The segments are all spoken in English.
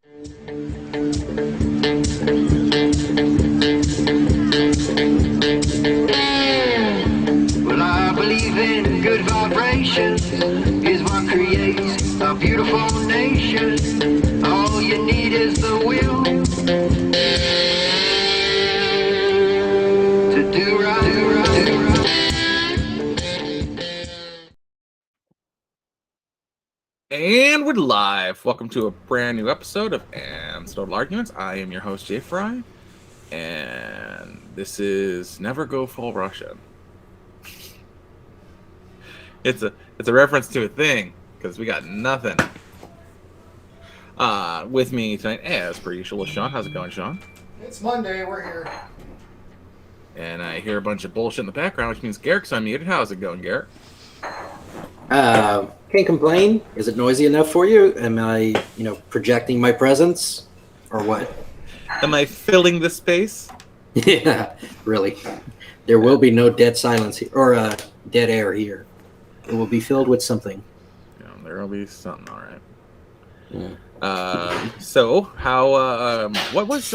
Well, I believe in good vibrations is what creates a beautiful nation. All you need is the will to do right, do right, do right. And we're live. Welcome to a brand new episode of Anecdotally-Arguments. I am your host, Jay Fry, and this is Never Go Full Russian. It's a reference to a thing, because we got nothing. With me tonight, as per usual, is Sean. How's it going, Sean? It's Monday, we're here. And I hear a bunch of bullshit in the background, which means Garrick's unmuted. How's it going, Garrick? Can't complain. Is it noisy enough for you? Am I, projecting my presence, or what? Am I filling the space? Yeah, really. There will be no dead silence here, or dead air here. It will be filled with something. Yeah, there will be something, all right. Yeah. So how? What was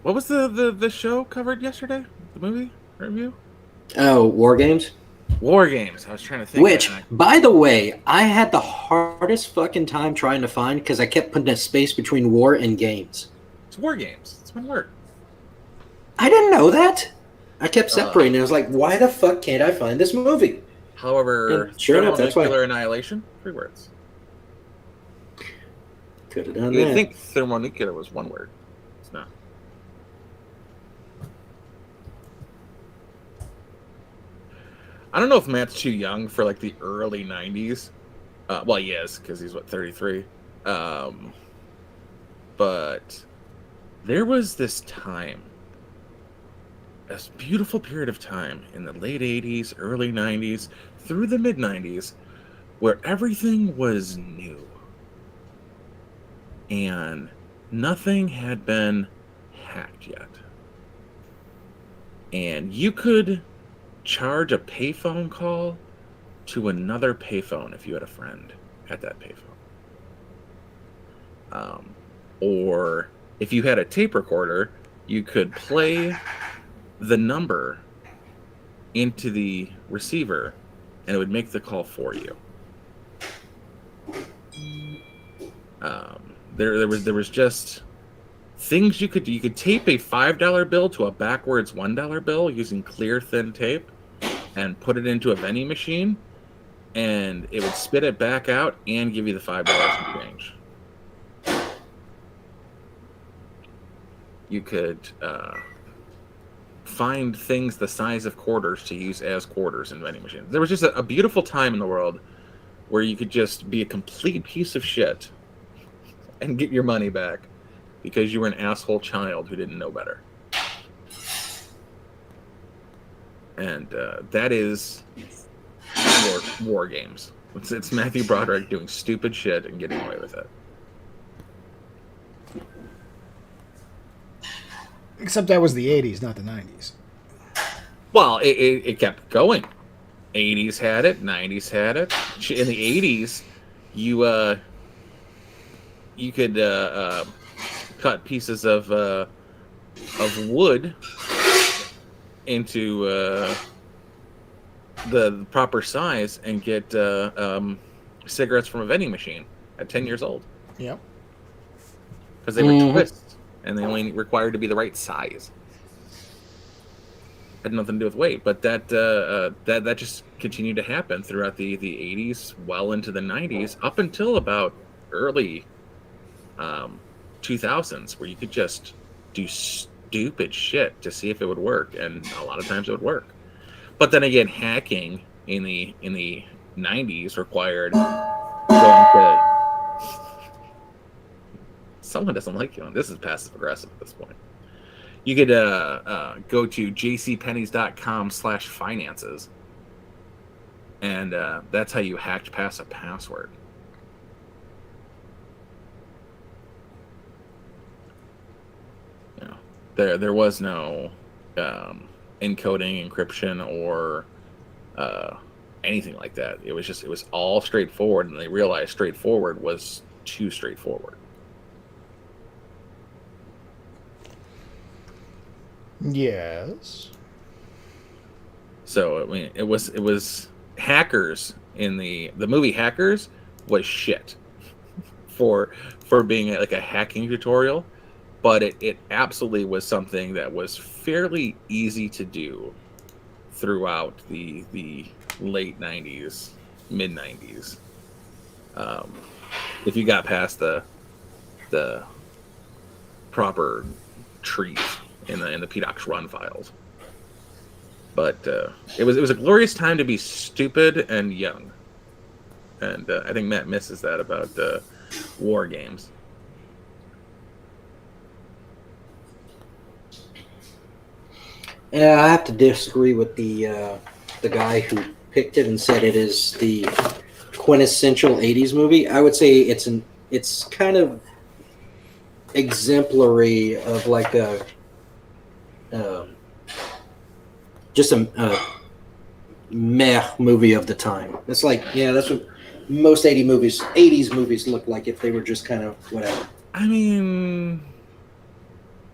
what was the show covered yesterday? The movie review? Oh, War Games? War Games. I was trying to think. Which, by the way, I had the hardest fucking time trying to find because I kept putting a space between war and games. It's War Games. It's one word. I didn't know that. I kept separating. I was like, why the fuck can't I find this movie? However, sure enough, that's why. Thermonuclear annihilation. 3 words. Could have done You that. would think thermonuclear was 1 word. It's not. I don't know if Matt's too young for like the early 90s. Well, he is, because he's 33. But there was this time, a beautiful period of time in the late 80s, early 90s, through the mid 90s, where everything was new. And nothing had been hacked yet. And you could charge a payphone call to another payphone if you had a friend at that payphone. Or if you had a tape recorder, you could play the number into the receiver and it would make the call for you. There was just things you could tape a $5 bill to a backwards $1 bill using clear thin tape and put it into a vending machine, and it would spit it back out and give you the $5 in change. You could find things the size of quarters to use as quarters in vending machines. There was just a beautiful time in the world where you could just be a complete piece of shit and get your money back because you were an asshole child who didn't know better. And that is war Games. It's Matthew Broderick doing stupid shit and getting away with it. Except that was the 80s, not the 90s. Well, it kept going. 80s had it, 90s had it. In the 80s, you could cut pieces of wood into the proper size and get cigarettes from a vending machine at 10 years old. Yep. Because they were twists, and they only required to be the right size. Had nothing to do with weight, but that just continued to happen throughout the 80s, well into the 90s, up until about early 2000s, where you could just do stupid shit to see if it would work, and a lot of times it would work. But then again, hacking in the 90s required going to... Someone doesn't like you. This is passive aggressive at this point. You could go to jcpennys.com/finances, and that's how you hacked past a password. You know, there was no encoding, encryption, or anything like that. It was all straightforward, and they realized straightforward was too straightforward. Yes. So I mean, it was Hackers in the movie Hackers was shit for being like a hacking tutorial, but it absolutely was something that was fairly easy to do throughout the late 90s, mid 90s. If you got past the proper trees in the PDocs run files. But it was a glorious time to be stupid and young, and I think Matt misses that about war games. Yeah, I have to disagree with the guy who picked it and said it is the quintessential '80s movie. I would say it's kind of exemplary of like a just a meh movie of the time. It's like, yeah, that's what most '80s movies look like if they were just kind of whatever. I mean,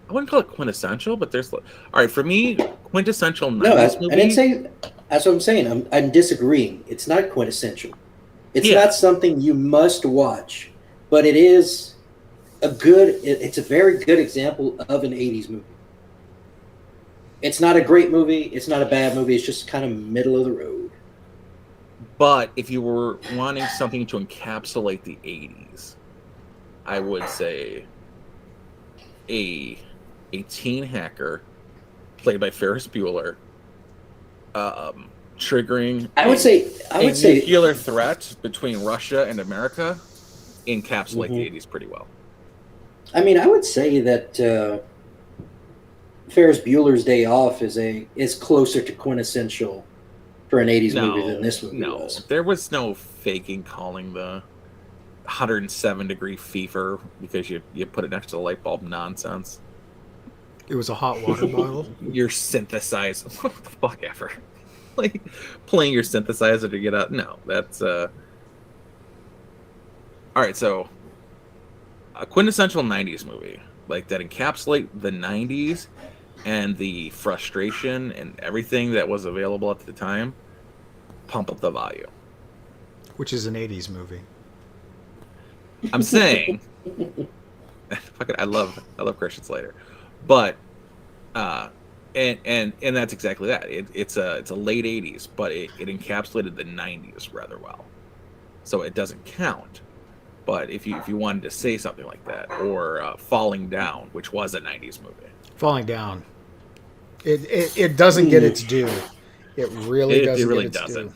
I wouldn't call it quintessential, but there's all right for me. Quintessential No, '90s movie. I didn't say. That's what I'm saying. I'm disagreeing. It's not quintessential. It's Yeah. not something you must watch, but it is it's a very good example of an '80s movie. It's not a great movie. It's not a bad movie. It's just kind of middle of the road. But if you were wanting something to encapsulate the '80s, I would say a teen hacker played by Ferris Bueller, triggering I would say nuclear threat between Russia and America encapsulate the '80s pretty well. I mean, I would say that Ferris Bueller's Day Off is closer to quintessential for an '80s movie than this movie was. There was no faking calling the 107-degree fever because you put it next to the light bulb nonsense. It was a hot water bottle. Your synthesizer, what the fuck ever. Like playing your synthesizer to get out. No, that's all right. So a quintessential '90s movie like that encapsulate the '90s and the frustration and everything that was available at the time. Pump Up the Volume, Which is an 80s movie. I'm saying, I love Christian Slater, but and that's exactly that. It's a late '80s, but it encapsulated the '90s rather well, so it doesn't count. But if you wanted to say something like that, or Falling Down, which was a '90s movie, Falling Down, it doesn't get its due. It really doesn't. It really get its doesn't. Due.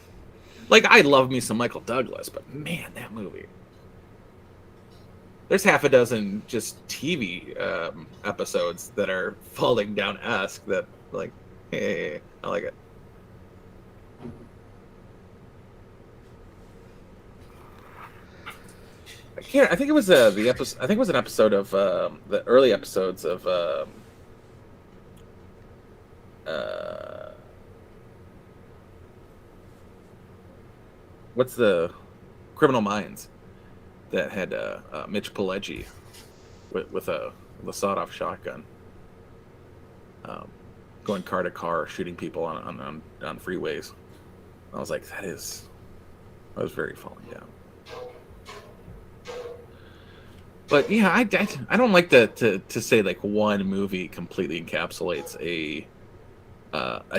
Like I love me some Michael Douglas, but man, that movie. There's half a dozen just TV episodes that are Falling Down-esque that, like, hey, I like it. I can't. I think it was the episode. I think it was an episode of the early episodes of what's the Criminal Minds that had Mitch Pileggi with a sawed-off shotgun, going car to car, shooting people on freeways. I was like, I was very Falling Down. But yeah, I don't like to say like one movie completely encapsulates a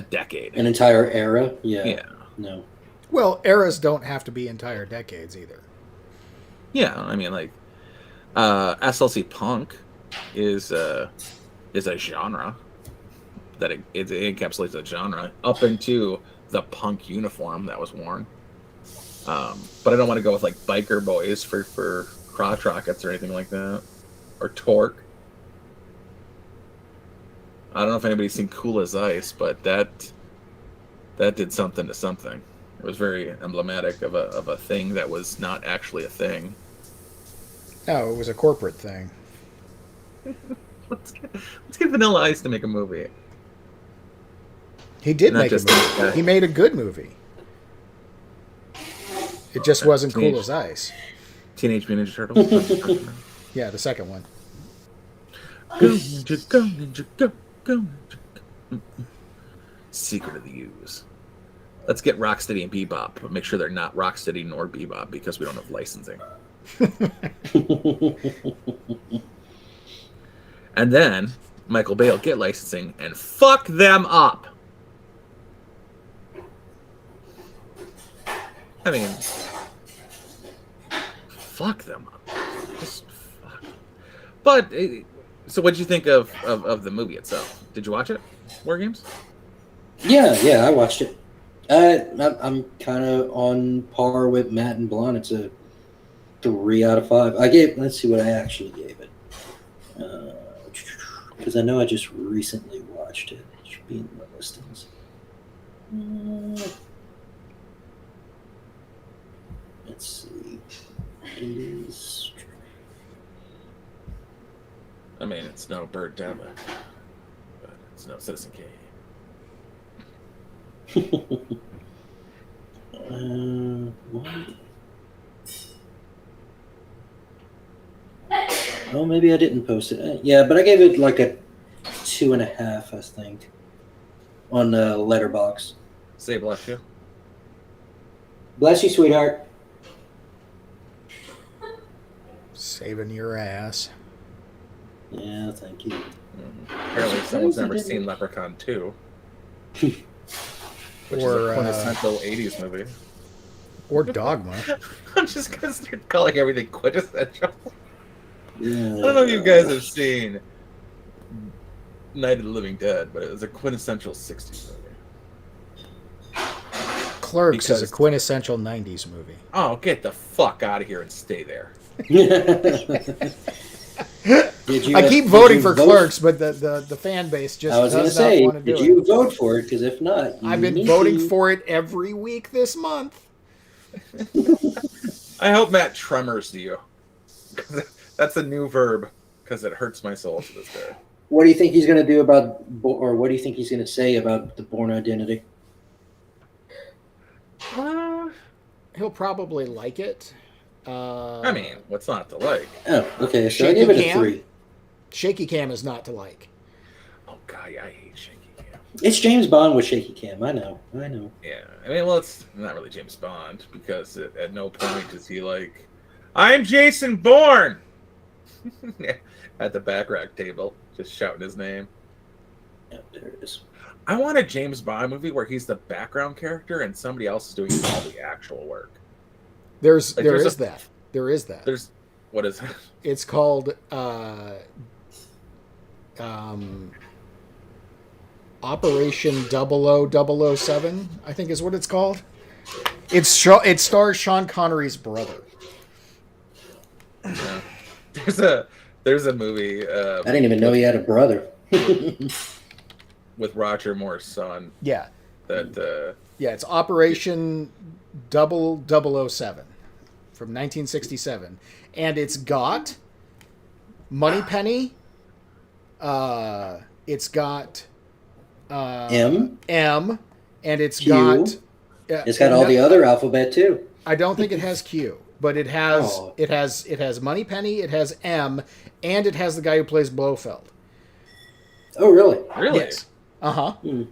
decade, An entire era. Yeah. No. Well, eras don't have to be entire decades either. Yeah, I mean, like SLC Punk is a genre that it encapsulates a genre up into the punk uniform that was worn. But I don't want to go with like Biker Boys for crotch rockets or anything like that, or Torque. I don't know if anybody's seen Cool as Ice, but that did something to something. It was very emblematic of a thing that was not actually a thing. No, it was a corporate thing. Let's get Vanilla Ice to make a movie. He did Not make a just movie. He made a good movie. It just wasn't Teenage- cool as ice. Teenage Mutant Ninja Turtles. Yeah, the second one. Go Ninja, go Ninja, go, go Ninja. Go. Secret of the Ooze. Let's get Rocksteady and Bebop, but make sure they're not Rocksteady nor Bebop because we don't have licensing. And then Michael Bay will get licensing and fuck them up. I mean, fuck them up. Just fuck. But, so what did you think of the movie itself? Did you watch it? War Games? Yeah, I watched it. I'm kind of on par with Matt and Blonde. It's a 3 out of 5. Let's see what I actually gave it. Because I know I just recently watched it. It should be in my listings. Let's see. It is... I mean, it's no Birdemic, but it's no Citizen Kane. What? Oh, maybe I didn't post it. Yeah, but I gave it like a 2.5, I think, on Letterboxd. Say bless you. Bless you, sweetheart. Saving your ass. Yeah, thank you. Apparently, someone's never seen Leprechaun 2. Which is Or, a quintessential 80s movie. Or Dogma. I'm just going to start calling everything quintessential. Yeah. I don't know if you guys have seen Night of the Living Dead, but it was a quintessential 60s movie. Clerks is Because- a quintessential 90s movie. Oh, get the fuck out of here and stay there. I keep voting for Clerks, but the fan base just I was going to does not say, want to do did it. you vote for it? Because if not, I've been voting for it every week this month. I hope Matt tremors to you. That's a new verb, because it hurts my soul to this day. What do you think he's going to do about, or what do you think he's going to say about the Bourne Identity? He'll probably like it. I mean, what's not to like? Oh, okay. So I Shaky gave it a cam? 3. Shaky cam is not to like. Oh, God, yeah, I hate shaky cam. It's James Bond with shaky cam. I know. Yeah, I mean, well, it's not really James Bond, because at no point is he like, I'm Jason Bourne! At the back rack table, just shouting his name. Yeah, there it is. I want a James Bond movie where he's the background character and somebody else is doing all the actual work. There There's is a- that. There's, what is it? It's called Operation 00007, I think is what it's called. It stars Sean Connery's brother. Yeah. There's a movie I didn't even know he had a brother. with Roger Moore's son Yeah. that Yeah, it's Operation 007 from 1967. And it's got Moneypenny. It's got M. M. And it's Q. got... It's got all the other alphabet too. I don't think it has Q, but it has Oh. it has Moneypenny, it has M, and it has the guy who plays Blofeld. Oh, really? really Yes. Uh-huh. Hmm.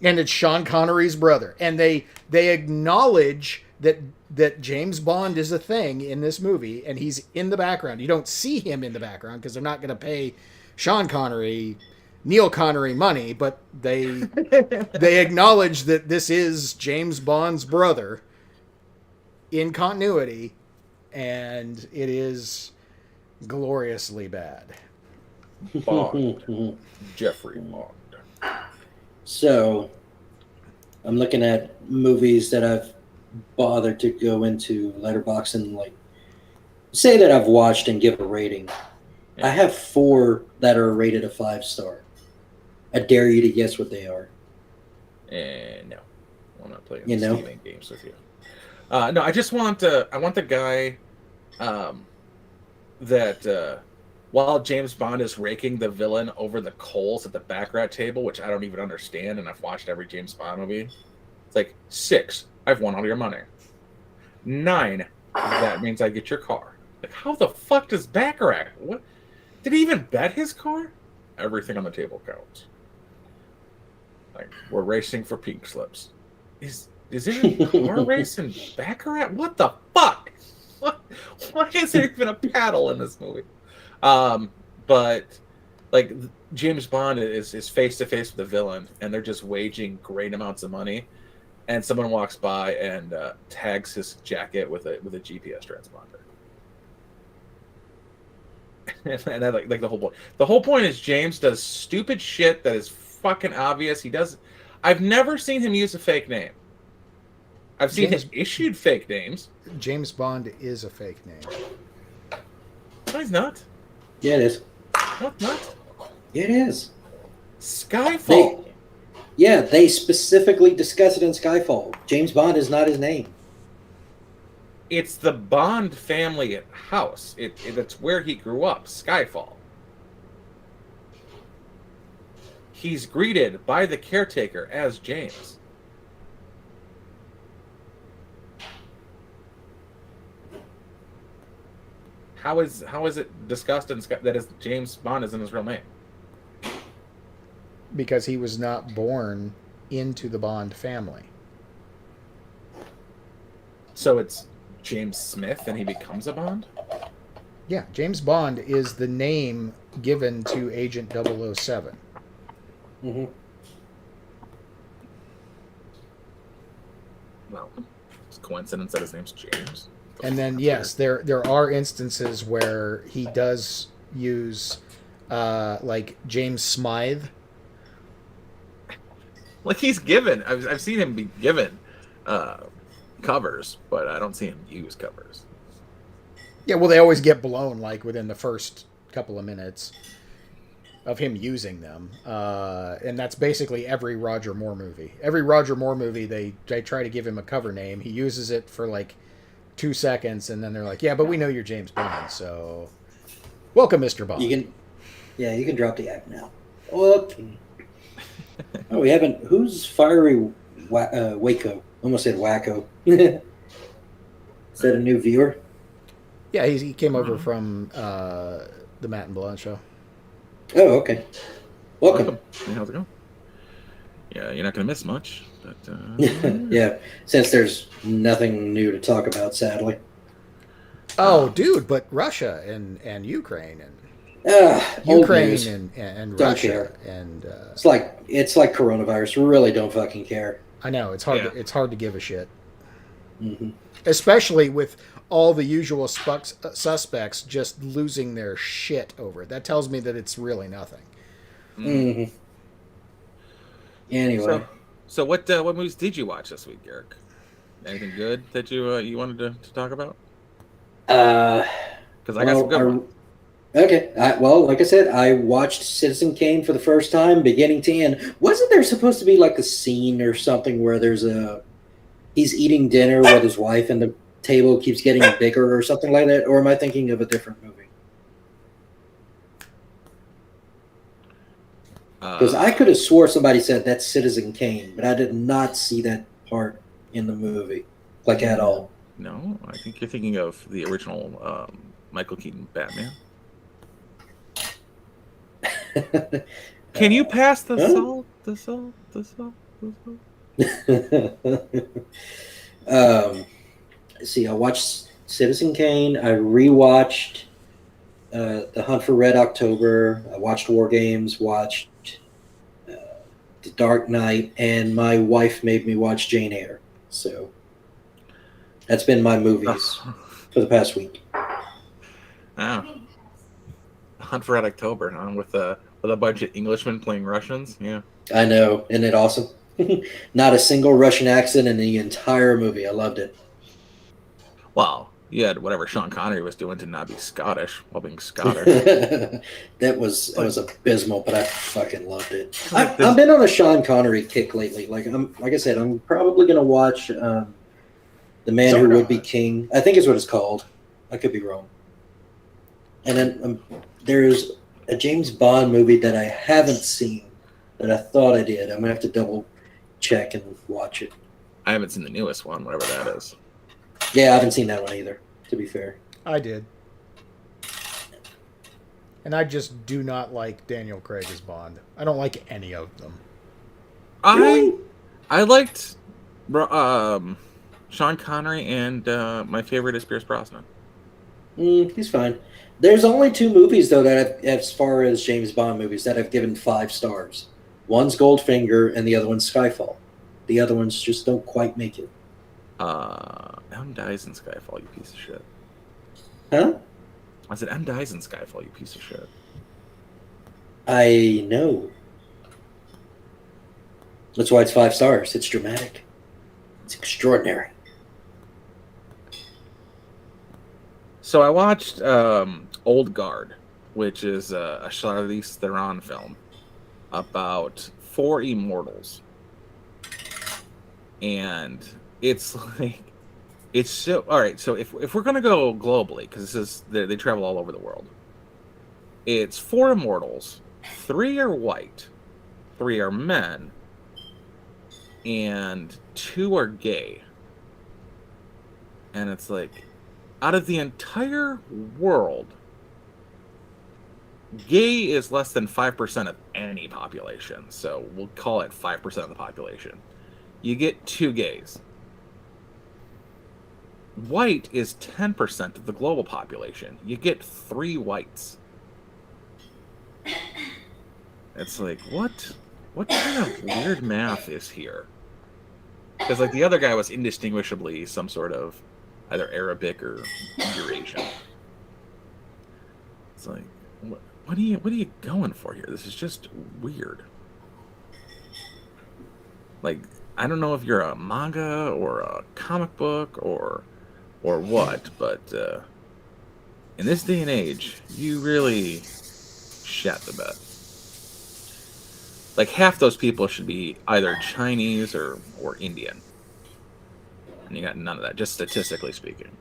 And it's Sean Connery's brother. And they acknowledge that James Bond is a thing in this movie, and he's in the background. You don't see him in the background because they're not going to pay Sean Connery, Neil Connery money, but they acknowledge that this is James Bond's brother in continuity, and it is gloriously bad. Bond. Jeffrey Bond. So, I'm looking at movies that I've bothered to go into Letterboxd and like say that I've watched and give a rating. Yeah. I have 4 that are rated a 5-star. I dare you to guess what they are. And no, I'm not playing You know? Steaming games with you. No, I just want I want the guy that while James Bond is raking the villain over the coals at the back rat table, which I don't even understand, and I've watched every James Bond movie. It's like 6. I've won all your money. 9. That means I get your car. Like, how the fuck does Baccarat? What? Did he even bet his car? Everything on the table counts. Like, we're racing for pink slips. Is there a car race in Baccarat? What the fuck? Why is there even a paddle in this movie? But like James Bond is face to face with the villain, and they're just waging great amounts of money. And someone walks by and tags his jacket with a GPS transponder. And I like the whole point. The whole point is James does stupid shit that is fucking obvious. I've never seen him use a fake name. I've seen him issued fake names. James Bond is a fake name. No, he's not. Yeah, it is. No, it's not. It is. Skyfall. They specifically discuss it in Skyfall. James Bond is not his name. It's the Bond family house. It's where he grew up. Skyfall. He's greeted by the caretaker as James. How is it discussed that James Bond isn't his real name? Because he was not born into the Bond family. So it's James Smith and he becomes a Bond? Yeah, James Bond is the name given to Agent 007. Mm-hmm. Well, it's a coincidence that his name's James. And then, yes, there are instances where he does use, like, James Smythe. Like, he's given. I've seen him be given covers, but I don't see him use covers. Yeah, well, they always get blown, like, within the first couple of minutes of him using them. And that's basically every Roger Moore movie. Every Roger Moore movie, they try to give him a cover name. He uses it for, like, 2 seconds, and then they're like, yeah, but we know you're James Bond, so welcome, Mr. Bond. You can drop the act now. Okay. Oh, we haven't. Who's Fiery Waco? Almost said Wacko. Is that a new viewer? Yeah, he came over from the Matt and Blonde show. Oh, okay. Welcome. Hey, how's it going? Yeah, you're not going to miss much. But, yeah, since there's nothing new to talk about, sadly. Oh, dude, but Russia and Ukraine and Ukraine and Don't Russia care. and It's like coronavirus. We really don't fucking care. I know it's hard. It's hard to give a shit, Mm-hmm. especially with all the usual suspects just losing their shit over it. That tells me that it's really nothing. Mm-hmm. Anyway, so what movies did you watch this week, Eric? Anything good that you wanted to talk about? Because I got some good ones. Okay. Like I said, I watched Citizen Kane for the first time, beginning to end. Wasn't there supposed to be like a scene or something where he's eating dinner with his wife and the table keeps getting bigger or something like that? Or am I thinking of a different movie? Because I could have swore somebody said that's Citizen Kane, but I did not see that part in the movie, like at all. No, I think you're thinking of the original Michael Keaton Batman. Can you pass the salt? The salt? The salt? The salt? See, I watched Citizen Kane. I rewatched The Hunt for Red October. I watched War Games. Watched The Dark Knight, and my wife made me watch Jane Eyre. So that's been my movies for the past week. Oh. Hunt for Red October, huh? With a bunch of Englishmen playing Russians. Yeah, I know. Isn't it awesome? Not a single Russian accent in the entire movie. I loved it. Well, you had whatever Sean Connery was doing to not be Scottish while being Scottish. That was abysmal, but I fucking loved it. I've been on a Sean Connery kick lately. Like I said, I'm probably gonna watch The Man Who Would Be King. I think is what it's called. I could be wrong. And then there's a James Bond movie that I haven't seen that I thought I did. I'm gonna have to double check and watch it. I haven't seen the newest one, whatever that is. Yeah, I haven't seen that one either, to be fair. I did. And I just do not like Daniel Craig as Bond. I don't like any of them. Really? I liked Sean Connery, and my favorite is Pierce Brosnan. He's fine. There's only 2 movies, though, that I've, as far as James Bond movies, that I've given 5 stars. One's Goldfinger, and the other one's Skyfall. The other ones just don't quite make it. M dies in Skyfall, you piece of shit. Huh? I said M dies in Skyfall, you piece of shit. I know. That's why it's 5 stars. It's dramatic. It's extraordinary. So I watched Old Guard, which is a Charlize Theron film about 4 immortals. And it's like, it's so, all right, so if we're going to go globally, because this is, they travel all over the world, it's 4 immortals, 3 are white, 3 are men, and 2 are gay. And it's like, out of the entire world, gay is less than 5% of any population. So we'll call it 5% of the population. You get 2 gays. White is 10% of the global population. You get 3 whites. It's like, what kind of weird math is here? Because like the other guy was indistinguishably some sort of either Arabic or Eurasian. It's like, what are you going for here? This is just weird. Like, I don't know if you're a manga or a comic book or what, but in this day and age, you really shat the bed. Like, half those people should be either Chinese or Indian. And you got none of that, just statistically speaking.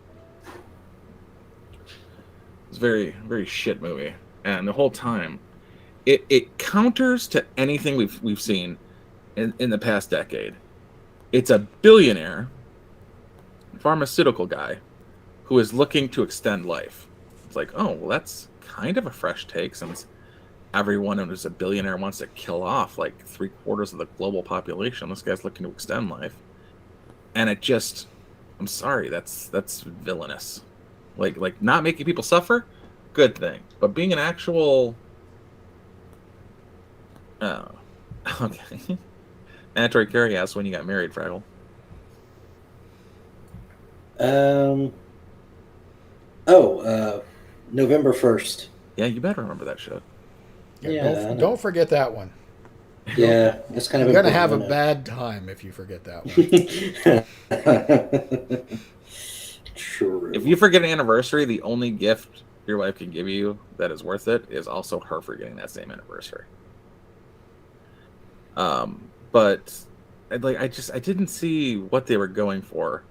It's a very, very shit movie. And the whole time, it counters to anything we've seen in the past decade. It's a billionaire pharmaceutical guy who is looking to extend life. It's like, oh, well, that's kind of a fresh take, since everyone who's a billionaire wants to kill off like 3/4 of the global population. This guy's looking to extend life. And it just, I'm sorry, that's villainous. Like not making people suffer, good thing. But being an actual, oh, okay. Mandatory Carey asked when you got married, Fraggle. November 1st. Yeah, you better remember that shit. Yeah, don't forget that one. Yeah, that's kind of. You're gonna have a bad time if you forget that one. True. If you forget an anniversary, the only gift your wife can give you that is worth it is also her forgetting that same anniversary. But I didn't see what they were going for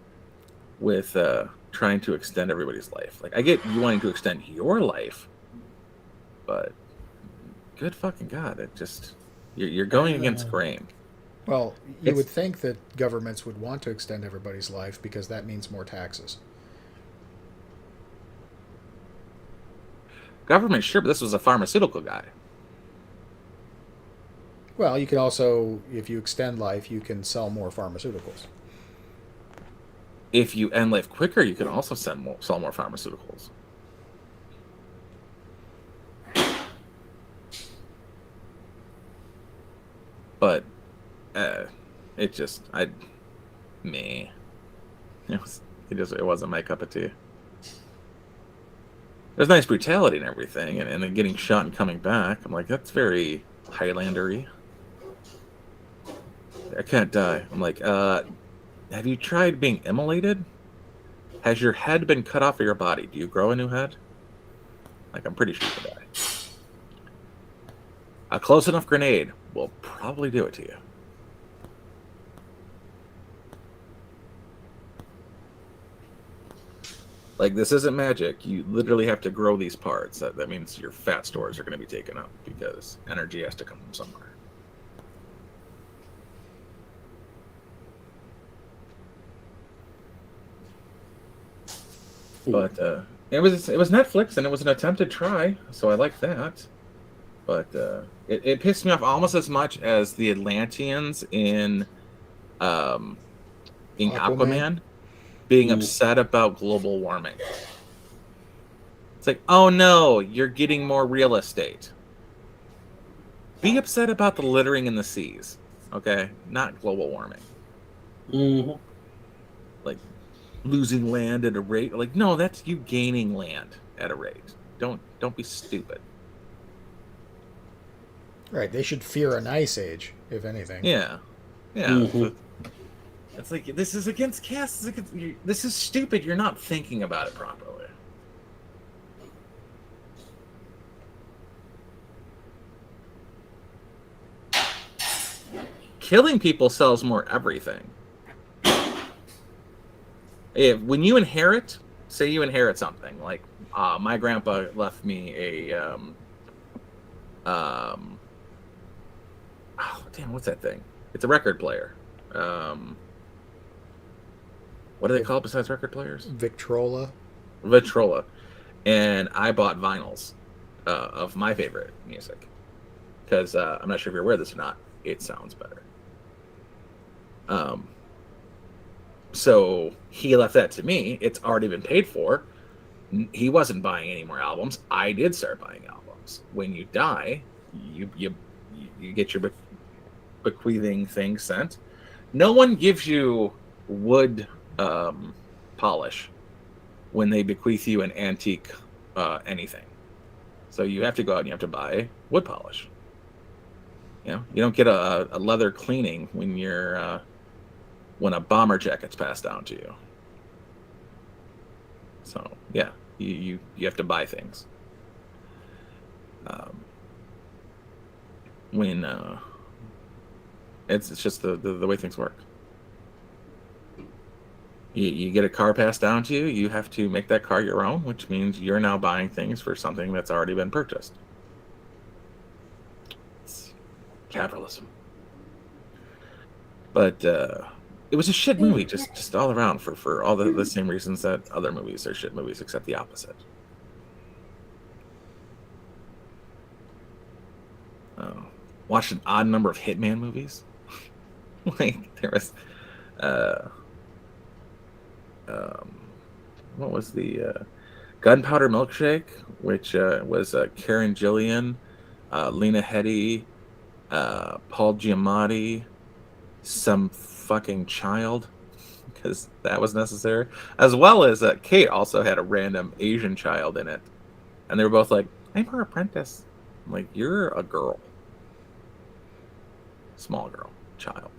with trying to extend everybody's life. Like, I get you wanting to extend your life, but good fucking God, it just, you're going against grain. Well, you would think that governments would want to extend everybody's life because that means more taxes. Government, sure, but this was a pharmaceutical guy. Well, you can also, if you extend life, you can sell more pharmaceuticals. If you end life quicker, you can also sell more pharmaceuticals. But it just, it wasn't my cup of tea. There's nice brutality and everything, and then getting shot and coming back. I'm like, that's very Highlander-y. I can't die. I'm like, have you tried being immolated? Has your head been cut off of your body? Do you grow a new head? Like, I'm pretty sure you could die. A close enough grenade will probably do it to you. Like, this isn't magic. You literally have to grow these parts. That means your fat stores are going to be taken up because energy has to come from somewhere. But it was Netflix, and it was an attempted try, so I liked that. But it pissed me off almost as much as the Atlanteans um, in Aquaman being upset about global warming. It's like, oh no, you're getting more real estate. Be upset about the littering in the seas, okay? Not global warming. Mm-hmm. Like losing land at a rate. Like, no, that's you gaining land at a rate. Don't be stupid. Right, they should fear an ice age, if anything. Yeah. Mm-hmm. It's like this is against casts. This is stupid. You're not thinking about it properly. Killing people sells more everything. When you inherit, say you inherit something, like my grandpa left me oh damn, what's that thing? It's a record player. What do they call it besides record players? Victrola. And I bought vinyls of my favorite music because I'm not sure if you're aware of this or not. It sounds better. So he left that to me. It's already been paid for. He wasn't buying any more albums. I did start buying albums. When you die, you get your bequeathing thing sent. No one gives you wood polish when they bequeath you an antique anything. So you have to go out and you have to buy wood polish. You know, you don't get a leather cleaning when you're when a bomber jacket's passed down to you. So yeah, you have to buy things. When it's just the way things work. You get a car passed down to you, you have to make that car your own, which means you're now buying things for something that's already been purchased. It's capitalism. But it was a shit movie, just all around for all the same reasons that other movies are shit movies, except the opposite. Watched an odd number of Hitman movies. Like there was, what was the Gunpowder Milkshake, which was Karen Gillian, Lena Headey, Paul Giamatti, some fucking child, because that was necessary, as well as Kate also had a random Asian child in it, and they were both like, "I'm her apprentice." I'm like, "You're a girl, small girl, child."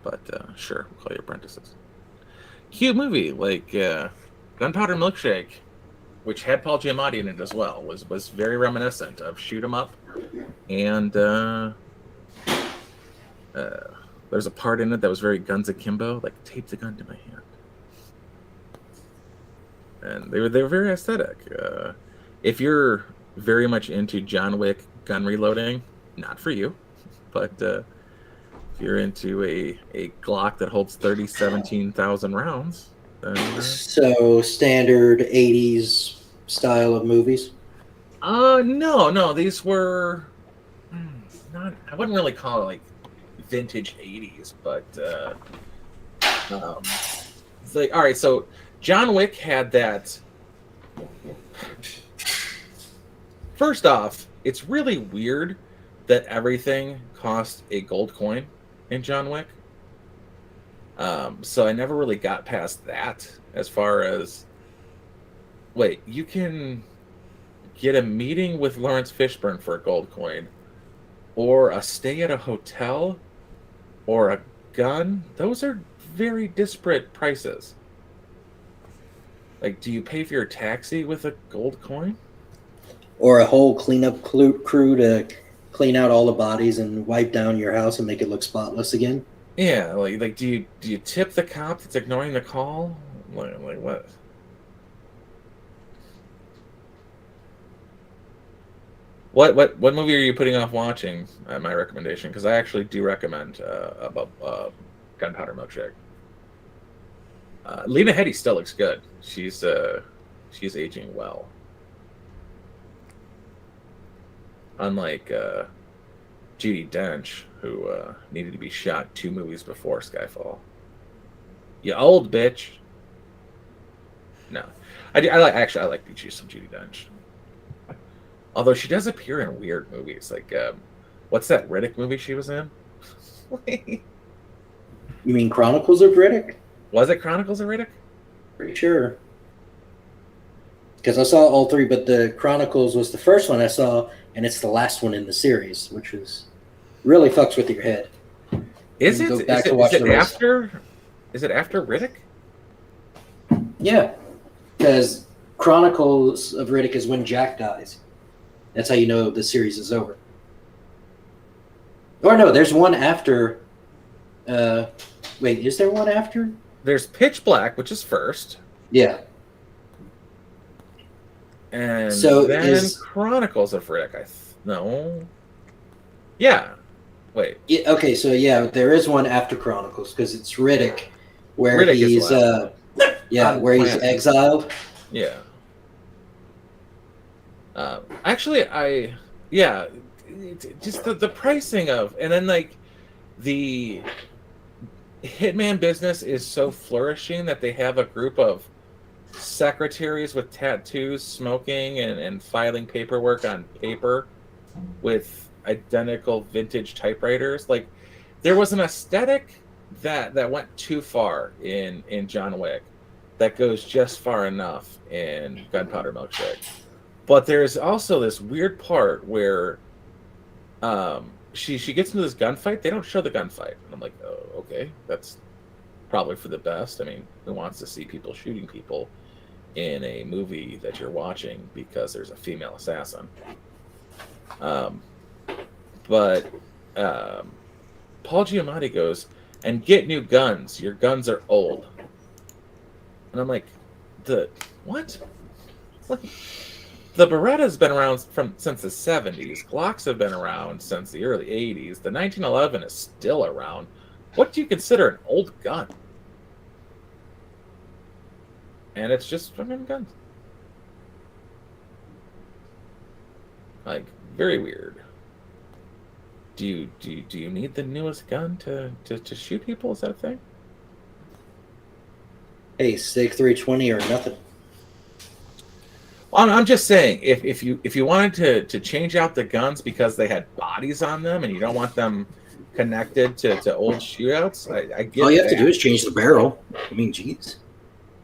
But sure, we'll call you apprentices. Cute movie, like Gunpowder Milkshake, which had Paul Giamatti in it as well, was very reminiscent of Shoot 'Em Up, and there's a part in it that was very Guns Akimbo, like tape the gun to my hand, and they were very aesthetic. If you're very much into John Wick gun reloading, not for you, but if you're into a Glock that holds 17,000 rounds, then So standard 80s style of movies. No, these were not. I wouldn't really call it like vintage 80s, but it's like, all right, so John Wick had that. First off, it's really weird that everything cost a gold coin in John Wick. So I never really got past that as far as, wait, you can get a meeting with Lawrence Fishburne for a gold coin, or a stay at a hotel, or a gun. Those are very disparate prices. Like, do you pay for your taxi with a gold coin? Or a whole cleanup crew to clean out all the bodies and wipe down your house and make it look spotless again? Yeah, like do you tip the cop that's ignoring the call? Like what? What movie are you putting off watching? My recommendation, because I actually do recommend about Gunpowder Milkshake. Lena Headey still looks good. She's aging well. Unlike Judi Dench, who needed to be shot 2 movies before Skyfall. You old bitch. No, I like some Judi Dench. Although she does appear in weird movies, like what's that Riddick movie she was in? You mean Chronicles of Riddick? Was it Chronicles of Riddick? Pretty sure. Because I saw all 3, but the Chronicles was the first one I saw, and it's the last one in the series, which is really fucks with your head. Is it? Is it after? Is it after Riddick? Yeah, because Chronicles of Riddick is when Jack dies. That's how you know the series is over. Or no, there's one after. Wait, is there one after? There's Pitch Black, which is first. Yeah. And so then Chronicles of Riddick. No. Yeah. Wait. Yeah, okay, so yeah, there is one after Chronicles because it's Riddick, where Riddick he's where he's exiled. Yeah. Actually, just the pricing of, and then like the hitman business is so flourishing that they have a group of secretaries with tattoos smoking and filing paperwork on paper with identical vintage typewriters. Like there was an aesthetic that went too far in John Wick that goes just far enough in Gunpowder Milkshake. But there's also this weird part where she gets into this gunfight. They don't show the gunfight. And I'm like, oh, okay, that's probably for the best. I mean, who wants to see people shooting people in a movie that you're watching because there's a female assassin? But Paul Giamatti goes, and get new guns. Your guns are old. And I'm like, what? Like, the Beretta's been around since the 70s. Glocks have been around since the early 80s. The 1911 is still around. What do you consider an old gun? And it's just fucking guns. Like, very weird. Do you need the newest gun to shoot people? Is that a thing? Hey, SIG 320 or nothing. Well, I'm just saying, if you wanted to change out the guns because they had bodies on them and you don't want them connected to old shootouts, I get all you have that. to do is change the barrel. I mean, geez.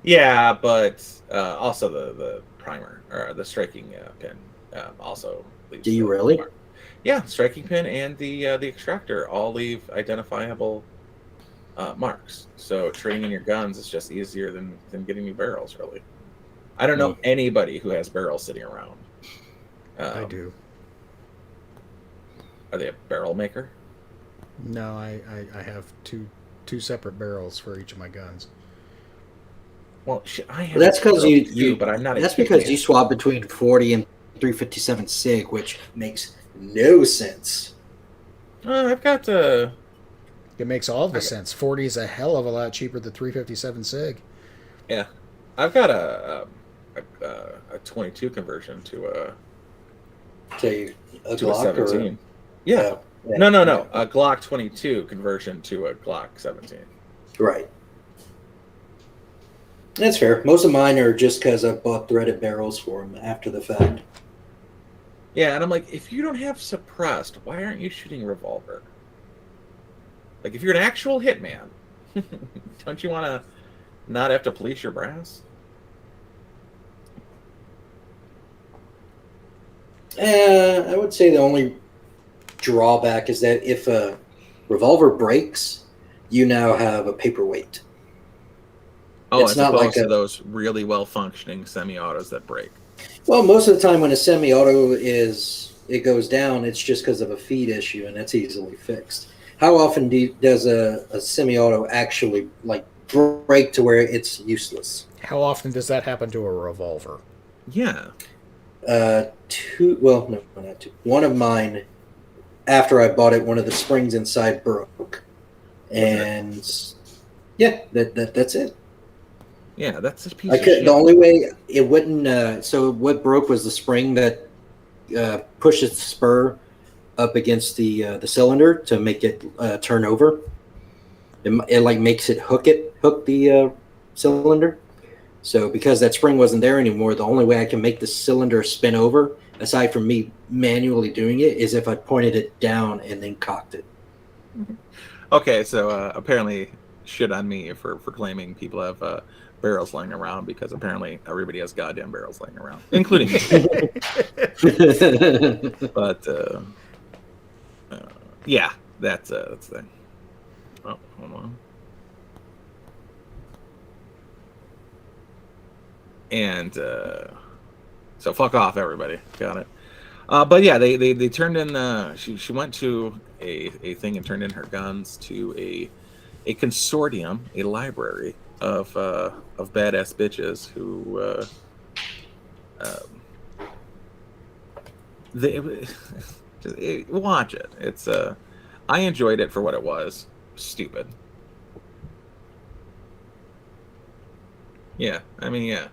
Yeah, but also the primer or the striking pin also leaves. Do you really? Mark. Yeah, striking pin and the extractor all leave identifiable marks. So trading in your guns is just easier than getting new barrels, really. I don't know anybody who has barrels sitting around. I do. Are they a barrel maker? No, I have two separate barrels for each of my guns. Well, I have. That's because you but I'm not. That's because you swap between 40 and 357 SIG, which makes no sense. I've got It makes all the sense. 40 is a hell of a lot cheaper than 357 SIG. Yeah, I've got a 22 conversion to a Glock 17. Or, yeah. No. A Glock 22 conversion to a Glock 17. Right. That's fair. Most of mine are just because I bought threaded barrels for them after the fact. Yeah, and I'm like, if you don't have suppressed, why aren't you shooting revolver? Like, if you're an actual hitman, don't you want to not have to police your brass? I would say the only drawback is that if a revolver breaks, you now have a paperweight. Oh, it's not like those really well-functioning semi-autos that break. Well, most of the time when a semi-auto goes down, it's just because of a feed issue, and that's easily fixed. How often does a semi-auto actually break to where it's useless? How often does that happen to a revolver? Yeah. Not two. One of mine, after I bought it, one of the springs inside broke, and yeah, that's it. Yeah, that's a piece I of could. shit. The only way it wouldn't. So what broke was the spring that pushes the spur up against the cylinder to make it turn over. It like makes it hook the cylinder. So because that spring wasn't there anymore, the only way I can make the cylinder spin over, aside from me manually doing it, is if I pointed it down and then cocked it. Okay, so apparently shit on me for claiming people have barrels laying around, because apparently everybody has goddamn barrels laying around, including me. But yeah, that's the thing. Oh, hold on. And so fuck off, everybody. Got it. But yeah, they turned in. She went to a thing and turned in her guns to a consortium, a library of badass bitches who they watch it. It's I enjoyed it for what it was. Stupid. Yeah, I mean, yeah.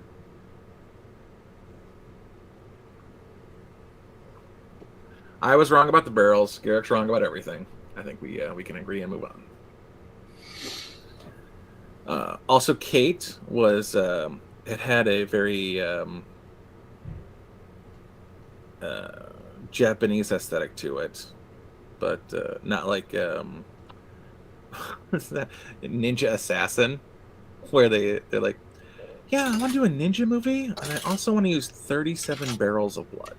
I was wrong about the barrels. Garrick's wrong about everything. I think we can agree and move on. Also, Kate was had a very Japanese aesthetic to it, but not like what's that, Ninja Assassin, where they're like, yeah, I want to do a ninja movie, and I also want to use 37 barrels of blood.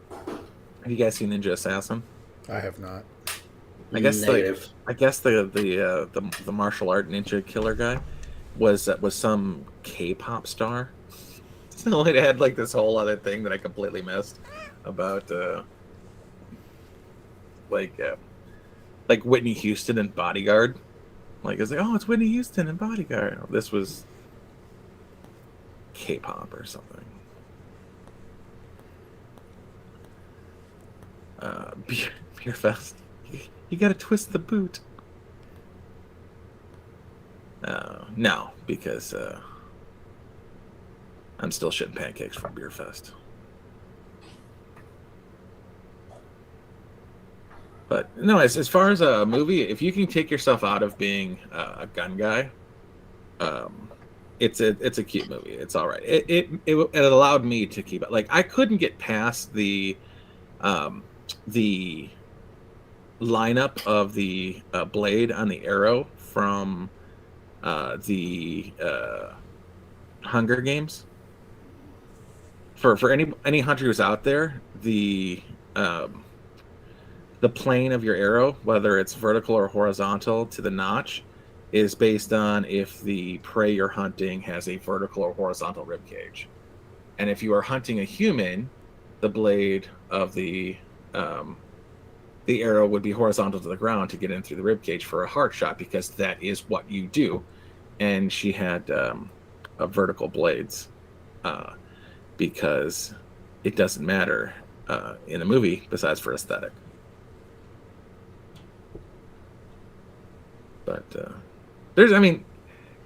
Have you guys seen Ninja Assassin? I have not. I guess Negative. the martial art ninja killer guy was some K-pop star. So it had like this whole other thing that I completely missed about like Whitney Houston and Bodyguard. Like it's like, oh, it's Whitney Houston and Bodyguard. This was K-pop or something. Beer Fest. You gotta twist the boot. No, because I'm still shitting pancakes from Beer Fest. But no, as far as a movie, if you can take yourself out of being a gun guy, it's a cute movie. It's all right. It allowed me to keep it. Like I couldn't get past the lineup of the blade on the arrow from the Hunger Games. For any hunter who's out there, the plane of your arrow, whether it's vertical or horizontal to the notch, is based on if the prey you're hunting has a vertical or horizontal rib cage. And if you are hunting a human, the blade of the arrow would be horizontal to the ground to get in through the rib cage for a heart shot, because that is what you do. And she had vertical blades because it doesn't matter in a movie besides for aesthetic. But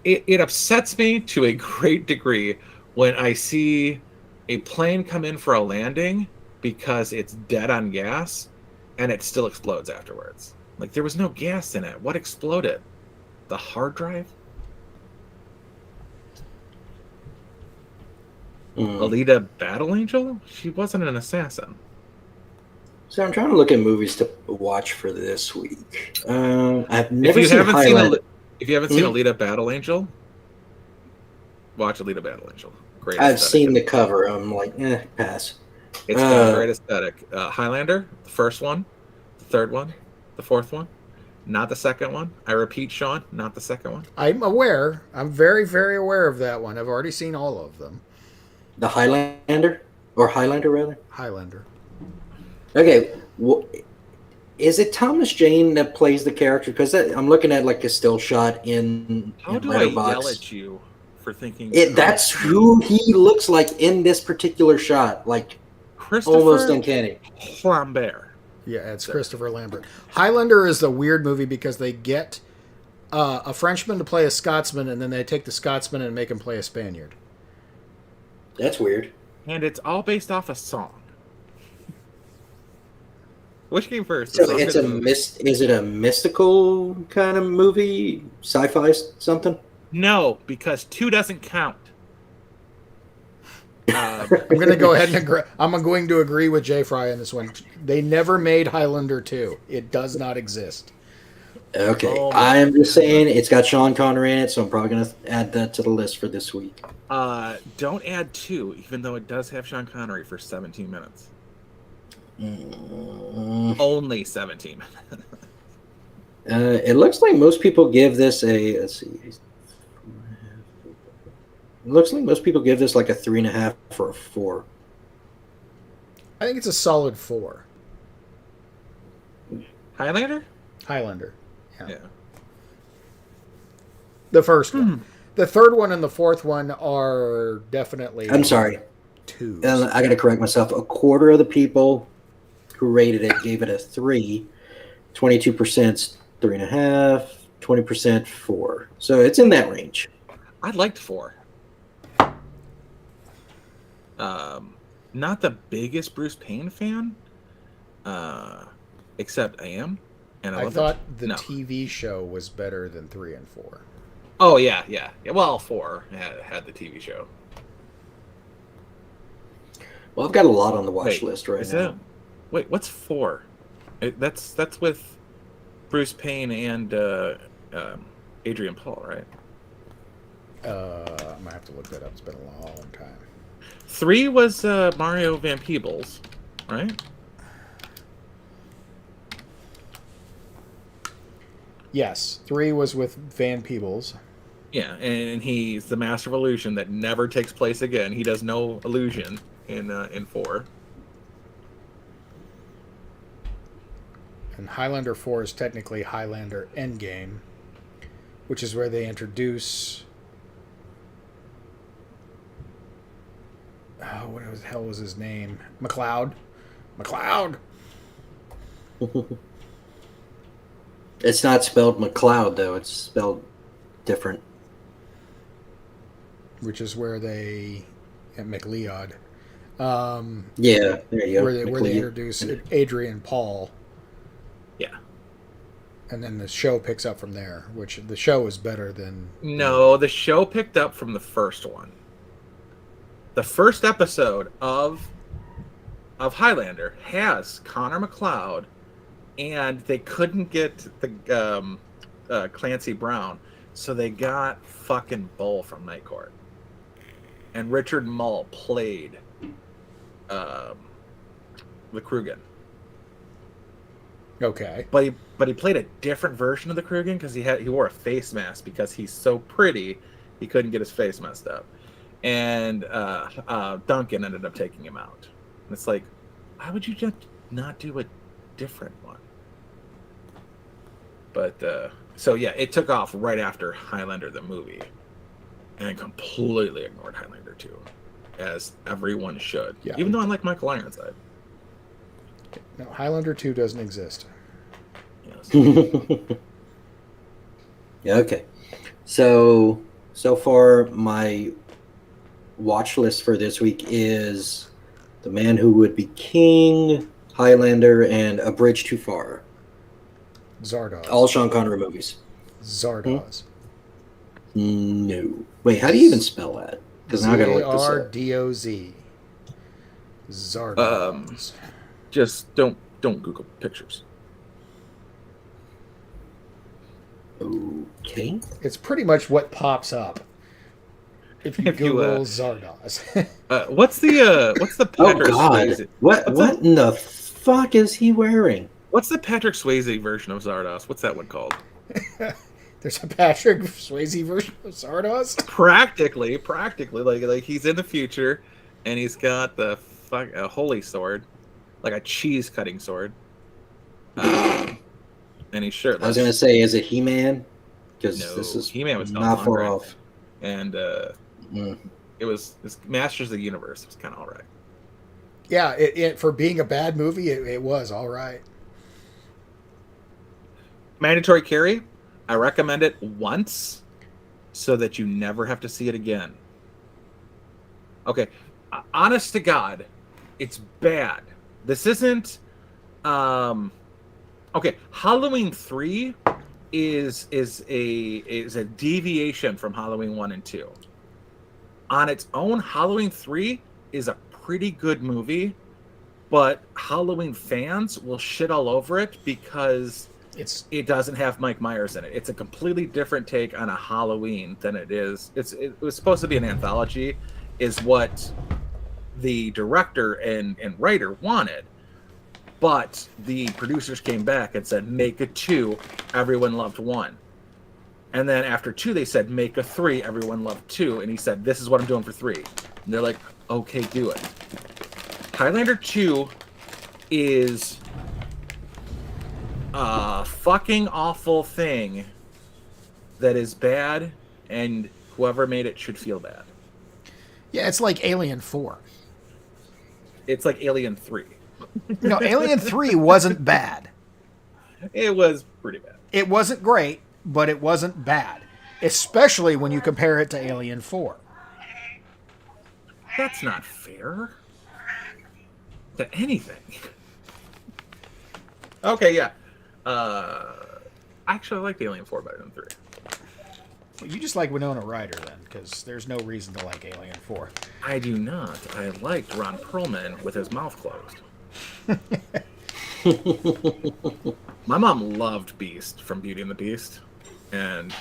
it upsets me to a great degree when I see a plane come in for a landing because it's dead on gas and it still explodes afterwards. Like, there was no gas in it. What exploded? The hard drive? Alita Battle Angel? She wasn't an assassin. So I'm trying to look at movies to watch for this week. I've never If you seen haven't Highlander. seen Alita Battle Angel, watch Alita Battle Angel. Great. I've aesthetic. seen the cover. I'm like, pass. It's got great aesthetic. Highlander, the first one, the third one, the fourth one, not the second one. I repeat, Sean, not the second one. I'm aware. I'm very, very aware of that one. I've already seen all of them. The Highlander? Or Highlander, rather? Highlander. Okay. Is it Thomas Jane that plays the character? Because I'm looking at like a still shot in How do Letterboxd. I yell at you for thinking That's who he looks like in this particular shot. Like, almost uncanny. Lambert. Yeah, it's Christopher Lambert. Highlander is a weird movie because they get a Frenchman to play a Scotsman, and then they take the Scotsman and make him play a Spaniard. That's weird. And it's all based off a song. Which came first? So it's is it a mystical kind of movie? Sci-fi something? No, because 2 doesn't count. I'm going to go ahead and agree. I'm going to agree with Jay Fry on this one. They never made Highlander 2. It does not exist. Okay. Oh, I am just saying it's got Sean Connery in it, so I'm probably going to add that to the list for this week. Don't add 2, even though it does have Sean Connery for 17 minutes. Only 17 minutes. It looks like most people give this a. Let's see. It looks like most people give this like a 3.5 or a 4. I think it's a solid 4. Highlander? Highlander. Yeah. The first one. The third one and the fourth one are definitely. I'm sorry. 2s. I got to correct myself. A quarter of the people who rated it gave it a 3. 22% 3.5. 20% 4. So it's in that range. I liked 4. Not the biggest Bruce Payne fan, except I am, and I thought the TV show was better than 3 and 4. Oh yeah. Well, 4 had the TV show. Well, I've got a lot on the watch list right now. Wait, what's 4? That's with Bruce Payne and Adrian Paul, right? I'm gonna have to look that up. It's been a long time. 3 was Mario Van Peebles, right? Yes, 3 was with Van Peebles. Yeah, and he's the master of illusion that never takes place again. He does no illusion in 4. And Highlander 4 is technically Highlander Endgame, which is where they introduce. Oh, what the hell was his name? McLeod. It's not spelled McLeod, though. It's spelled different. Which is where they. McLeod. Yeah, there you go. Where they introduce Adrian Paul. Yeah. And then the show picks up from there, which the show is better than. No, the show picked up from the first one. The first episode of Highlander has Connor McLeod, and they couldn't get the Clancy Brown, so they got fucking Bull from Night Court. And Richard Mull played the Krugen. Okay. But he played a different version of the Krugen because he wore a face mask because he's so pretty he couldn't get his face messed up. And Duncan ended up taking him out. And it's like, why would you just not do a different one? But so yeah, it took off right after Highlander the movie, and completely ignored Highlander 2, as everyone should. Yeah. Even though I like Michael Ironside. No, Highlander 2 doesn't exist. Yes. Yeah, okay. So far, my watch list for this week is The Man Who Would Be King, Highlander, and A Bridge Too Far. Zardoz. All Sean Connery movies. Zardoz. No. Wait, how do you even spell that? Because now I gotta look this up. Zardoz. Zardoz. Just don't Google pictures. Okay. It's pretty much what pops up if you Google Zardoz. What's the Patrick Swayze? What in the fuck is he wearing? What's the Patrick Swayze version of Zardoz? What's that one called? There's a Patrick Swayze version of Zardoz? Practically, like he's in the future, and he's got the a holy sword, like a cheese cutting sword, and he's shirtless. I was gonna say, is it He-Man? Because No, this is He-Man was not far off. And it was Masters of the Universe. It was kind of all right. Yeah, it for being a bad movie, it was all right. Mandatory carry. I recommend it once so that you never have to see it again. Okay, honest to God, it's bad. This isn't okay, Halloween 3 is a deviation from Halloween 1 and 2. On its own, Halloween 3 is a pretty good movie, but Halloween fans will shit all over it because it doesn't have Mike Myers in it. It's a completely different take on a Halloween than it is. It was supposed to be an anthology, is what the director and writer wanted. But the producers came back and said, make a 2, everyone loved 1. And then after 2, they said, make a 3, everyone loved 2. And he said, this is what I'm doing for 3. And they're like, okay, do it. Highlander 2 is a fucking awful thing that is bad, and whoever made it should feel bad. Yeah, it's like Alien 4. It's like Alien 3. No, Alien 3 wasn't bad. It was pretty bad. It wasn't great, but it wasn't bad. Especially when you compare it to Alien 4. That's not fair. To anything. Okay, yeah. Actually, I like Alien 4 better than 3. Well, you just like Winona Ryder then, because there's no reason to like Alien 4. I do not. I liked Ron Perlman with his mouth closed. My mom loved Beast from Beauty and the Beast, and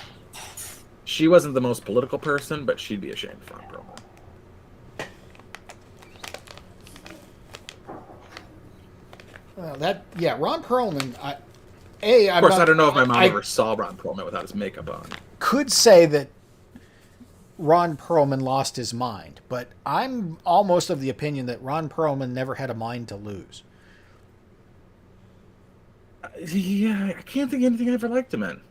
she wasn't the most political person, but she'd be ashamed of Ron Perlman. Ron Perlman. I don't know if my mom ever saw Ron Perlman without his makeup on. Could say that Ron Perlman lost his mind, but I'm almost of the opinion that Ron Perlman never had a mind to lose. Yeah, I can't think of anything I ever liked him in.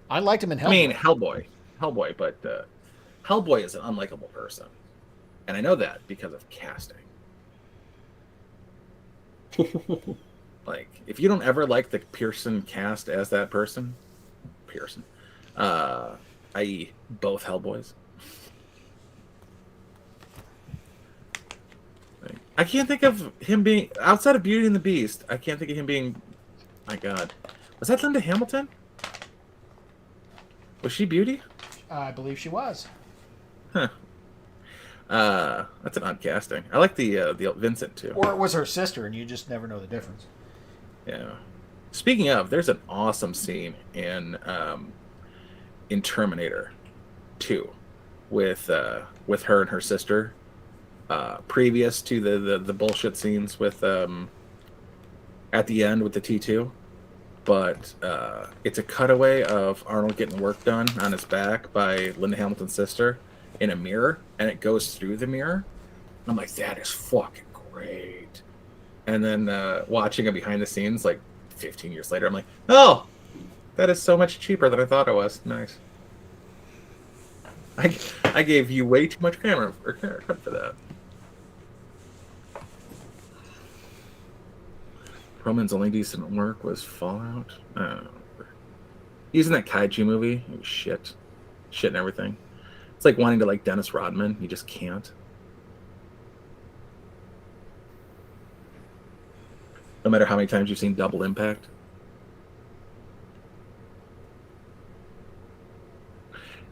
I liked him in Hellboy. I mean, Hellboy, but Hellboy is an unlikable person, and I know that because of casting. Like, if you don't ever like the Pearson cast as that person, i.e., both Hellboys. I can't think of him being outside of Beauty and the Beast. I can't think of him being. My God, was that Linda Hamilton? Was she Beauty? I believe she was. Huh. That's an odd casting. I like the Vincent too. Or it was her sister, and you just never know the difference. Yeah. Speaking of, there's an awesome scene in Terminator 2 with her and her sister. Previous to the bullshit scenes with at the end with the T2. But it's a cutaway of Arnold getting work done on his back by Linda Hamilton's sister in a mirror, and it goes through the mirror. I'm like, that is fucking great. And then watching it behind the scenes, like 15 years later, I'm like, oh, that is so much cheaper than I thought it was. Nice. I gave you way too much credit for that. Perlman's only decent work was Fallout. He's in that kaiju movie. It was shit and everything. It's like wanting to like Dennis Rodman. You just can't. No matter how many times you've seen Double Impact.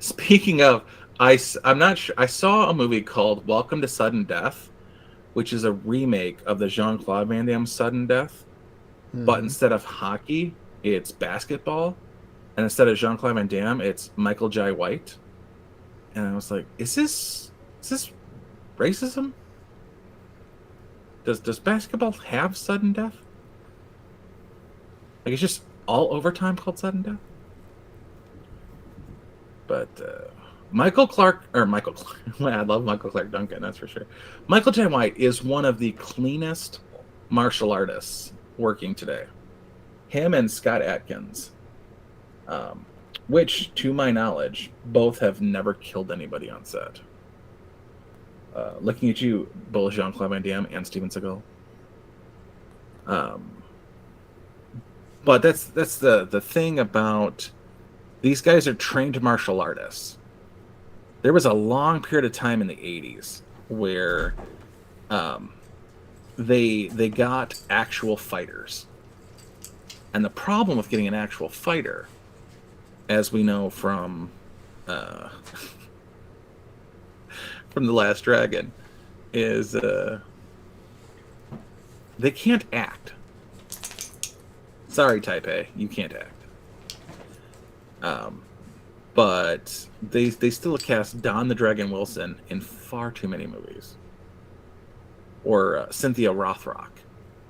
Speaking of, I'm not sure. I saw a movie called Welcome to Sudden Death, which is a remake of the Jean-Claude Van Damme Sudden Death. But instead of hockey, it's basketball. And instead of Jean-Claude Van Damme, it's Michael Jai White. And I was like, is this racism? Does basketball have sudden death? Like, it's just all overtime called sudden death? But Michael Clark, I love Michael Clark Duncan, that's for sure. Michael Jai White is one of the cleanest martial artists working today. Him and Scott Adkins, which, to my knowledge, both have never killed anybody on set. Looking at you, both Jean-Claude Van Damme and Steven Seagal. But that's the thing about These guys are trained martial artists. There was a long period of time in the 80s where they got actual fighters. And the problem with getting an actual fighter, as we know from from The Last Dragon, is they can't act. Sorry, Taipei, you can't act. But they still cast Don the Dragon Wilson in far too many movies. Or Cynthia Rothrock,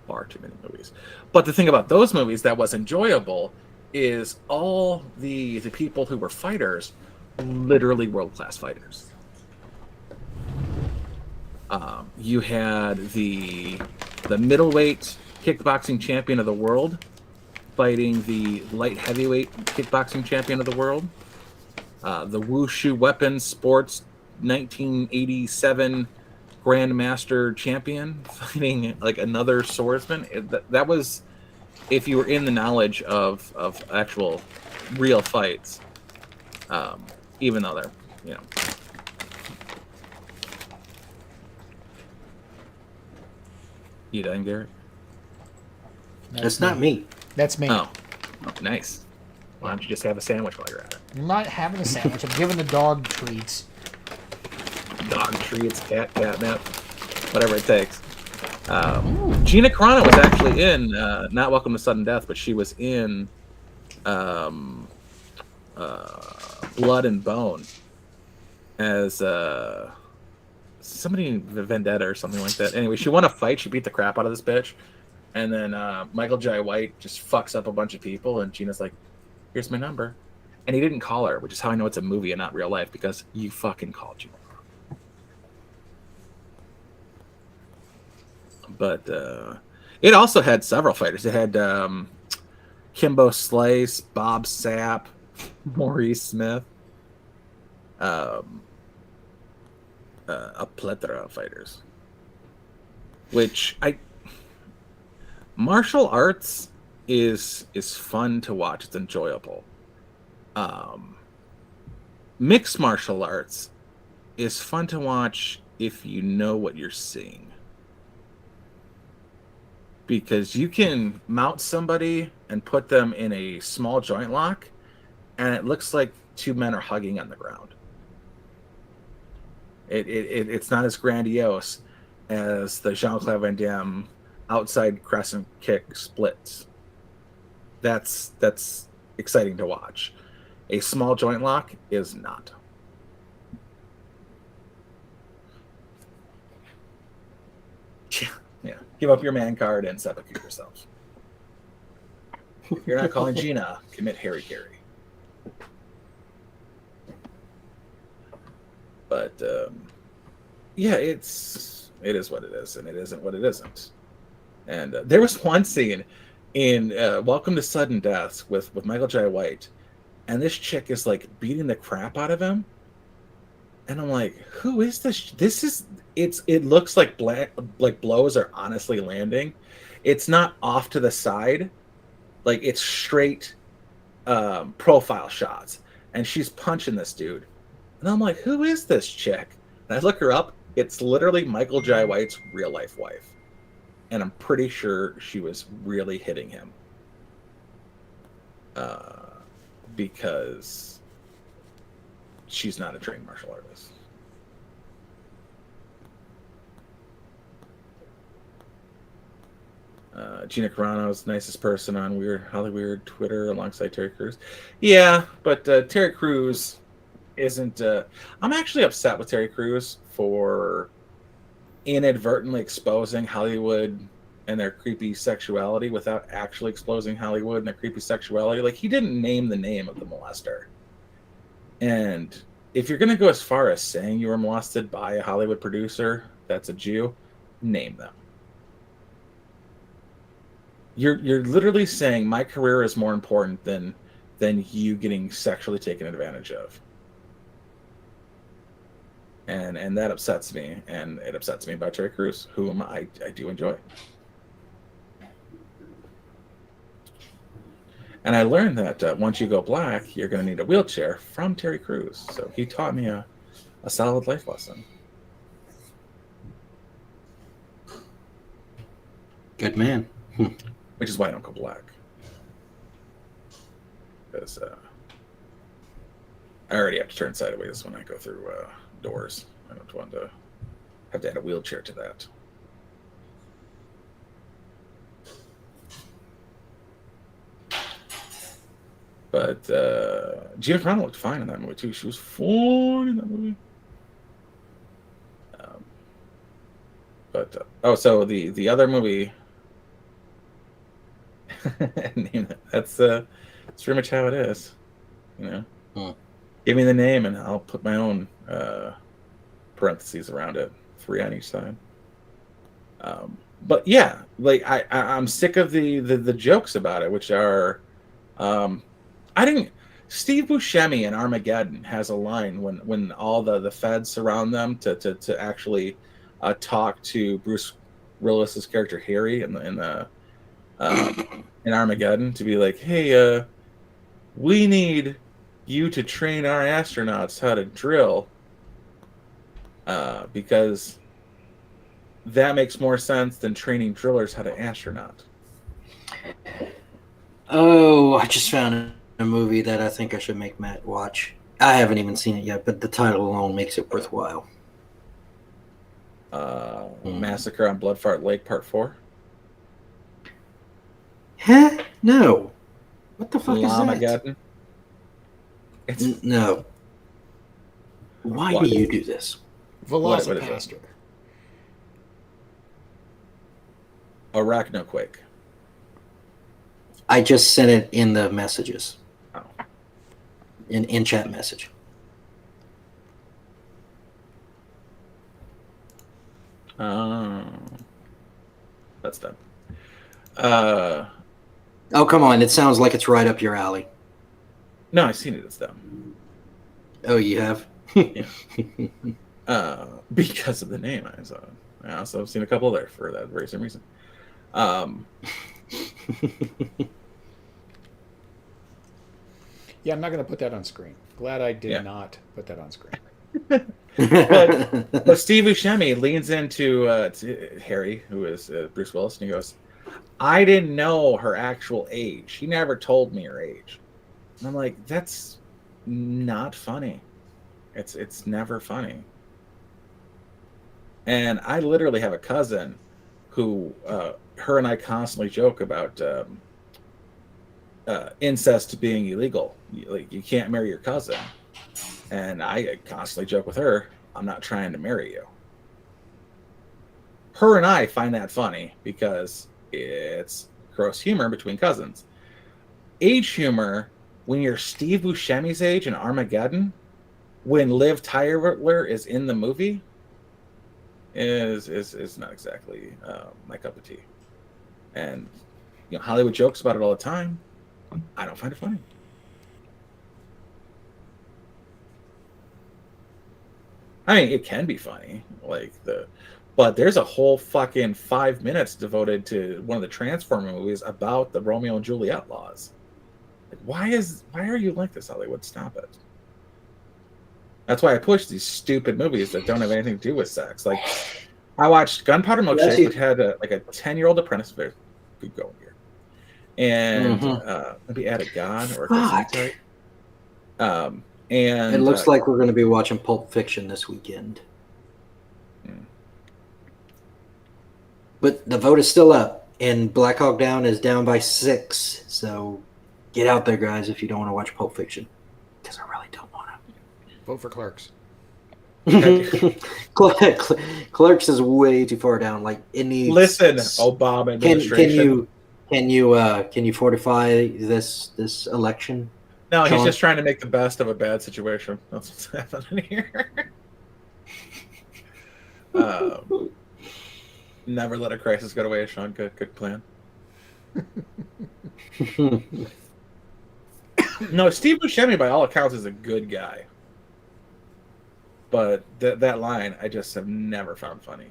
far too many movies. But the thing about those movies that was enjoyable is all the people who were fighters, literally world-class fighters. You had the middleweight kickboxing champion of the world fighting the light heavyweight kickboxing champion of the world. The Wushu Weapons Sports 1987 Grandmaster champion fighting like another swordsman. That was, if you were in the knowledge of actual real fights, even though they're, you know. You done, Garrett? That's not me. That's me. Oh, nice. Why don't you just have a sandwich while you're at it? I'm not having a sandwich. I'm giving the dog treats. Dog treats, catnip, whatever it takes. Gina Carano was actually in not Welcome to Sudden Death, but she was in Blood and Bone as somebody Vendetta or something like that. Anyway, she won a fight. She beat the crap out of this bitch. And then Michael Jai White just fucks up a bunch of people, and Gina's like, here's my number. And he didn't call her, which is how I know it's a movie and not real life, because you fucking called Gina. But it also had several fighters. It had Kimbo Slice, Bob Sapp, Maurice Smith, a plethora of fighters. Which martial arts is fun to watch. It's enjoyable. Mixed martial arts is fun to watch if you know what you're seeing. Because you can mount somebody and put them in a small joint lock, and it looks like two men are hugging on the ground. It's not as grandiose as the Jean-Claude Van Damme outside crescent kick splits. That's exciting to watch. A small joint lock is not. Yeah. Give up your man card and sepulchre yourself. If you're not calling Gina, commit Harry Carey. But yeah, it is what it is, and it isn't what it isn't. And there was one scene in Welcome to Sudden Death with Michael Jai White, and this chick is like beating the crap out of him, and I'm like, who is this? It looks like blows are honestly landing. It's not off to the side, like it's straight profile shots, and she's punching this dude, and I'm like, who is this chick? And I look her up. It's literally Michael Jai White's real life wife. And I'm pretty sure she was really hitting him. Because she's not a trained martial artist. Gina Carano's nicest person on Hollyweird Twitter alongside Terry Crews. Yeah, but Terry Crews isn't... I'm actually upset with Terry Crews for inadvertently exposing Hollywood and their creepy sexuality without actually exposing Hollywood and their creepy sexuality. Like, he didn't name the name of the molester. And if you're going to go as far as saying you were molested by a Hollywood producer that's a Jew, name them. You're literally saying my career is more important than you getting sexually taken advantage of. And that upsets me, and it upsets me about Terry Crews, whom I do enjoy. And I learned that once you go black, you're going to need a wheelchair from Terry Crews. So he taught me a solid life lesson. Good man. Which is why I don't go black. Because I already have to turn sideways when I go through doors. I don't want to have to add a wheelchair to that. But Gina Carano looked fine in that movie too. She was fine in that movie. So the other movie. That's pretty much how it is. You know, give me the name and I'll put my own parentheses around it, 3 on each side. But yeah, like I'm sick of the jokes about it, which are, Steve Buscemi in Armageddon has a line when all the feds surround them to actually talk to Bruce Willis's character Harry in Armageddon to be like, hey, we need you to train our astronauts how to drill because that makes more sense than training drillers how to astronaut. Oh, I just found a movie that I think I should make Matt watch. I haven't even seen it yet, but the title alone makes it worthwhile. Massacre on Bloodfart Lake Part 4? Huh? No. What the fuck is Armageddon? that? No. Why do you do this? Velocipaster. Arachnoquake. I just sent it in the messages. Oh. In chat message. That's done. Oh, come on. It sounds like it's right up your alley. No, I've seen it. It's done. Oh, you have? Yeah. Because of the name I saw. I also have seen a couple there for that very same reason. Yeah, I'm not going to put that on screen. Glad I did not put that on screen. but Steve Buscemi leans into to Harry, who is Bruce Willis, and he goes, I didn't know her actual age. She never told me her age. And I'm like, that's not funny. It's never funny. And I literally have a cousin who her and I constantly joke about incest being illegal. Like, you can't marry your cousin. And I constantly joke with her, I'm not trying to marry you. Her and I find that funny because it's gross humor between cousins. Age humor, when you're Steve Buscemi's age in Armageddon, when Liv Tyler is in the movie, is not exactly my cup of tea. And Hollywood jokes about it all the time. I don't find it funny. I mean, it can be funny, but there's a whole fucking 5 minutes devoted to one of the Transformer movies about the Romeo and Juliet laws. Like, why are you like this, Hollywood? Stop it. That's why I push these stupid movies that don't have anything to do with sex. Like, I watched Gunpowder Milkshake, which had a 10-year-old apprentice. Good going here. And maybe add a God or a Christmas type. And it looks like we're going to be watching Pulp Fiction this weekend. But the vote is still up, and Black Hawk Down is down by 6. So get out there, guys, if you don't want to watch Pulp Fiction. Because I really don't want to. Vote for Clerks. Clerks is way too far down. Like, it needs. Listen, Obama administration. Can you fortify this election? No, Sean? He's just trying to make the best of a bad situation. That's what's happening here. Never let a crisis go to waste, Sean. Good plan. No, Steve Buscemi, by all accounts, is a good guy. But that line, I just have never found funny.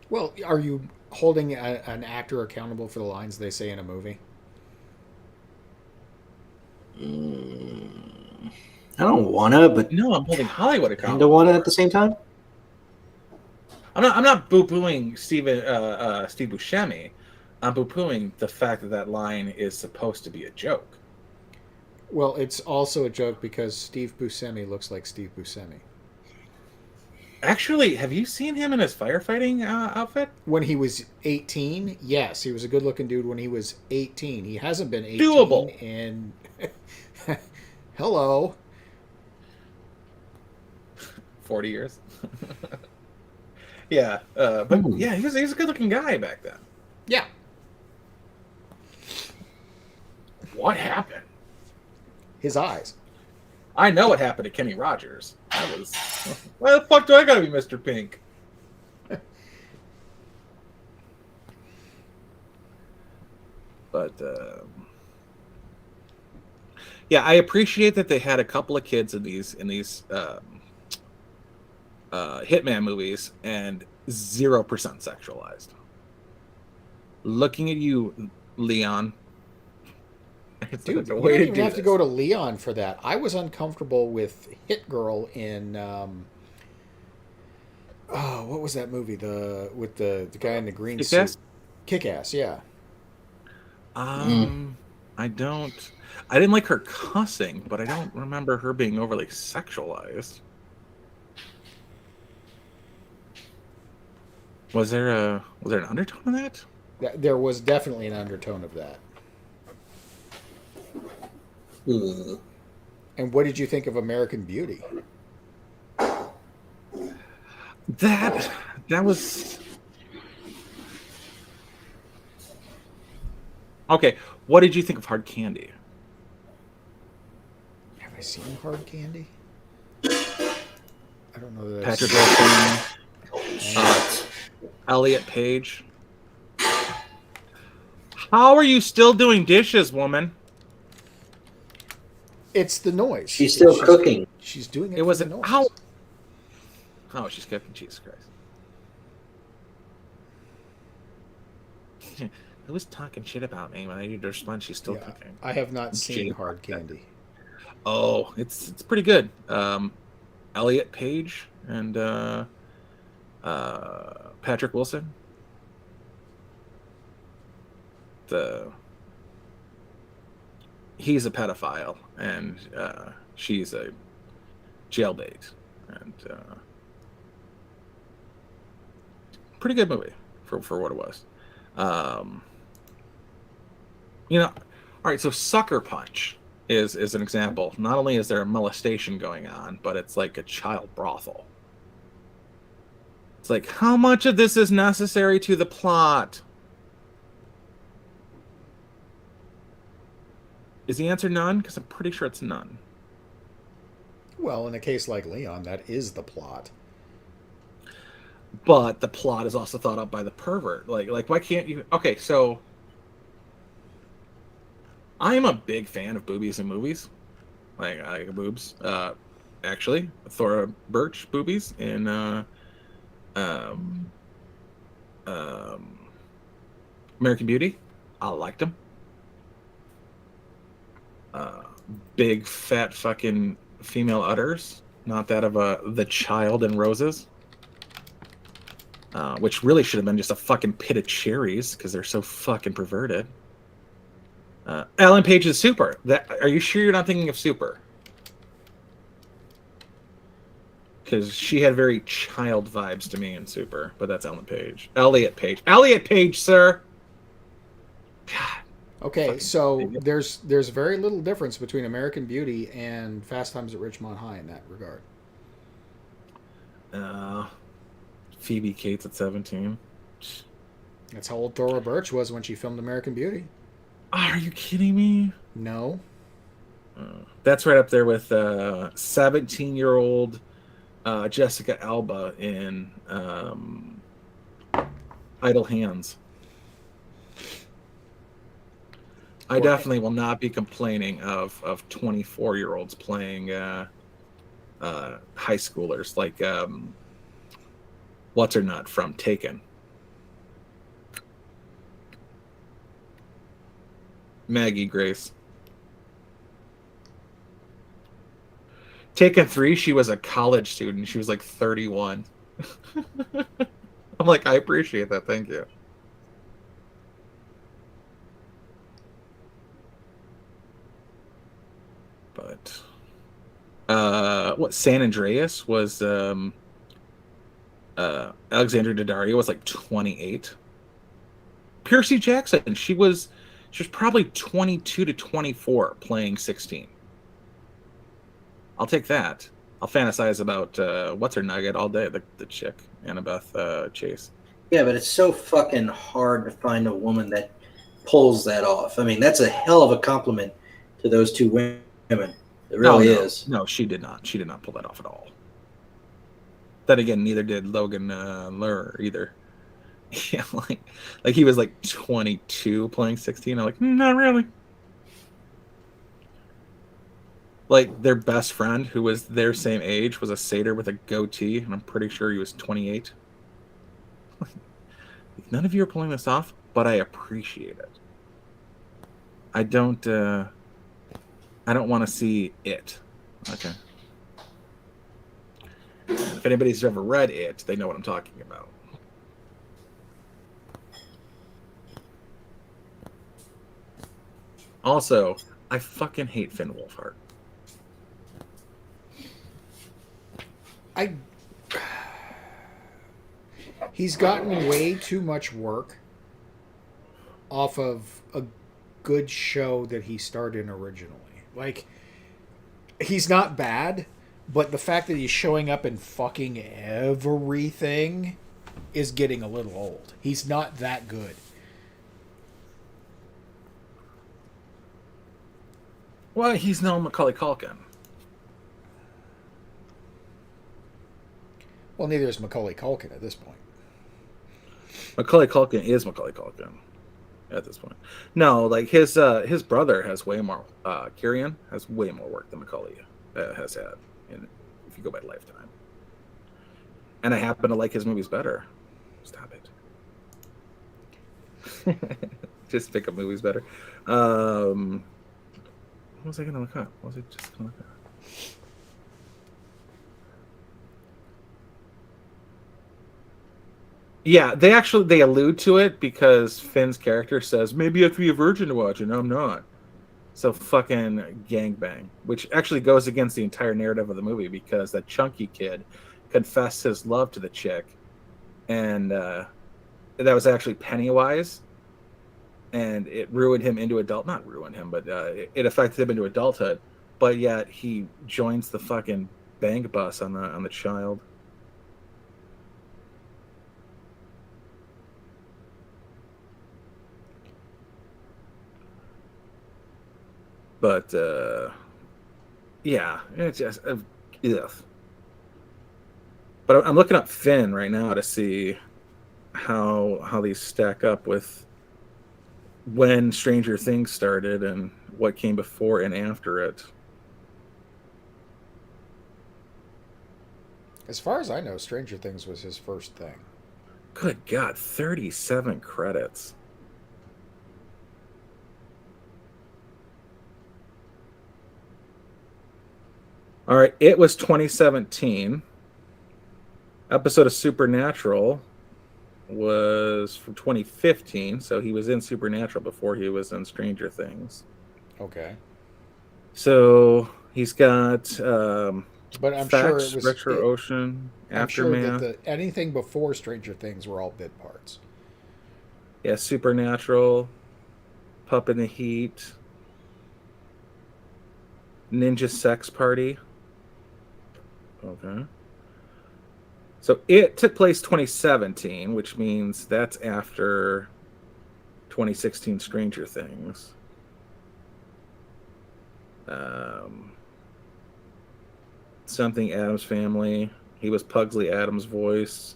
Well, are you holding an actor accountable for the lines they say in a movie? I don't wanna, but No, I'm holding Hollywood kind accountable. of wanna at the same time. I'm not boo-booing Steve Buscemi. I'm boo-booing the fact that that line is supposed to be a joke. Well, it's also a joke because Steve Buscemi looks like Steve Buscemi. Actually, have you seen him in his firefighting outfit? When he was 18, yes, he was a good-looking dude when he was 18. He hasn't been 18 Doable. in hello. 40 years. Yeah, but yeah, he was a good-looking guy back then. Yeah. What happened? His eyes. I know what happened to Kenny Rogers. That was, why the fuck do I gotta be Mr. Pink? But yeah, I appreciate that they had a couple of kids in these Hitman movies and 0% sexualized. Looking at you, Leon. Dude, you don't even have to go to Leon for that. I was uncomfortable with Hit Girl in what was that movie? With the guy in the green Kick-Ass? suit. Kick-Ass, yeah. I didn't like her cussing, but I don't remember her being overly sexualized. Was there an undertone in that? There was definitely an undertone of that. And what did you think of American Beauty? That was okay. What did you think of Hard Candy? Have I seen Hard Candy? I don't know that. Patrick Wilson, Elliot Page. How are you still doing dishes, woman? It's the noise. She's still cooking. She's doing it. It was for an the noise. ow. Oh, she's cooking. Jesus Christ. Who was talking shit about me when I need to respond? She's still cooking. I have not seen Hard Candy. Oh, it's pretty good. Elliot Page and Patrick Wilson. He's a pedophile and she's a jailbait, and pretty good movie for what it was. All right, so Sucker Punch is an example. Not only is there a molestation going on, but it's like a child brothel. It's like, how much of this is necessary to the plot? Is the answer none? Because I'm pretty sure it's none. Well, in a case like Leon, that is the plot. But the plot is also thought up by the pervert. Like why can't you? Okay, so I am a big fan of boobies in movies. Like I like boobs. Actually, Thora Birch boobies in American Beauty. I liked them. Big fat fucking female udders, not that of the child in Roses, which really should have been just a fucking pit of cherries because they're so fucking perverted. Ellen Page's Super. Are you sure you're not thinking of Super? Because she had very child vibes to me in Super, but that's Ellen Page. Elliot Page. Elliot Page, sir. God. Okay, so there's very little difference between American Beauty and Fast Times at Ridgemont High in that regard. Phoebe Cates at 17. That's how old Thora Birch was when she filmed American Beauty. Are you kidding me? No. That's right up there with 17-year-old Jessica Alba in Idle Hands. I definitely will not be complaining of 24-year-olds playing high schoolers like what's her nut from Taken. Maggie Grace. Taken 3, she was a college student. She was like 31. I'm like, I appreciate that. Thank you. But what San Andreas was Alexandra Daddario was like 28. Percy Jackson, she was probably 22 to 24 playing 16. I'll take that. I'll fantasize about what's her nugget all day, the chick, Annabeth Chase. Yeah, but it's so fucking hard to find a woman that pulls that off. I mean, that's a hell of a compliment to those two women. It really is. No, she did not. She did not pull that off at all. Then again, neither did Logan Lerner either. Yeah, like he was like 22 playing 16. I'm like, not really. Like their best friend, who was their same age, was a satyr with a goatee, and I'm pretty sure he was 28. None of you are pulling this off, but I appreciate it. I don't want to see it. Okay. If anybody's ever read it, they know what I'm talking about. Also, I fucking hate Finn Wolfhard. He's gotten way too much work off of a good show that he starred in originally. Like, he's not bad, but the fact that he's showing up in fucking everything is getting a little old. He's not that good. Well, he's no Macaulay Culkin. Well, neither is Macaulay Culkin at this point. Macaulay Culkin is Macaulay Culkin at this point. No, like his brother has way more. Kieran has way more work than Macaulay has had. If you go by Lifetime, and I happen to like his movies better. Stop it. Just pick up movies better. What was I going to look up? What was I just going to look up? Yeah, they allude to it because Finn's character says, maybe you have to be a virgin to watch it. No, I'm not. So fucking gangbang, which actually goes against the entire narrative of the movie because that chunky kid confessed his love to the chick, and that was actually Pennywise, and it ruined him into not ruined him, but it affected him into adulthood. But yet he joins the fucking bang bus on the child. But yeah, it's just ugh. But I'm looking up Finn right now to see how these stack up with when Stranger Things started and what came before and after it. As far as I know, Stranger Things was his first thing. Good God, 37 credits. All right, it was 2017. Episode of Supernatural was from 2015, so he was in Supernatural before he was in Stranger Things. Okay. So he's got but I'm Facts, sure it was Retro Ocean, I'm sure Aftermath. that anything before Stranger Things were all bit parts. Yeah, Supernatural, Pup in the Heat, Ninja Sex Party. Okay. So it took place 2017, which means that's after 2016 Stranger Things. Something Addams Family. He was Pugsley Addams' voice.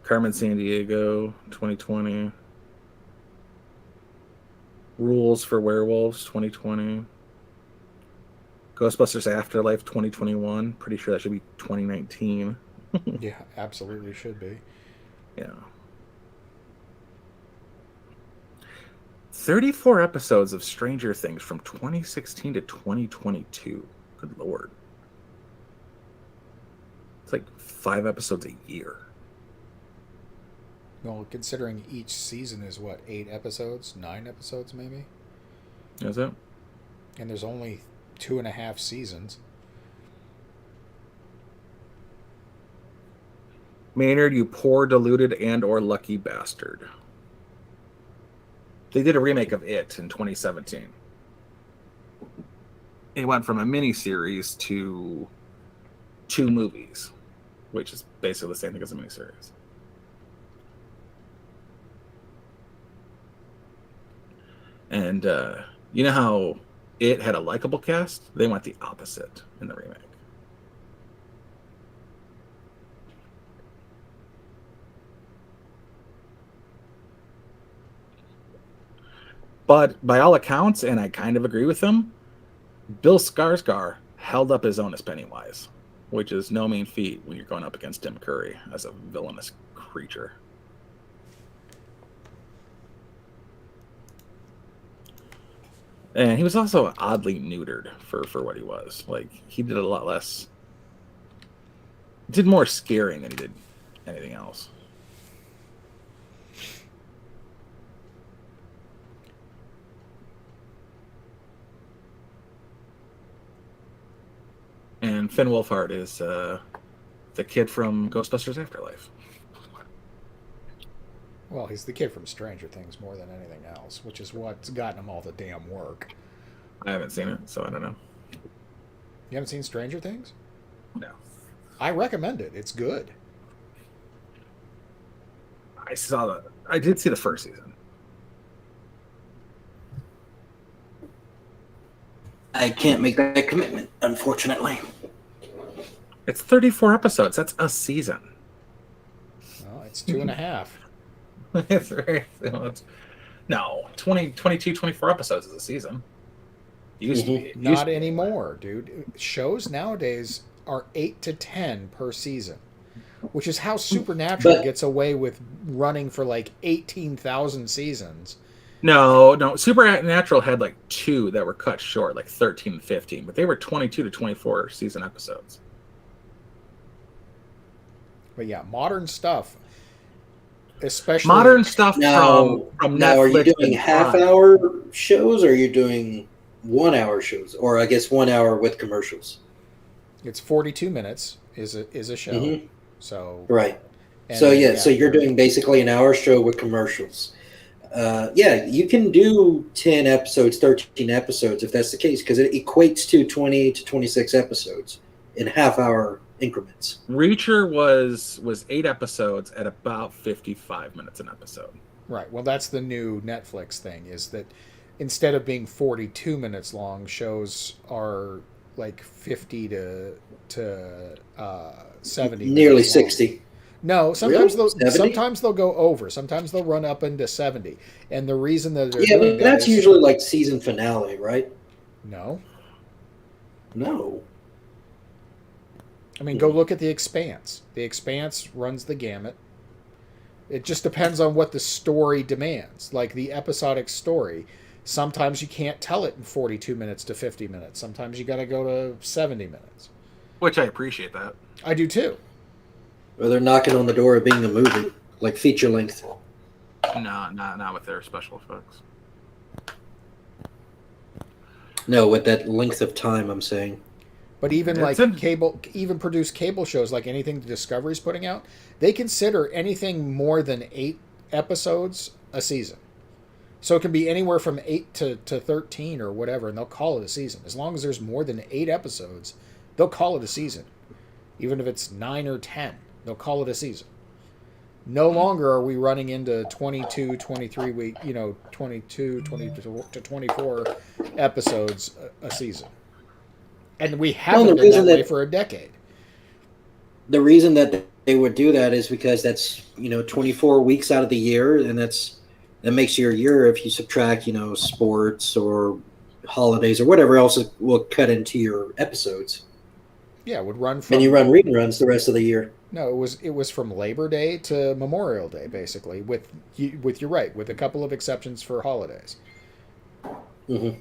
Carmen Sandiego, 2020. Rules for Werewolves, 2020. Ghostbusters Afterlife, 2021. Pretty sure that should be 2019. Yeah, absolutely should be. Yeah. 34 episodes of Stranger Things from 2016 to 2022. Good Lord. It's like 5 episodes a year. Well, considering each season is what, 8 episodes, 9 episodes maybe, Is it? and there's only 2.5 seasons. Maynard, you poor, deluded, and or lucky bastard. They did a remake of It in 2017. It went from a miniseries to 2 movies, which is basically the same thing as a miniseries. And you know how It had a likable cast? They went the opposite in the remake. But by all accounts, and I kind of agree with them, Bill Skarsgård held up his own as Pennywise, which is no mean feat when you're going up against Tim Curry as a villainous creature. And he was also oddly neutered for what he was. Like, he did a lot less... did more scaring than he did anything else. And Finn Wolfhard is the kid from Ghostbusters Afterlife. Well, he's the kid from Stranger Things more than anything else, which is what's gotten him all the damn work. I haven't seen it, so I don't know. You haven't seen Stranger Things? No. I recommend it. It's good. I did see the first season. I can't make that commitment, unfortunately. It's 34 episodes. That's a season. Well, it's 2.5. It's very... No, 22, 24 episodes is a season. Used to be. Not anymore, dude. Shows nowadays are 8 to 10 per season, which is how Supernatural gets away with running for like 18,000 seasons. No. Supernatural had like 2 that were cut short, like 13 and 15, but they were 22 to 24 season episodes. But yeah, modern stuff, especially modern stuff now, from now, Netflix. are you doing half-hour shows, or are you doing 1-hour shows, or I guess 1 hour with commercials? It's 42 minutes is a show. Mm-hmm. So right. So you're doing basically an hour show with commercials. You can do 10 episodes, 13 episodes if that's the case, because it equates to 20 to 26 episodes in half-hour increments. Reacher was 8 episodes at about 55 minutes an episode. Right. Well, that's the new Netflix thing, is that instead of being 42 minutes long, shows are like 50 to 70. Nearly 60. No, sometimes Really? sometimes they'll go over. Sometimes they'll run up into 70. And the reason that they're but doing that's that is, usually like season finale, right? No. I mean, go look at The Expanse. The Expanse runs the gamut. It just depends on what the story demands. Like the episodic story, sometimes you can't tell it in 42 minutes to 50 minutes. Sometimes you got to go to 70 minutes. Which I appreciate that. I do too. Or they're knocking on the door of being a movie, like feature length. No, not with their special effects. No, with that length of time, I'm saying. But even even produced cable shows, like anything Discovery's putting out, they consider anything more than 8 episodes a season. So it can be anywhere from 8 to 13 or whatever, and they'll call it a season. As long as there's more than 8 episodes, they'll call it a season. Even if it's 9 or 10, they'll call it a season. No longer are we running into 22, 23 week, 22 to 24 episodes a season. And we haven't been that way for a decade. The reason that they would do that is because that's 24 weeks out of the year, and that makes your year if you subtract sports or holidays or whatever else will cut into your episodes. Yeah, it would run from. And you run reruns the rest of the year. No, it was from Labor Day to Memorial Day, basically. With you're right, with a couple of exceptions for holidays. Mm-hmm.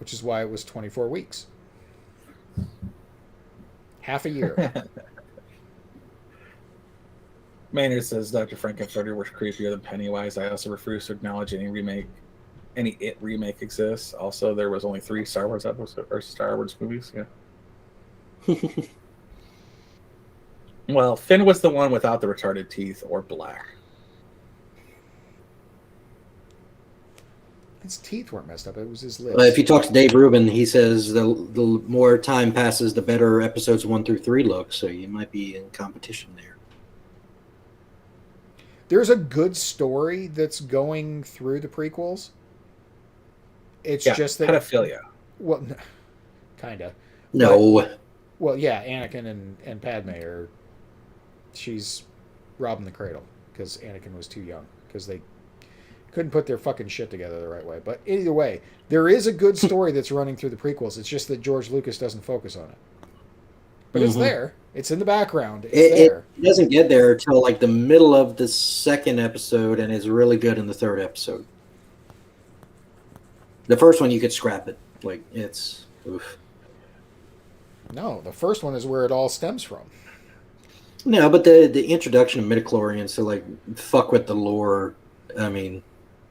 Which is why it was 24 weeks. Half a year. Maynard says Dr. Frankenfurter was creepier than Pennywise. I also refuse to acknowledge any It remake exists. Also, there was only 3 Star Wars episodes or Star Wars movies. Yeah. Well, Finn was the one without the retarded teeth or black. His teeth weren't messed up. It was his lips. If you talk to Dave Rubin, he says the more time passes, the better episodes 1 through 3 look. So you might be in competition there. There's a good story that's going through the prequels. It's just that pedophilia. Well, kind of. No. Well, yeah, Anakin and Padme are. She's robbing the cradle because Anakin was too young because they couldn't put their fucking shit together the right way. But either way, there is a good story that's running through the prequels. It's just that George Lucas doesn't focus on it. But it's there. It's in the background. It's there. It doesn't get there until like the middle of the 2nd episode, and is really good in the 3rd episode. The first one you could scrap it. Like it's oof. No, the first one is where it all stems from. No, but the introduction of midichlorians to like fuck with the lore. I mean,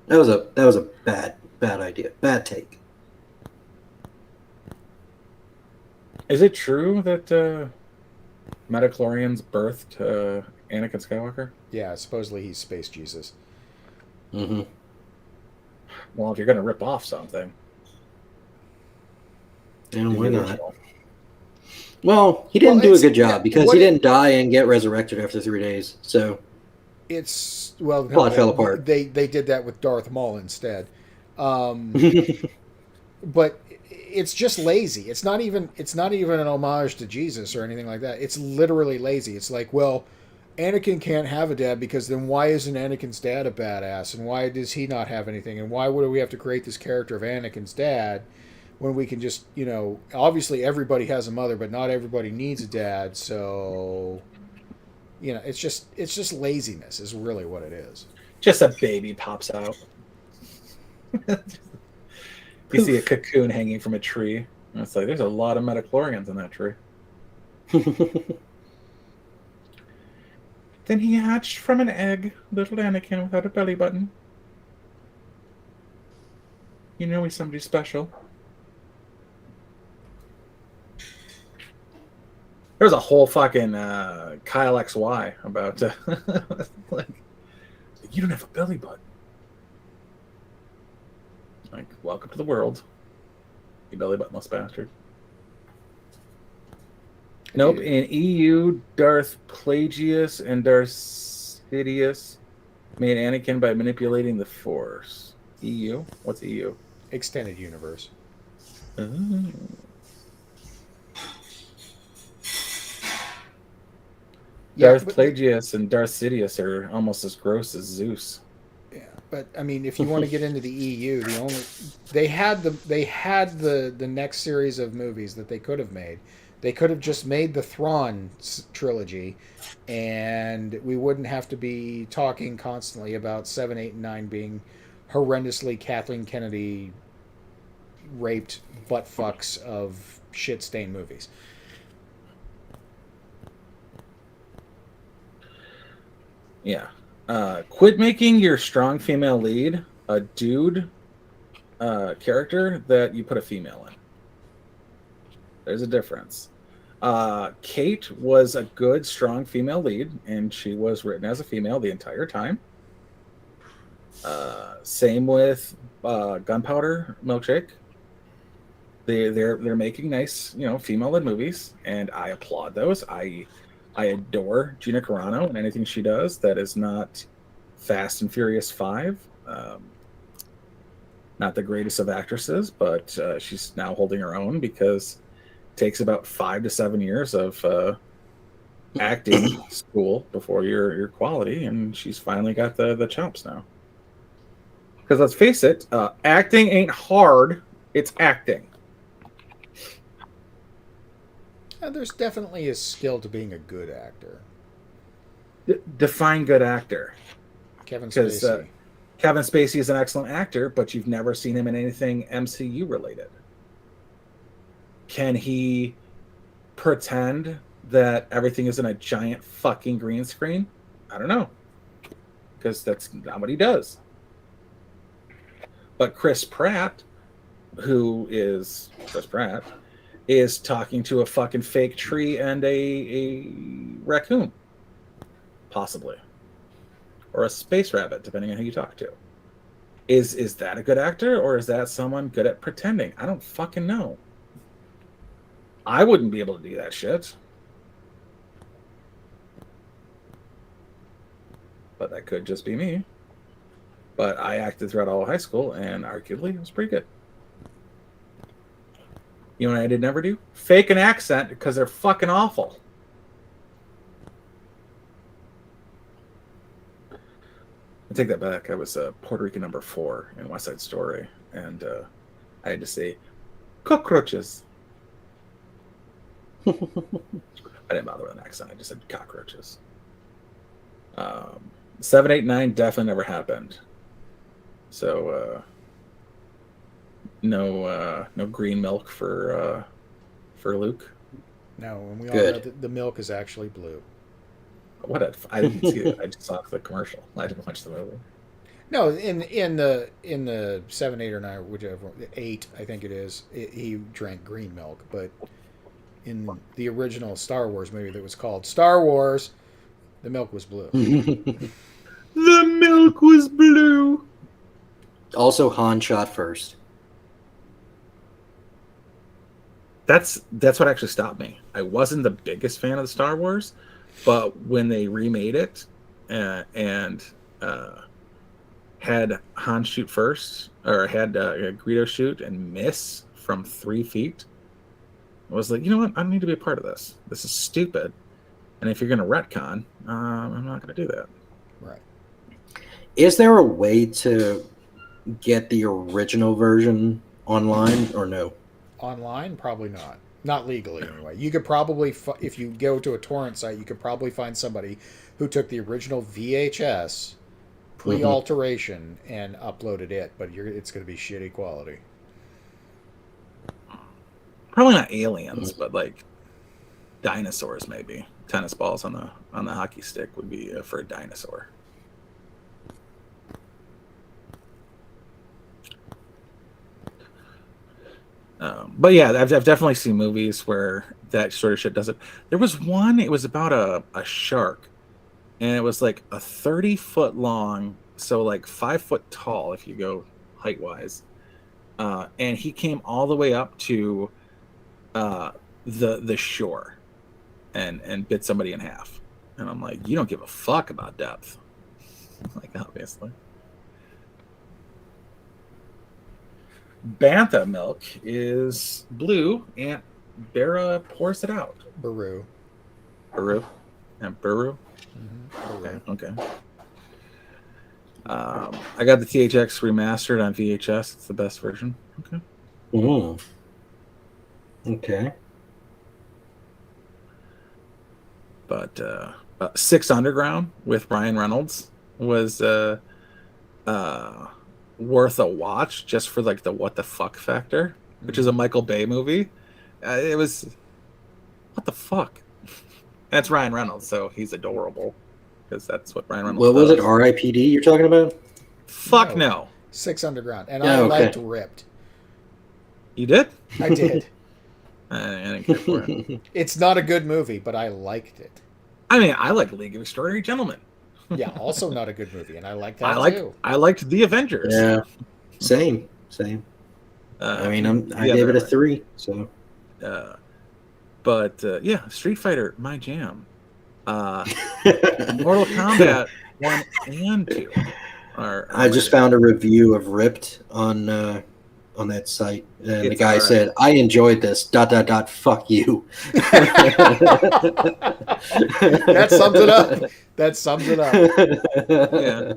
that was a bad idea, bad take. Is it true that midichlorians birthed Anakin Skywalker? Yeah, supposedly he's Space Jesus. Mm-hmm. Well, if you're going to rip off something, and why not? Well, he didn't do a good job because he didn't die and get resurrected after 3 days. So it's well, plot fell apart. They did that with Darth Maul instead, but it's just lazy. It's not even an homage to Jesus or anything like that. It's literally lazy. It's like, well, Anakin can't have a dad because then why isn't Anakin's dad a badass? And why does he not have anything? And why would we have to create this character of Anakin's dad when we can just, obviously everybody has a mother, but not everybody needs a dad. So, it's just laziness is really what it is. Just a baby pops out. You see a cocoon hanging from a tree. And it's like, there's a lot of midichlorians in that tree. Then he hatched from an egg, little Anakin without a belly button. He's somebody special. There's a whole fucking Kyle XY about like, you don't have a belly button. Like, welcome to the world, you belly buttonless bastard. Nope. In EU, Darth Plagueis and Darth Sidious made Anakin by manipulating the Force. EU? What's EU? Extended universe. Oh. Darth Plagueis and Darth Sidious are almost as gross as Zeus. Yeah, but I mean, if you want to get into the EU, they had the next series of movies that they could have made. They could have just made the Thrawn trilogy, and we wouldn't have to be talking constantly about 7, 8, and 9 being horrendously Kathleen Kennedy raped butt fucks of shit-stained movies. Yeah. Quit making your strong female lead a dude character that you put a female in. There's a difference. Kate was a good, strong female lead, and she was written as a female the entire time. Same with Gunpowder Milkshake. They're making nice, female-led movies, and I applaud those. I adore Gina Carano and anything she does that is not Fast and Furious 5. Not the greatest of actresses, but she's now holding her own because it takes about 5 to 7 years of acting school before you're quality, and she's finally got the chops now. Because let's face it, acting ain't hard, it's acting. There's definitely a skill to being a good actor. Define good actor. Kevin Spacey. Kevin Spacey is an excellent actor, but you've never seen him in anything MCU related. Can he pretend that everything is in a giant fucking green screen? I don't know, because that's not what he does. But Chris Pratt, who is Chris Pratt, is talking to a fucking fake tree and a raccoon, possibly, or a space rabbit, depending on who you talk to. Is that a good actor, or is that someone good at pretending? I don't fucking know. I wouldn't be able to do that shit. But that could just be me. But I acted throughout all of high school, and arguably it was pretty good. You know what I did never do? Fake an accent, because they're fucking awful. I take that back. I was Puerto Rican number 4 in West Side Story, and I had to say cockroaches. I didn't bother with an accent. I just said cockroaches. 7, 8, 9 definitely never happened. So no green milk for Luke. No, and we all Good. know that the milk is actually blue. What? I didn't see it. I just saw the commercial. I didn't watch the movie. No, in the 7, 8, or 9, whichever 8, I think it is. He drank green milk, but in the original Star Wars movie that was called Star Wars, the milk was blue. The milk was blue. Also, Han shot first. That's what actually stopped me. I wasn't the biggest fan of the Star Wars, but when they remade it and had Han shoot first, or had Greedo shoot and miss from 3 feet, I was like, you know what? I don't need to be a part of this. This is stupid. And if you're going to retcon, I'm not going to do that. Right. Is there a way to get the original version online or no? Online, probably not. Not legally, anyway. You could probably, if you go to a torrent site, you could probably find somebody who took the original VHS pre-alteration and uploaded it, but it's going to be shitty quality. Probably not aliens, but like dinosaurs, maybe. Tennis balls on the hockey stick would be for a dinosaur. But yeah, I've definitely seen movies where that sort of shit does it. There was one, it was about a shark, and it was like a 30-foot long, so like 5 foot tall if you go height wise, and he came all the way up to the shore and bit somebody in half. And I'm like, you don't give a fuck about depth. Like, obviously. Bantha milk is blue, and Bera pours it out. Baru. Baru? And Baru? Mm-hmm. Okay. I got the THX remastered on VHS. It's the best version. Okay. Mm. Okay. But Six Underground with Ryan Reynolds was worth a watch just for like the what the fuck factor, which is a Michael Bay movie. It was what the fuck. That's Ryan Reynolds, so he's adorable because that's what Ryan Reynolds. What was does. it? R.I.P.D. You're talking about? Fuck no. 6 Underground, and Oh, I okay. liked Ripped. You did? I did. I didn't care for it. It's not a good movie, but I liked it. I mean, I like League of Extraordinary Gentlemen. Yeah, also not a good movie, and I like that too. I liked The Avengers. Yeah. Same. I mean, I gave it a 3. So. But yeah, Street Fighter, my jam. Mortal Kombat 1 and 2. I just found a review of Ripped on that site, and the guy said, "I enjoyed this. ... Fuck you." That sums it up. Yeah.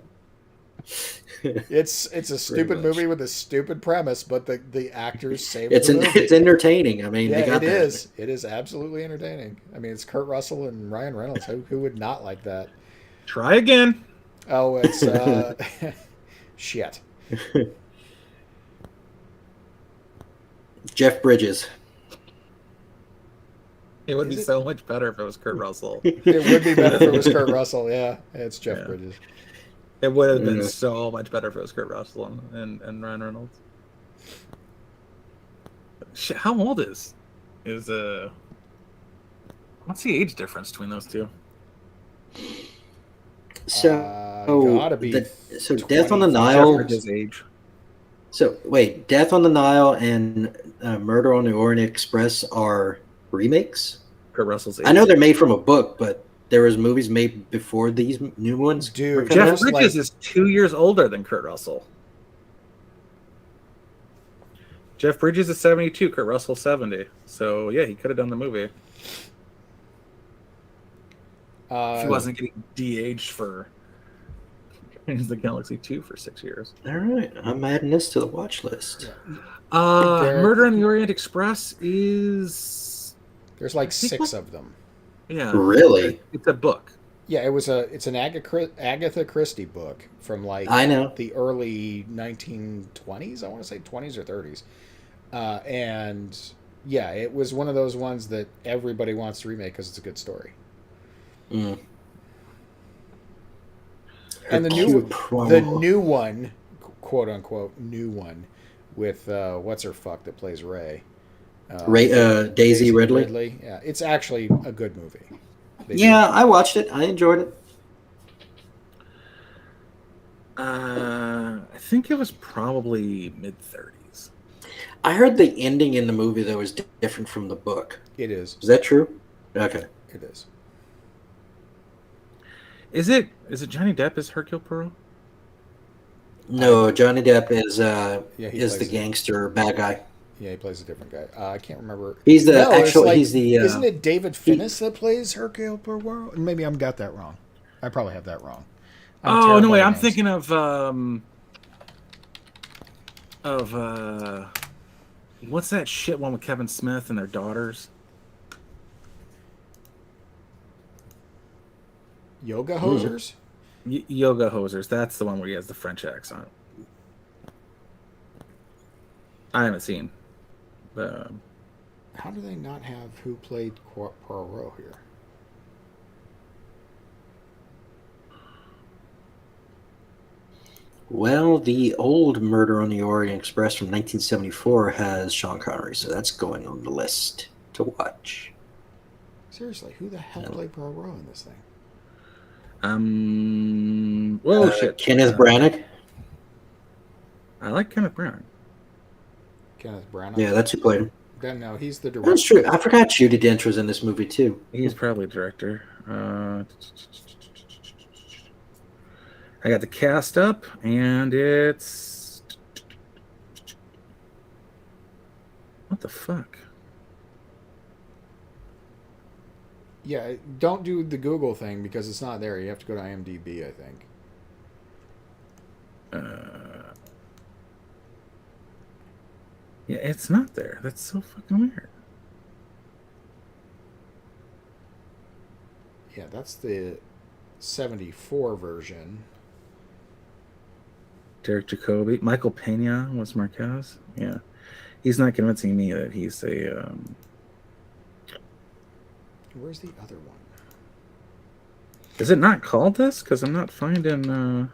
It's a stupid movie with a stupid premise, but the actors save the movie. It's entertaining. I mean, Yeah, they got it that. is. It is absolutely entertaining. I mean, it's Kurt Russell and Ryan Reynolds. Who would not like that? Try again. Oh, it's shit. Jeff Bridges. It would be Is it? so much better if it was Kurt Russell. It would be better if it was Kurt Russell. Yeah, it's Jeff Yeah. Bridges. It would have been Yeah. so much better if it was Kurt Russell and Ryan Reynolds. Shit, how old is what's the age difference between those two? So, Gotta be Death on the 20. Jeff Nile. Bridges' age. So wait, Death on the Nile and Murder on the Orient Express are remakes. Kurt Russell's age. I know they're made from a book, but there was movies made before these new ones. Dude, were coming Jeff out? Bridges is 2 years older than Kurt Russell. Jeff Bridges is 72, Kurt Russell 70. So yeah, he could have done the movie if he wasn't getting de-aged for Guardians of the Galaxy 2 for 6 years. All right, I'm adding this to the watch list. There- Murder on the Orient Express is There's like 6 of them. yeah, Really? it's a book. Yeah, it's an Agatha Christie book from like I know. the early 1920s. I want to say 20s or 30s, and yeah, it was one of those ones that everybody wants to remake because it's a good story. Mm. And the new one, quote unquote, new one with what's her fuck that plays Ray. Daisy Ridley. Yeah, it's actually a good movie. Yeah, I watched it. I enjoyed it. I think it was probably mid-30s. I heard the ending in the movie that was different from the book. It is. Is that true? Okay. It is. Is it Johnny Depp as Hercule Poirot? No, Johnny Depp is he is the plays- gangster bad guy. Yeah, he plays a different guy. I can't remember. He's the it's actual. He's the. Isn't it David Finnis that plays Hercule Poirot? Maybe I'm got that wrong. I probably have that wrong. Oh no, wait! I'm names. thinking of what's that shit one with Kevin Smith and their daughters? Yoga Hosers. Yoga Hosers. That's the one where he has the French accent. I haven't seen. How do they not have who played Poirot here? Well, the old Murder on the Orient Express from 1974 has Sean Connery, so that's going on the list to watch. Seriously, who the hell played Poirot in this thing? Whoa, shit. Kenneth Branagh. I like Kenneth Branagh. Kenneth Branagh. Yeah, that's who played him. No, he's the director. That's true. I forgot Judi Dench was in this movie too. He's probably a director. I got the cast up, and it's what the fuck? Yeah, don't do the Google thing because it's not there. You have to go to IMDb, I think. Yeah, it's not there. That's so fucking weird. Yeah, that's the 74 version. Derek Jacobi, Michael Pena was Marquez. Yeah, he's not convincing me that he's a. Where's the other one? Is it not called this? Because I'm not finding.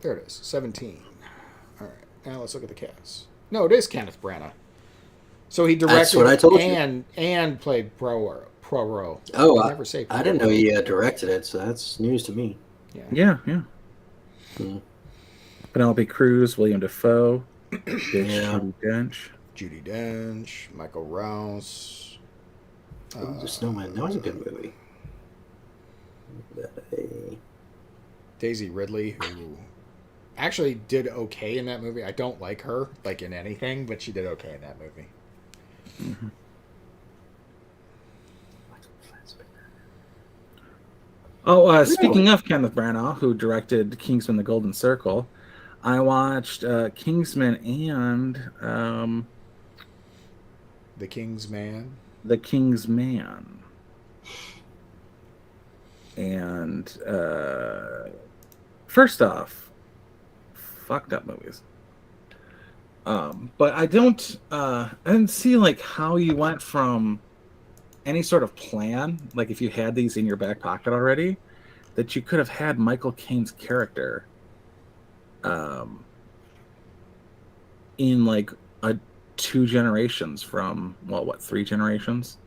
There it is, 17. All right, now let's look at the cast. No, it is Kenneth Branagh. So he directed what I told you. and played Poirot. Oh, I never say I didn't know he directed it, so that's news to me. Yeah. Hmm. Penelope Cruz, William Dafoe, Yeah. Judi Dench, Michael Rouse. The Snowman. That was a good movie. Daisy Ridley, who actually did okay in that movie. I don't like her, like in anything, but she did okay in that movie. Mm-hmm. Oh, speaking of Kenneth Branagh, who directed Kingsman: The Golden Circle, I watched Kingsman and The King's Man. The King's Man. And first off, fucked up movies. But I didn't see like how you went from any sort of plan, like if you had these in your back pocket already, that you could have had Michael Caine's character in like two generations from, well, what, 3 generations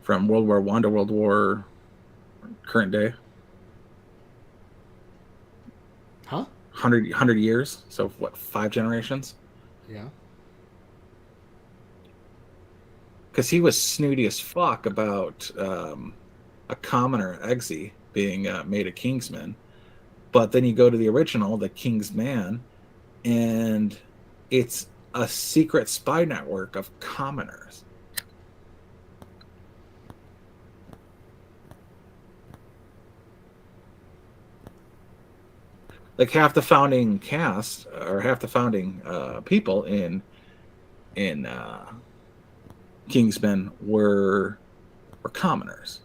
from World War I to World War current day. Huh? 100 years. So what, 5 generations? Yeah. Because he was snooty as fuck about a commoner, Eggsy, being made a Kingsman. But then you go to the original, the King's Man, and it's a secret spy network of commoners. Like half the founding cast, or half the founding people in Kingsmen were commoners.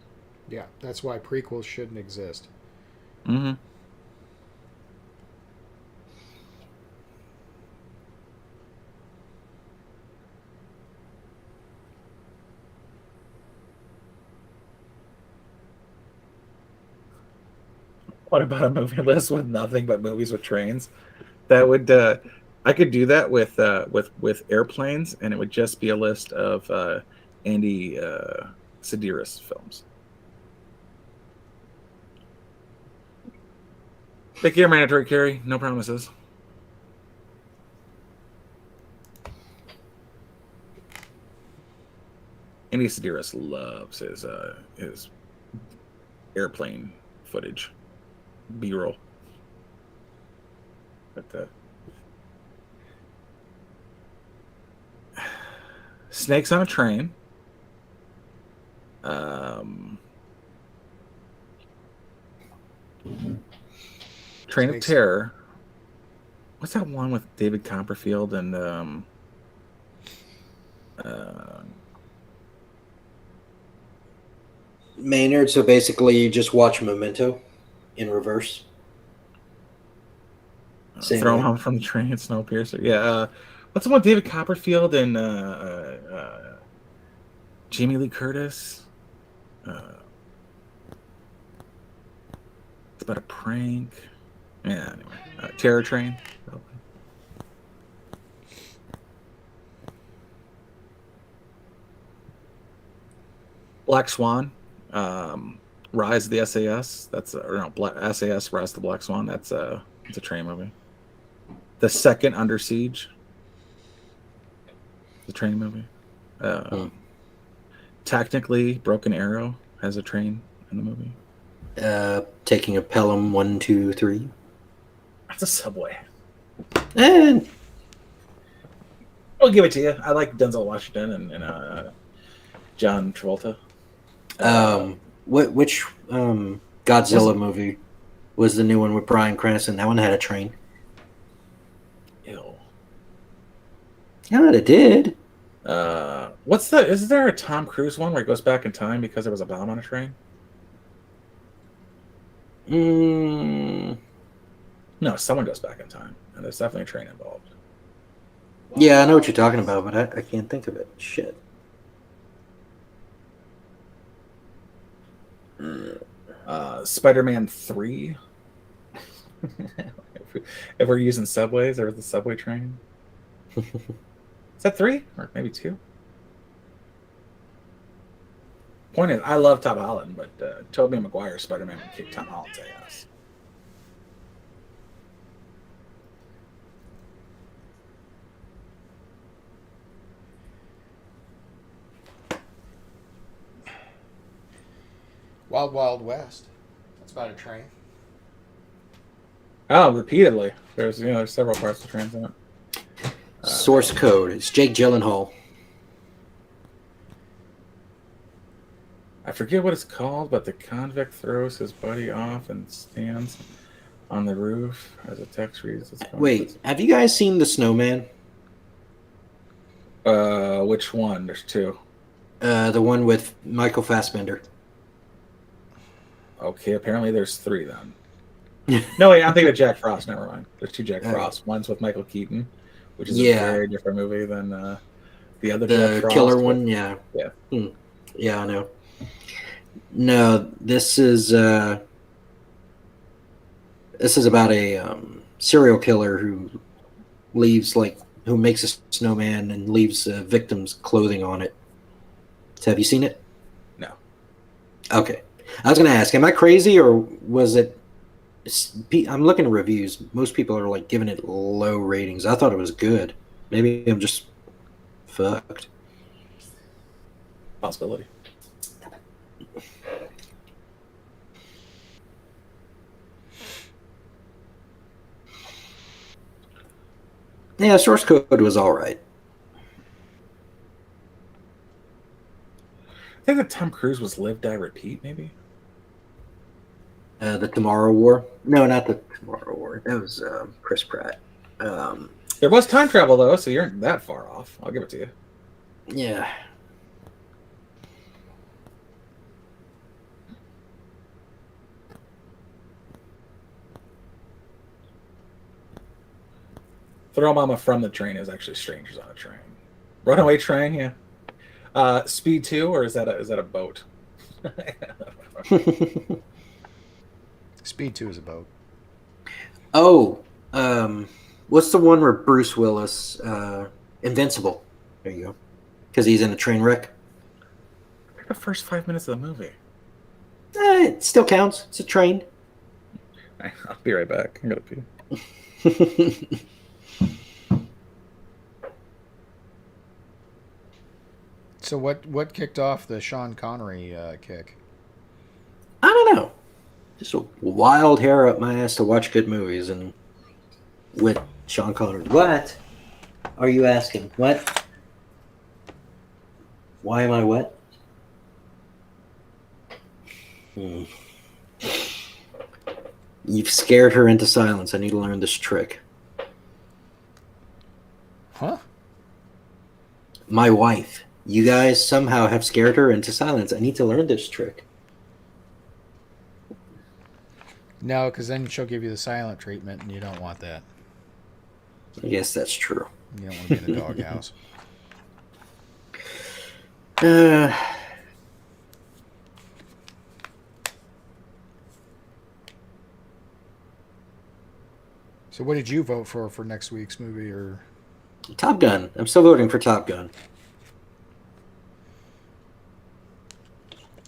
Yeah, that's why prequels shouldn't exist. Mm-hmm. What about a movie list with nothing but movies with trains? That would I could do that with airplanes, and it would just be a list of Andy Sedaris films. Take care, mandatory carry. No promises. Andy Sedaris loves his airplane footage, B-roll. But Snakes on a Train. Train of Terror. What's that one with David Copperfield and Maynard, so basically you just watch Memento in reverse. Throw him from the train, Snowpiercer. Yeah. What's the one with David Copperfield and Jamie Lee Curtis? It's about a prank. Yeah, anyway. Terror Train. Black Swan. Rise of the SAS. That's SAS Rise of the Black Swan. It's a train movie. The Second Under Siege. The train movie. Technically, Broken Arrow has a train in the movie. Taking a Pelham 1, 2, 3. That's a subway. And I'll give it to you. I like Denzel Washington and John Travolta. Which Godzilla movie was the new one with Bryan Cranston? That one had a train. Ew. Yeah, it did. What's the? Is there a Tom Cruise one where he goes back in time because there was a bomb on a train? No, someone goes back in time, and there's definitely a train involved. Yeah, I know what you're talking about, but I can't think of it. Shit. Spider-Man 3. If we're using subways, there was the subway train. Is that 3 or maybe 2? Point is, I love Tom Holland, but Tobey Maguire Spider-Man would kick Tom Holland's ass. Wild Wild West. That's about a train. Oh, repeatedly. There's several parts of trains in it. Source code. It's Jake Gyllenhaal. I forget what it's called, but the convict throws his buddy off and stands on the roof as a text reads. Wait, have you guys seen The Snowman? Which one? There's 2. The one with Michael Fassbender. Okay, apparently there's 3 then. No, wait, I'm thinking of Jack Frost. Never mind. There's 2 Jack Frosts. One's with Michael Keaton, which is a very different movie than the other Jack The Frost. killer one, yeah. Yeah. Yeah, I know. No, this is about a serial killer who makes a snowman and leaves victims' clothing on it. So have you seen it? No. Okay. I was going to ask, am I crazy or was it... I'm looking at reviews. Most people are like giving it low ratings. I thought it was good. Maybe I'm just fucked. Possibility. Yeah, source code was all right. I think that Tom Cruise was Live, Die, Repeat, maybe? The Tomorrow War? No, not the Tomorrow War. That was Chris Pratt. There was time travel, though, so you aren't that far off. I'll give it to you. Yeah. Throw Mama from the Train is actually Strangers on a Train. Runaway Train, yeah. Speed 2, or is that a boat? Speed 2 is a boat. Oh, what's the one where Bruce Willis, Invincible? There you go. Because he's in a train wreck. The first 5 minutes of the movie. It still counts. It's a train. I'll be right back. I'm gonna pee. So what kicked off the Sean Connery kick? I don't know. Just a wild hair up my ass to watch good movies and with Sean Connery. What are you asking? What? Why am I what? You've scared her into silence. I need to learn this trick. Huh? My wife. You guys somehow have scared her into silence. I need to learn this trick. No, because then she'll give you the silent treatment, and you don't want that. I guess that's true. You don't want to be in the doghouse. So what did you vote for next week's movie? Or Top Gun. I'm still voting for Top Gun.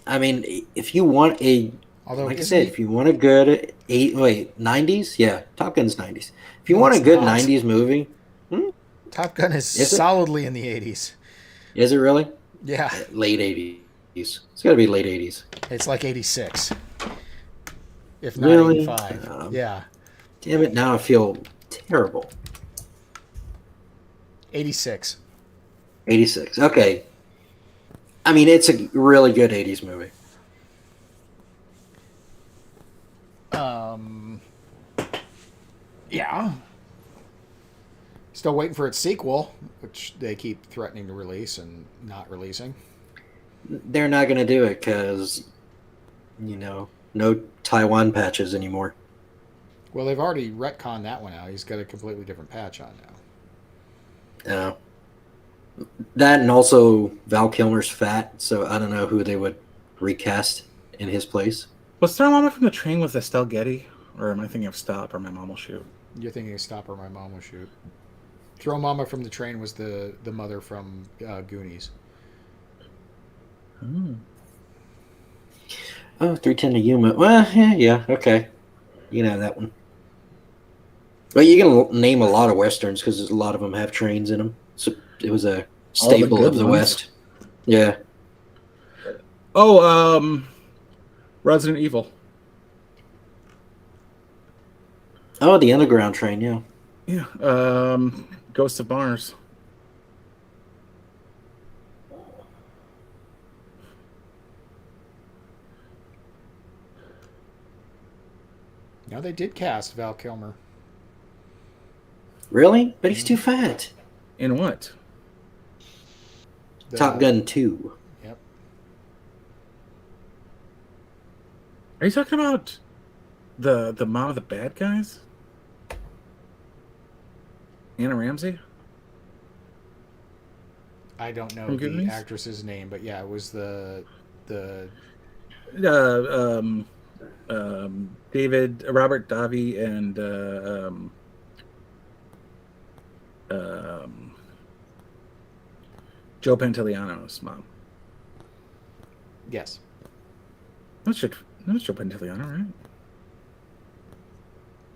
I mean, if you want a... although, like I said, if you want a good 90s, yeah, Top Gun's 90s. If you want a good 90s movie, Top Gun is solidly in the 80s. Is it really? Yeah. Late 80s. It's got to be late 80s. It's like 86. If not Really? 85. Yeah. Damn it, now I feel terrible. 86. 86. Okay. I mean, it's a really good 80s movie. Yeah. Still waiting for its sequel, which they keep threatening to release and not releasing. They're not going to do it because, no Taiwan patches anymore. Well, they've already retconned that one out. He's got a completely different patch on now. That and also Val Kilmer's fat, so I don't know who they would recast in his place. Was Throw Mama from the Train with Estelle Getty? Or am I thinking of Stop or My Mom Will Shoot? You're thinking of Stop or My Mom Will Shoot. Throw Mama from the Train was the mother from Goonies. Oh, 310 to Yuma. Well, yeah, okay. You can have that one. But you can name a lot of Westerns because a lot of them have trains in them. So it was a staple of the West. Yeah. Oh, Resident Evil. Oh, the Underground Train, yeah. Yeah. Ghost of Mars. No, they did cast Val Kilmer. Really? But he's too fat. In what? Top Gun 2. Yep. Are you talking about the mom of the bad guys? Anna Ramsey? I don't know From the Goonies? actress's name, but yeah, it was the Uh, David, Robert Davi, and um, Joe Pantoliano's mom. yes. That's Joe, that's Joe Pantoliano, right?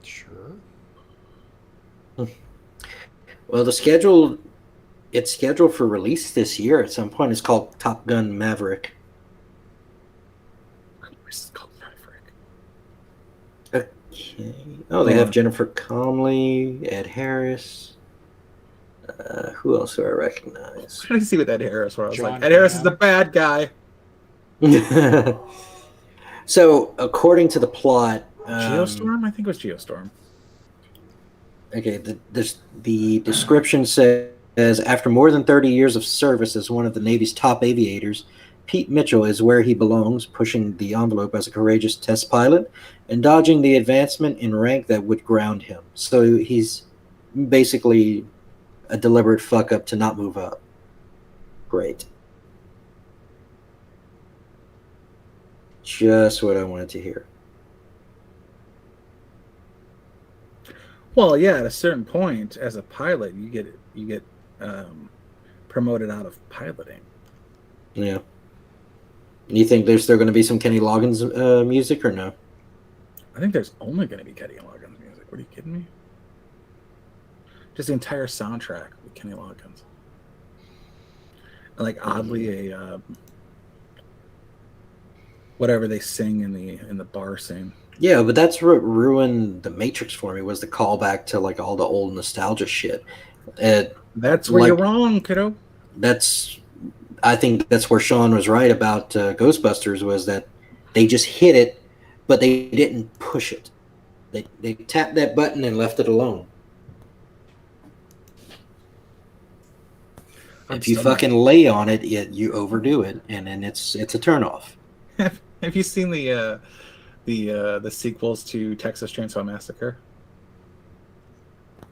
Sure. Well, it's scheduled for release this year at some point. It's called Top Gun Maverick. This is called Maverick. Okay. Oh, they have Jennifer Connelly, Ed Harris. Who else do I recognize? I see what Ed Harris was. I was John like, Ed Harris is Hamm. the bad guy. So, according to the plot, Geostorm? I think it was Geostorm. okay, the description says after more than 30 years of service as one of the Navy's top aviators, Pete Mitchell is where he belongs, pushing the envelope as a courageous test pilot and dodging the advancement in rank that would ground him. So he's basically a deliberate fuck up to not move up. Great. Just what I wanted to hear. Well, yeah, at a certain point, as a pilot, you get promoted out of piloting. Yeah. You think there's still going to be some Kenny Loggins music or no? I think there's only going to be Kenny Loggins music. What are you kidding me? Just the entire soundtrack with Kenny Loggins. And like oddly a whatever they sing in the bar scene. Yeah, but that's what ruined the Matrix for me, was the callback to like all the old nostalgia shit. That's where you're wrong, kiddo. I think that's where Sean was right about Ghostbusters, was that they just hit it, but they didn't push it. They tapped that button and left it alone. If you fucking lay on it, you overdo it, and then it's a turnoff. Have you seen the sequels to Texas Chainsaw Massacre?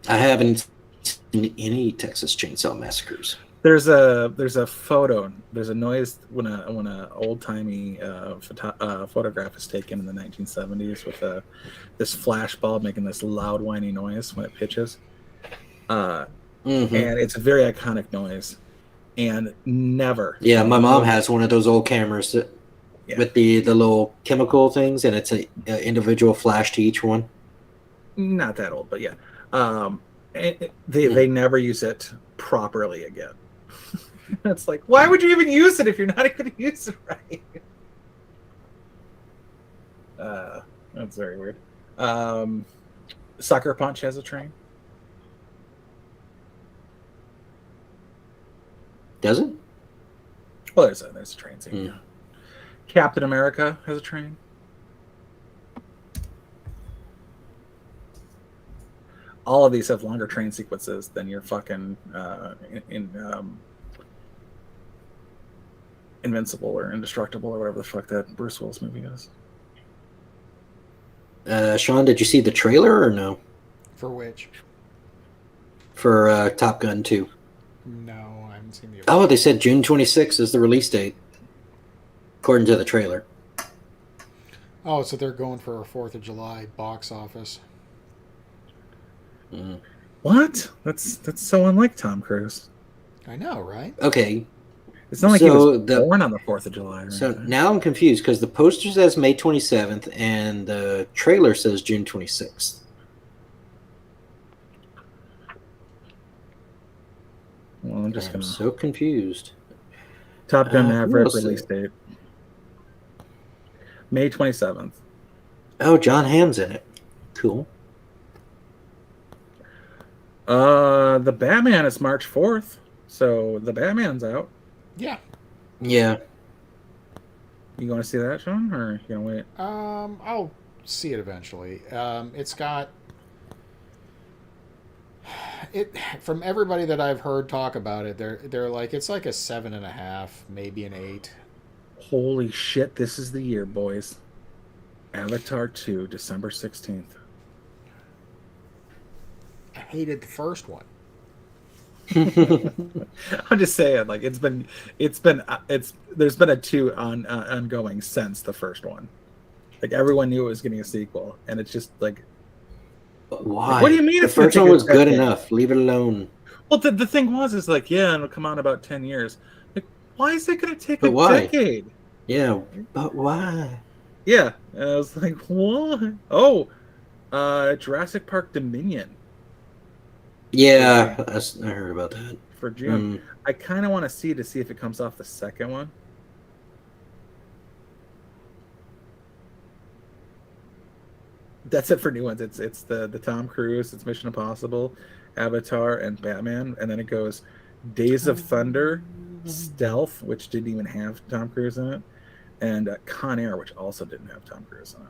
I haven't seen any Texas Chainsaw Massacres. There's a photo. There's a noise when a old timey photograph is taken in the 1970s with this flash bulb making this loud whiny noise when it pitches, and it's a very iconic noise. And never. Yeah, my mom has one of those old cameras with the little chemical things, and it's a individual flash to each one. Not that old, but yeah. They never use it properly again. It's like, why would you even use it if you're not going to use it right? That's very weird. Sucker Punch has a train. Does it? Well, there's a train scene. Yeah. Captain America has a train. All of these have longer train sequences than your fucking Invincible or Indestructible or whatever the fuck that Bruce Willis movie is. Sean, did you see the trailer or no? For which? For Top Gun 2. No, I haven't seen the. Oh, they said June 26th is the release date, according to the trailer. Oh, so they're going for a 4th of July box office. What? That's so unlike Tom Cruise. I know, right? Okay. It's not like he was born on the 4th of July. So now I'm confused because the poster says May 27th and the trailer says June 26th. Well, I'm so confused. Top Gun Maverick release date. May 27th. Oh, John Hamm's in it. Cool. The Batman is March 4th, so the Batman's out. Yeah. Yeah. You going to see that, Sean, or you gonna wait? I'll see it eventually. It's got it from everybody that I've heard talk about it. They're like it's like a 7.5, maybe an 8. Holy shit! This is the year, boys. Avatar 2, December 16th. I hated the first one. I'm just saying, like it's there's been a 2 ongoing since the first one. Like everyone knew it was getting a sequel, and it's just like, But why? what do you mean The it's gonna first take one a was good decade? enough. Leave it alone. Well, the thing is like, yeah, it'll come out in about 10 years. Like, why is it gonna take But a why? decade? Yeah, but why? Yeah, and I was like, what? Oh, Jurassic Park Dominion Yeah, I heard about that. for June. I kind of want to see if it comes off the second one. That's it for new ones. It's the Tom Cruise, it's Mission Impossible, Avatar, and Batman, and then it goes Days of Thunder, Stealth, which didn't even have Tom Cruise in it, and Con Air, which also didn't have Tom Cruise in it.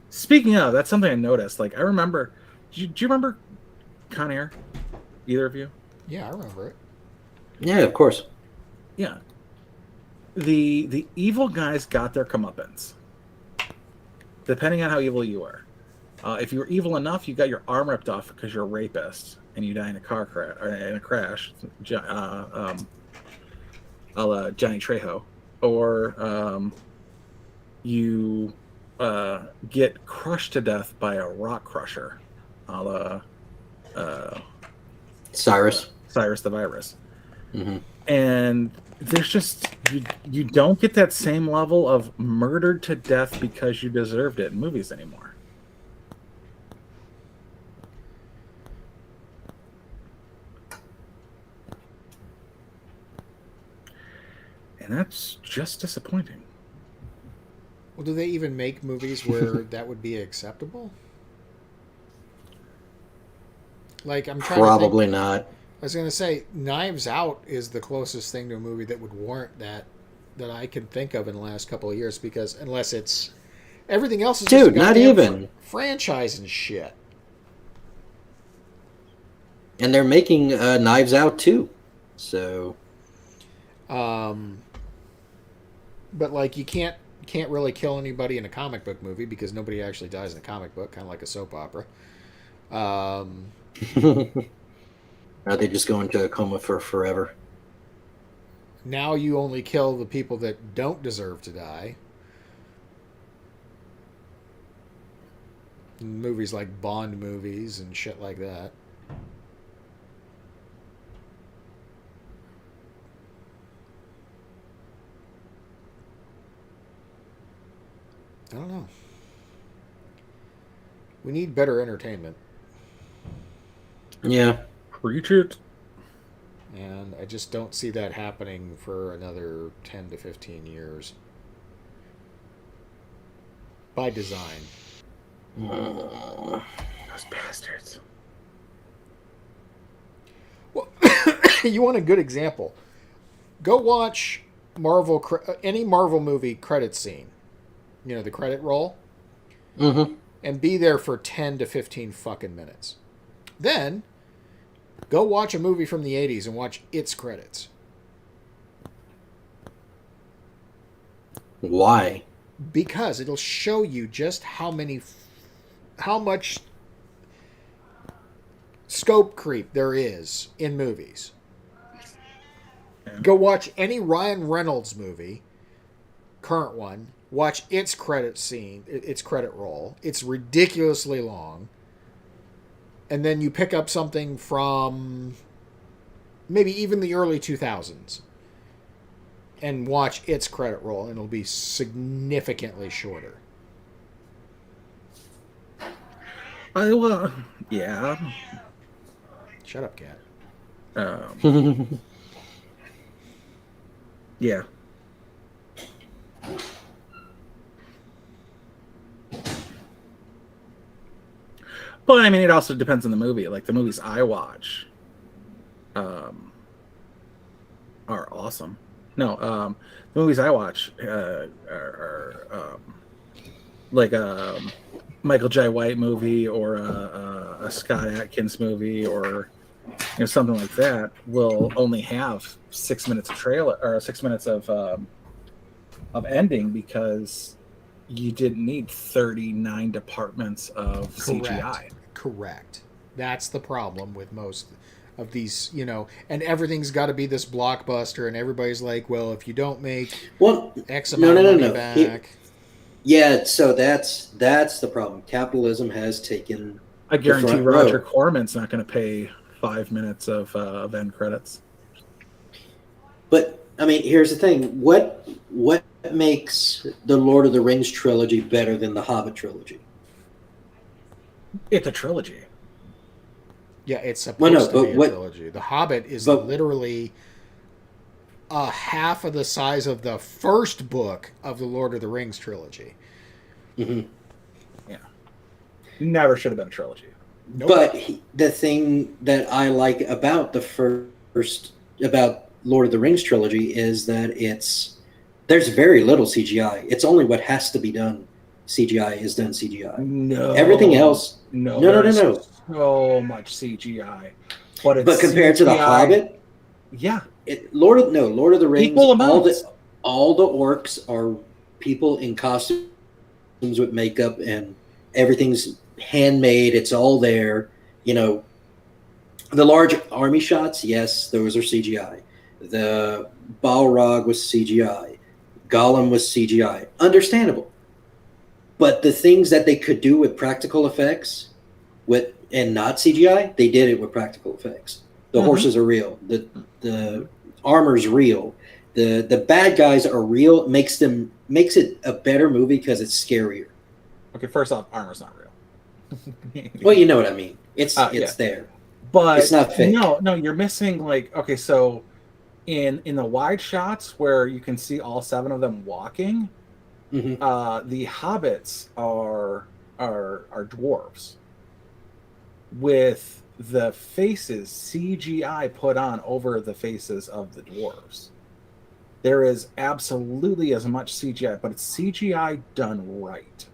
Speaking of, that's something I noticed. Like I remember, do you remember Con Air? Either of you? Yeah, I remember it. Yeah, of course. Yeah. The evil guys got their comeuppance. Depending on how evil you are. If you were evil enough, you got your arm ripped off because you're a rapist and you die in a car crash or in a crash. A la Johnny Trejo, or you get crushed to death by a rock crusher, a la Cyrus the Virus. Mm-hmm. And there's just you don't get that same level of murdered to death because you deserved it in movies anymore. And that's just disappointing. Well, do they even make movies where that would be acceptable? Like, I'm trying Probably to think. not. I was going to say, Knives Out is the closest thing to a movie that would warrant that I can think of in the last couple of years, because unless it's everything else is just a not goddamn even franchise and shit. And they're making Knives Out too, so. But like you can't really kill anybody in a comic book movie because nobody actually dies in a comic book, kind of like a soap opera. Are they just going to a coma for forever? Now you only kill the people that don't deserve to die. In movies like Bond movies and shit like that. I don't know. We need better entertainment. Yeah. Preach it. And I just don't see that happening for another 10 to 15 years. By design. Those bastards. Well, you want a good example? Go watch any Marvel movie credit scene. You know, the credit roll. Mm-hmm. And be there for 10 to 15 fucking minutes. Then, go watch a movie from the 80s and watch its credits. Why? Because it'll show you just how much scope creep there is in movies. Yeah. Go watch any Ryan Reynolds movie, current one. Watch its credit scene, its credit roll. It's ridiculously long. And then you pick up something from maybe even the early 2000s and watch its credit roll, and it'll be significantly shorter. Well, yeah. Shut up, cat. Yeah. But I mean, it also depends on the movie. Like the movies I watch, are awesome. No, the movies I watch are like a Michael J. White movie or a Scott Adkins movie or something like that will only have 6 minutes of trailer or 6 minutes of ending because you didn't need 39 departments of CGI. Correct. That's the problem with most of these, and everything's got to be this blockbuster, and everybody's like, well, if you don't make X amount of money back. So that's the problem. Capitalism has taken. I guarantee Roger Corman's not going to pay 5 minutes of end credits. But I mean, here's the thing: what makes the Lord of the Rings trilogy better than the Hobbit trilogy? It's a trilogy. Yeah, it's supposed to be a trilogy. The Hobbit is literally a half of the size of the first book of the Lord of the Rings trilogy. Mm-hmm. Yeah. Never should have been a trilogy. Nope. But the thing that I like about about Lord of the Rings trilogy is that there's very little CGI. It's only what has to be done. CGI is done CGI. No. Everything else. No. So much CGI. But compared to the Hobbit, yeah. Lord of the Rings, equal amounts. all the orcs are people in costumes with makeup, and everything's handmade. It's all there. The large army shots, yes, those are CGI. The Balrog was CGI. Gollum was CGI. Understandable. But the things that they could do with practical effects and not CGI, they did it with practical effects. The horses are real. The armor's real. The bad guys are real. Makes it a better movie because it's scarier. Okay, first off, armor's not real. Well, you know what I mean. It's there. But it's not fake. No, you're missing so in the wide shots where you can see all 7 of them walking, the hobbits are dwarves with the faces CGI put on over the faces of the dwarves. There is absolutely as much CGI, but it's CGI done right,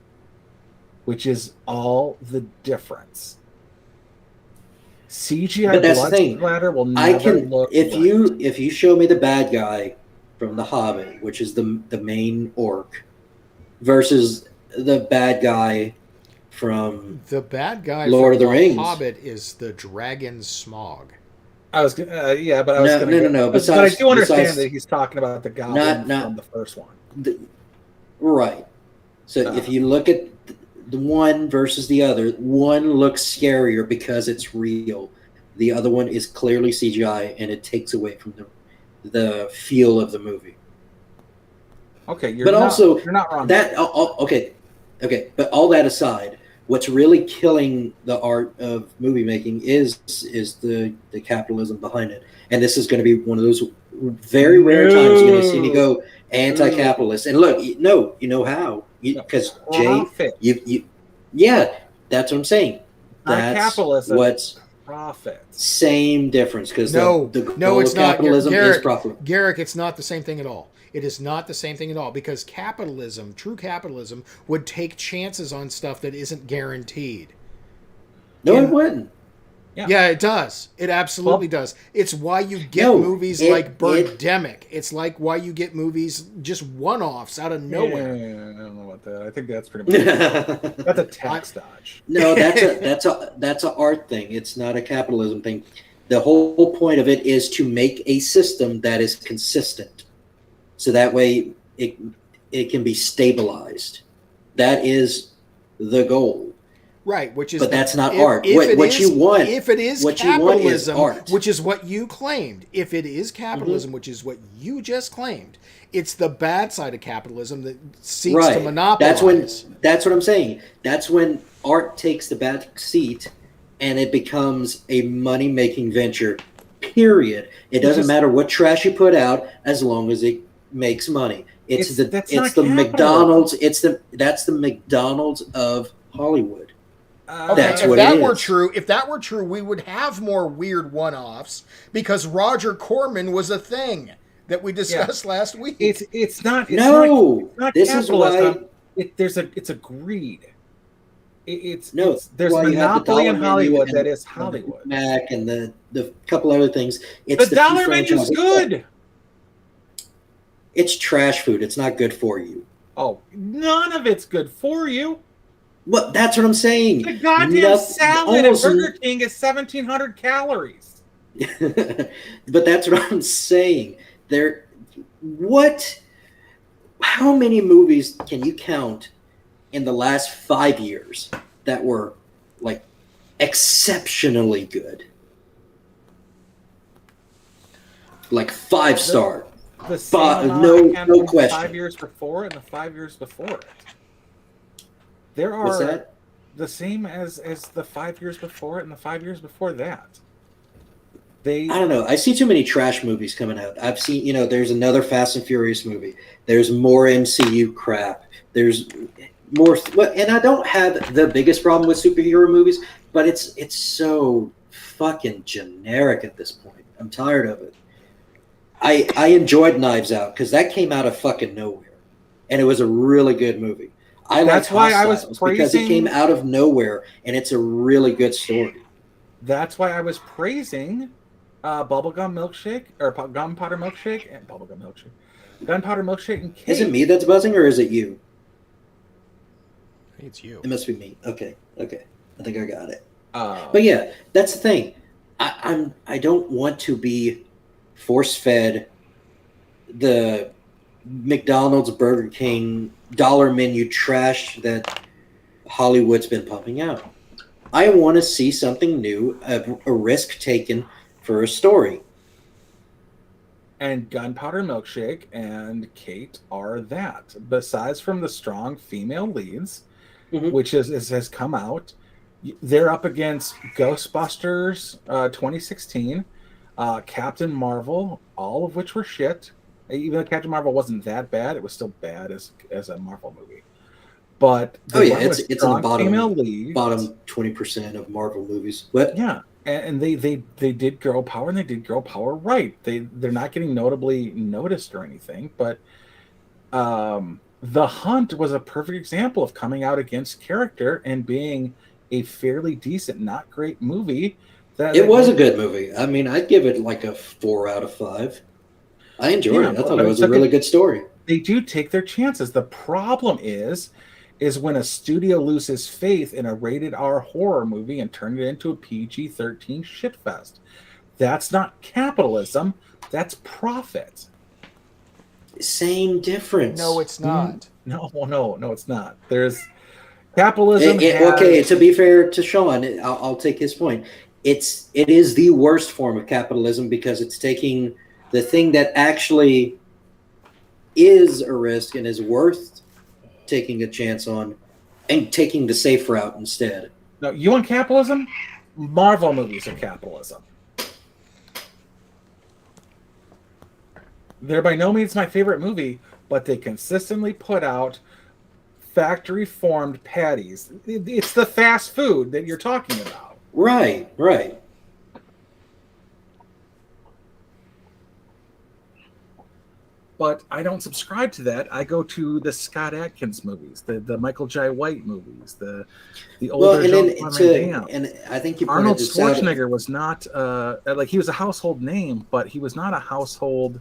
which is all the difference. CGI blood splatter will never look if you show me the bad guy from The Hobbit, which is the main orc, versus the bad guy from Lord of the Rings. Hobbit is the dragon Smog. I was but I do understand that he's talking about the goblin from the first one. Right. So if you look at the one versus the other, one looks scarier because it's real. The other one is clearly CGI, and it takes away from the feel of the movie. Okay, you're not wrong. Okay. But all that aside, what's really killing the art of movie making is the capitalism behind it. And this is going to be one of those very rare times you're going to see me go anti-capitalist. And look, you know how? Because Jay, that's what I'm saying. That's capitalism. What's profit? Same difference, because the goal of capitalism is profit. Garrick, it's not the same thing at all. It is not the same thing at all, because true capitalism, would take chances on stuff that isn't guaranteed. No, it wouldn't. Yeah, it does. It absolutely does. It's why you get movies like Birdemic. It's like why you get movies just one-offs out of nowhere. Yeah, I don't know about that. I think that's pretty much that's a tax dodge. No, that's a art thing. It's not a capitalism thing. The whole point of it is to make a system that is consistent, so that way it can be stabilized. That is the goal. Right, which is that's not art. What you want, if it is capitalism, which is what you claimed, if it is capitalism, which is what you just claimed, it's the bad side of capitalism that seeks to monopolize. That's what I'm saying. That's when art takes the back seat, and it becomes a money-making venture. Period. It doesn't matter what trash you put out, as long as it makes money. That's the McDonald's. That's the McDonald's of Hollywood. That's what it is. If that were true, we would have more weird one-offs, because Roger Corman was a thing that we discussed last week. It's not. This is why it's a greed. There's a monopoly in Hollywood that is Hollywood. Mac and the couple other things. It's the dollar menu's good. It's trash food. It's not good for you. Oh, none of it's good for you. Well, that's what I'm saying. The goddamn salad at Burger King is 1,700 calories. But that's what I'm saying. How many movies can you count in the last 5 years that were like exceptionally good? Like 5-star. The same no question. 5 years before and the 5 years before it. There are What's that? The same as the 5 years before it and the 5 years before that. I don't know. I see too many trash movies coming out. I've seen, there's another Fast and Furious movie. There's more MCU crap. There's more, and I don't have the biggest problem with superhero movies, but it's so fucking generic at this point. I'm tired of it. I enjoyed Knives Out because that came out of fucking nowhere, and it was a really good movie. That's why I was praising, because it came out of nowhere, and it's a really good story. That's why I was praising Bubblegum Milkshake or Gunpowder Milkshake and Bubblegum Milkshake, Gunpowder Milkshake and Cake. Is it me that's buzzing, or is it you? I think it's you. It must be me. Okay. I think I got it. But yeah, that's the thing. I don't want to be force-fed the McDonald's, Burger King, dollar menu trash that Hollywood's been pumping out. I want to see something new, a risk taken for a story. And Gunpowder Milkshake and Kate are that. Besides from the strong female leads, which has come out, they're up against Ghostbusters 2016, Captain Marvel, all of which were shit. Even though Captain Marvel wasn't that bad, it was still bad as a Marvel movie. But it's in the bottom 20% of Marvel movies. What? Yeah, and they did girl power, and they did girl power right. They're not getting notably noticed or anything, but The Hunt was a perfect example of coming out against character and being a fairly decent, not great movie. It was a good movie. I mean, I'd give it like a 4 out of 5. I enjoyed it. I thought it was a really good story. They do take their chances. The problem is when a studio loses faith in a rated R horror movie and turn it into a PG-13 shitfest. That's not capitalism. That's profit. Same difference. No, it's not. No, it's not. There's capitalism. Okay, to be fair to Sean, I'll take his point. It is the worst form of capitalism because it's taking the thing that actually is a risk and is worth taking a chance on and taking the safe route instead. No, you want capitalism? Marvel movies are capitalism. They're by no means my favorite movie, but they consistently put out factory-formed patties. It's the fast food that you're talking about. Right. But I don't subscribe to that. I go to the Scott Adkins movies, the Michael J. White movies, the older and I think you Arnold Schwarzenegger was not he was a household name, but he was not a household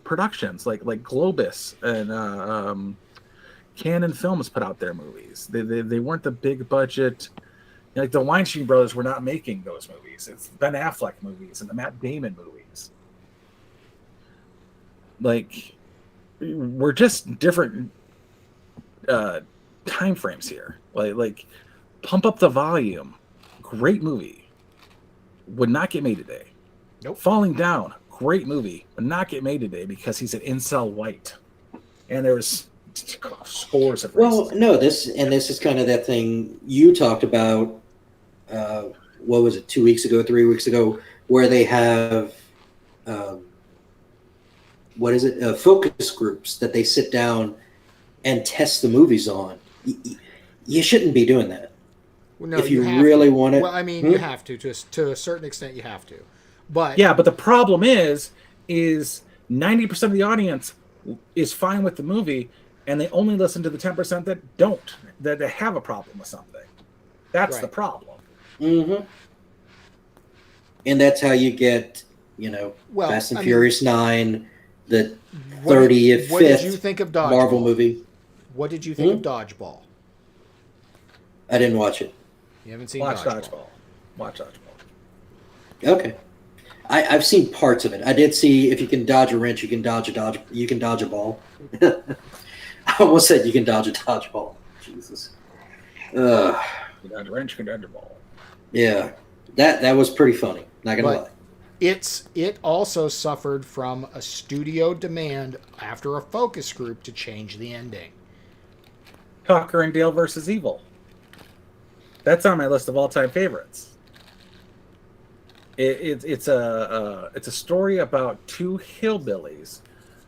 productions like Globus and Canon Films put out their movies. They weren't the big budget. Like the Weinstein brothers were not making those movies. It's Ben Affleck movies and the Matt Damon movies. Like, we're just different time frames here. Like, Pump Up the Volume, great movie, would not get made today. Nope. Falling Down, great movie, would not get made today because he's an incel white, and there was scores of. Well, no, this is kind of that thing you talked about. What was it? 2 weeks ago, 3 weeks ago, where they have. What is it? Focus groups that they sit down and test the movies on. You shouldn't be doing that. Well, no, if you really want to. Well, I mean, you have to a certain extent. You have to, but but the problem is 90% of the audience is fine with the movie, and they only listen to the 10% that don't, that they have a problem with something. That's the problem. Mm-hmm. And that's how you get, Fast and Furious 9. the What did you 35th think of Dodgeball? Marvel movie. What did you think of Dodgeball? I didn't watch it. You haven't seen Watch Dodgeball. Dodgeball. Watch Dodgeball. Okay. I've seen parts of it. I did see if you can dodge a wrench, you can dodge a ball. I almost said you can dodge a dodgeball. Jesus. You dodge a wrench, you can dodge a ball. Yeah. That was pretty funny. Not gonna lie. It also suffered from a studio demand after a focus group to change the ending. Tucker and Dale versus Evil. That's on my list of all-time favorites. It's a story about two hillbillies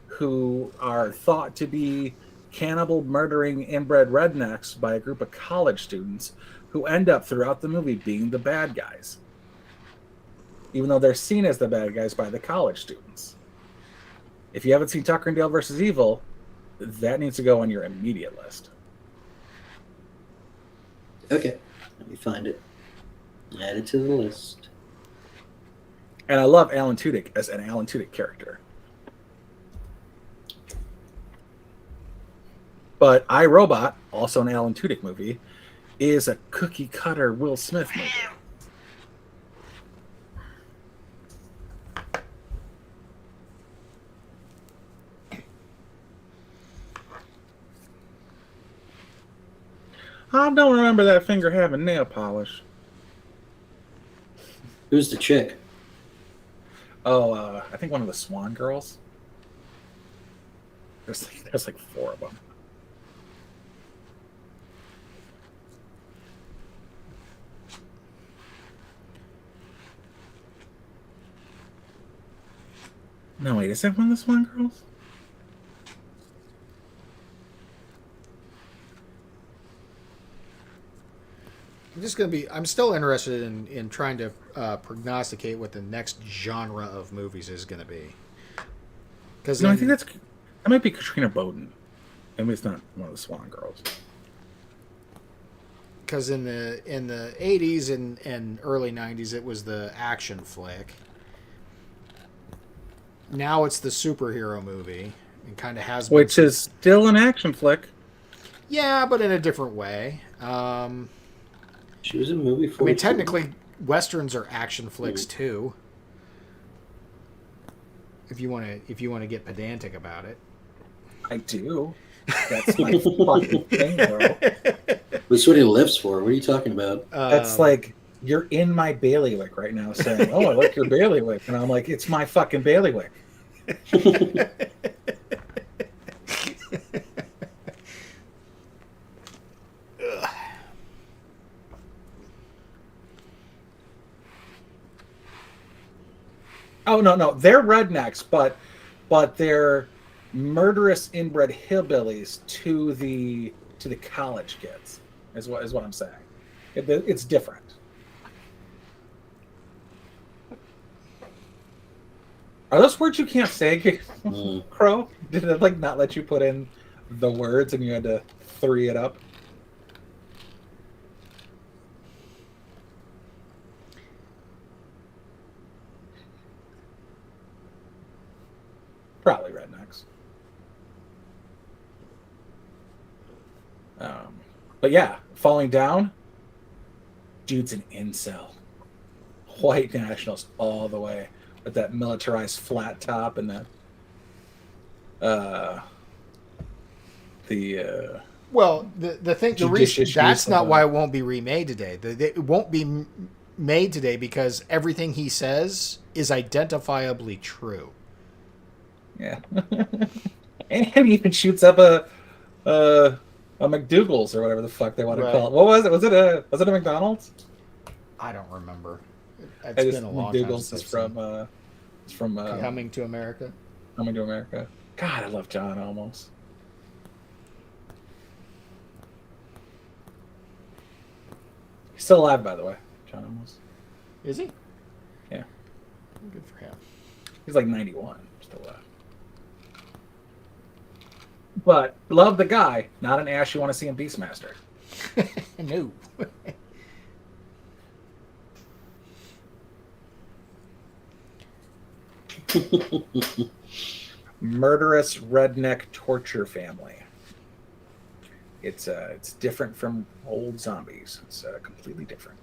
who are thought to be cannibal, murdering, inbred rednecks by a group of college students who end up throughout the movie being the bad guys, even though they're seen as the bad guys by the college students. If you haven't seen Tucker and Dale versus Evil, that needs to go on your immediate list. Okay. Let me find it. Add it to the list. And I love Alan Tudyk as an Alan Tudyk character. But I, Robot, also an Alan Tudyk movie, is a cookie cutter Will Smith movie. I don't remember that finger having nail polish. Who's the chick? Oh, I think one of the Swan girls. There's like four of them. No, wait, is that one of the Swan girls? I'm still interested in trying to prognosticate what the next genre of movies is going to be. No, I think that might be Katrina Bowden. I mean, it's not one of the Swan girls. Because in the 80s and early 90s, it was the action flick. Now it's the superhero movie. It kind of has been. Which is still an action flick. Yeah, but in a different way. She was in a movie for. I mean, technically, westerns are action flicks too. If you want to get pedantic about it. I do. That's my fucking thing, bro. That's what he lives for. What are you talking about? That's like, you're in my bailiwick right now saying, oh, I like your bailiwick. And I'm like, it's my fucking bailiwick. Oh, no. They're rednecks, but they're murderous inbred hillbillies to the college kids, is what I'm saying. It's different. Are those words you can't say, Crow? Did it like not let you put in the words and you had to three it up? Probably rednecks. But yeah, falling down. Dude's an incel. White nationals all the way with that militarized flat top and that. Well, the thing, the reason that's not why it won't be remade today. It won't be made today because everything he says is identifiably true. Yeah, and he even shoots up a McDougal's or whatever the fuck they want to call it. What was it? Was it a McDonald's? I don't remember. It's been a long time McDougal's since is from Coming to America. Coming to America. God, I love John Olmos. He's still alive, by the way. John Olmos. Is he? Yeah. Good for him. He's like 91. Still alive. But love the guy, not an ass you want to see in Beastmaster. No. murderous redneck torture family. It's different from old zombies. It's completely different.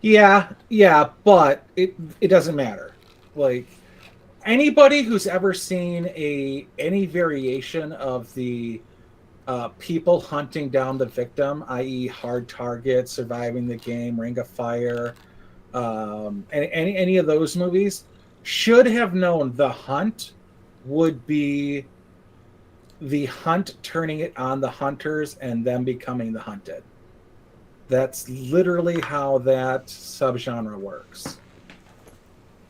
Yeah, but it doesn't matter. Like anybody who's ever seen any variation of the people hunting down the victim, i.e., Hard Target, Surviving the Game, Ring of Fire, any of those movies, should have known the hunt would be the hunt turning it on the hunters and them becoming the hunted. That's literally how that subgenre works.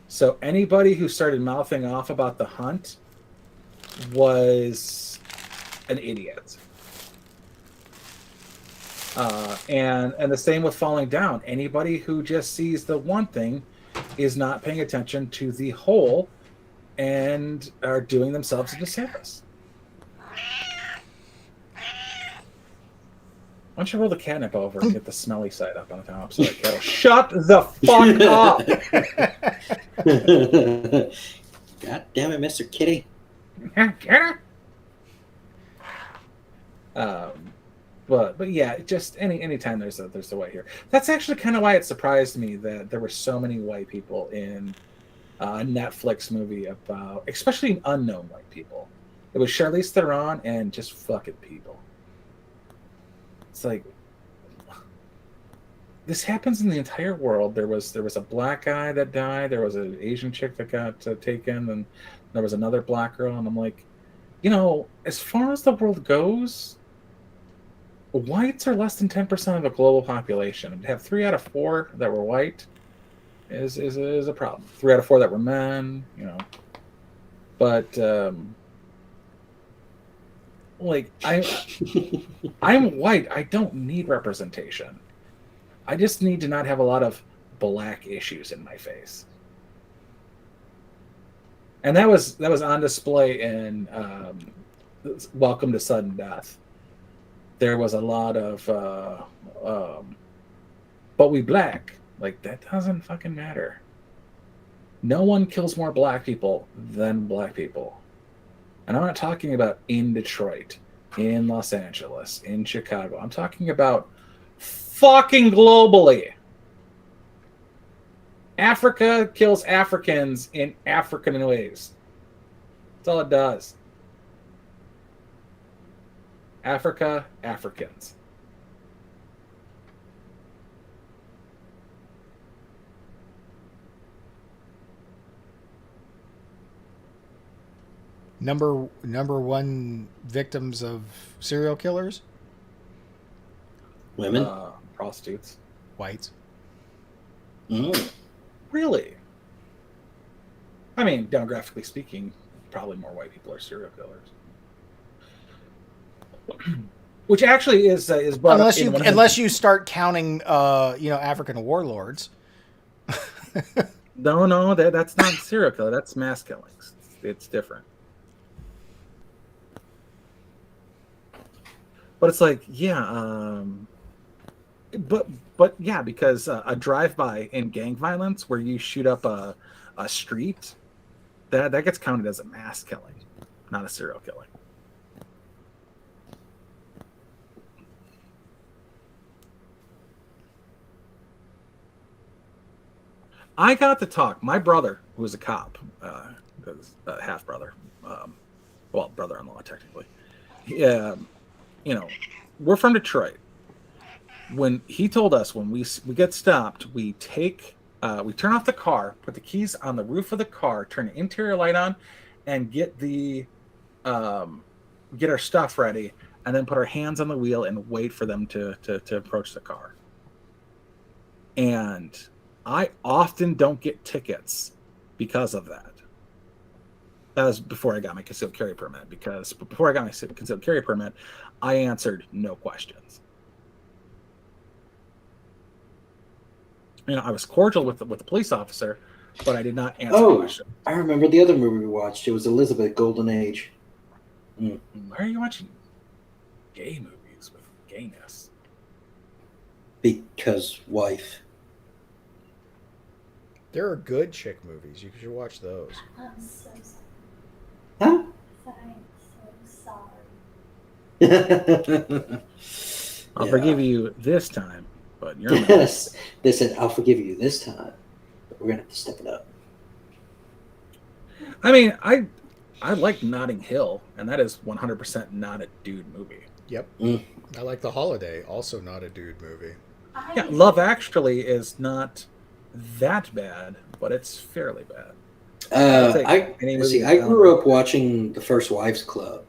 So anybody who started mouthing off about the hunt was an idiot. And the same with Falling Down. Anybody who just sees the one thing is not paying attention to the whole and are doing themselves a disservice. Why don't you roll the catnip over and get the smelly side up on the top so the cat will shut the fuck up? God damn it, Mr. Kitty. But yeah, just anytime there's a white here. That's actually kind of why it surprised me that there were so many white people in a Netflix movie about, especially unknown white people. It was Charlize Theron and just fucking people. It's like this happens in the entire world. There was a black guy that died. There was an Asian chick that got taken, and there was another black girl. And I'm like, as far as the world goes, whites are less than 10% of the global population. To have 3 out of 4 that were white is a problem. 3 out of 4 that were men, But I'm white. I don't need representation. I just need to not have a lot of black issues in my face. And that was on display in Welcome to Sudden Death. There was a lot of but we black. Like, that doesn't fucking matter. No one kills more black people than black people. And I'm not talking about in Detroit, in Los Angeles, in Chicago. I'm talking about fucking globally. Africa kills Africans in African ways. That's all it does. Africa, Africans. Number one victims of serial killers? Women? Prostitutes. Whites. Really? I mean, demographically speaking, probably more white people are serial killers. Which actually is brought unless you start counting African warlords. No, that's not serial killer. That's mass killings. It's different. But it's like, but yeah, because a drive-by in gang violence where you shoot up a street, that gets counted as a mass killing, not a serial killing. I got to talk. My brother, who was a cop, half brother, brother-in-law technically. We're from Detroit. When he told us when we get stopped, we turn off the car, put the keys on the roof of the car, turn the interior light on, and get our stuff ready, and then put our hands on the wheel and wait for them to approach the car. And I often don't get tickets because of that. That was before I got my concealed carry permit, because before I got my concealed carry permit, I answered no questions. I was cordial with the police officer, but I did not answer the Oh, question. I remember the other movie we watched. It was Elizabeth Golden Age. Why are you watching gay movies with gayness? Because wife. There are good chick movies. You should watch those. I'm so sorry. Huh? I'm so sorry. I'll Yeah. forgive you this time, but you're not. Yes. They said, I'll forgive you this time, but we're going to have to step it up. I mean, I like Notting Hill, and that is 100% not a dude movie. Yep. Mm. I like The Holiday, also not a dude movie. Yeah, Love Actually is not that bad, but it's fairly bad. I movie I down. grew up watching The First Wives Club.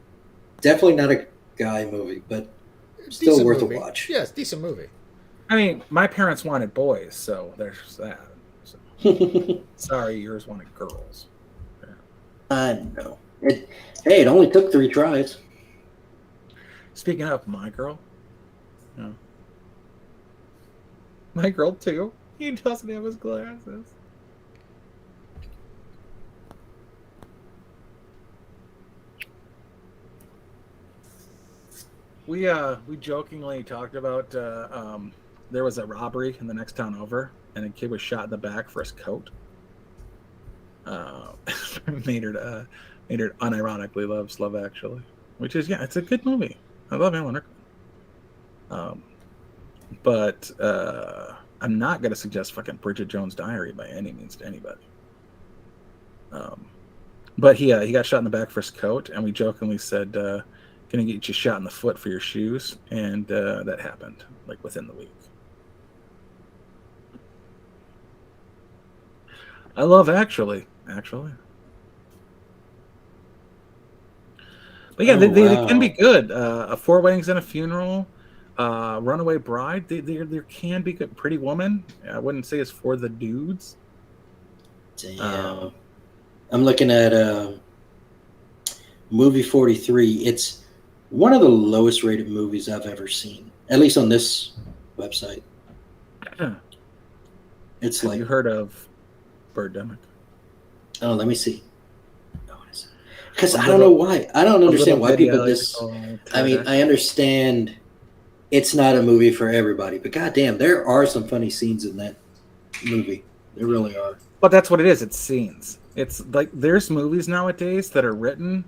Definitely not a guy movie, but still Decent worth movie. a watch. Yes, decent movie. I mean, my parents wanted boys, so there's that. So, sorry, yours wanted girls. I know. It only took 3 tries. Speaking of my girl, my girl too. He doesn't have his glasses. We jokingly talked about there was a robbery in the next town over, and a kid was shot in the back for his coat. Maynard unironically loves Love Actually, which is it's a good movie. I love Alan Rickman. But I'm not gonna suggest fucking Bridget Jones' Diary by any means to anybody. But he got shot in the back for his coat, and we jokingly said, "Gonna get you shot in the foot for your shoes," and that happened like within the week. I love Actually. But yeah, they can be good. A Four Weddings and a Funeral, Runaway Bride. There can be good. Pretty Woman. I wouldn't say it's for the dudes. Damn. I'm looking at movie 43. It's one of the lowest rated movies I've ever seen, at least on this website. It's Have like, you heard of Birdemic? oh, let me see. Because I don't know why. I don't understand why people I mean, I understand it's not a movie for everybody, but goddamn, there are some funny scenes in that movie. There really are. But that's what it is. It's scenes. It's like there's movies nowadays that are written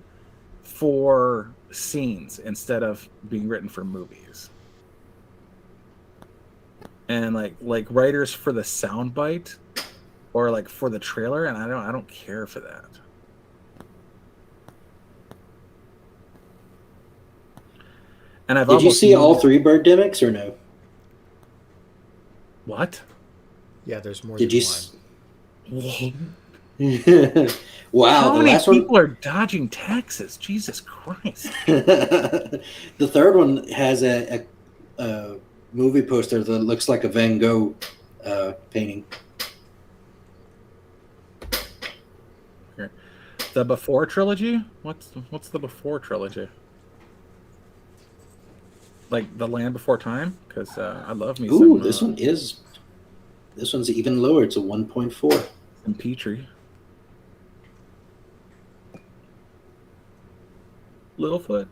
for scenes instead of being written for movies. And like writers for the soundbite or like for the trailer, and I don't care for that. And Did you see all 3 Birdemics or no? What? Yeah, there's more Did than you? one. Wow, How the many last people are dodging taxes? Jesus Christ! The third one has a movie poster that looks like a Van Gogh painting. The Before trilogy? What's the Before trilogy? Like The Land Before Time? Because I love me Ooh, some. this one's even lower. It's a 1.4. Some Petrie. Littlefoot.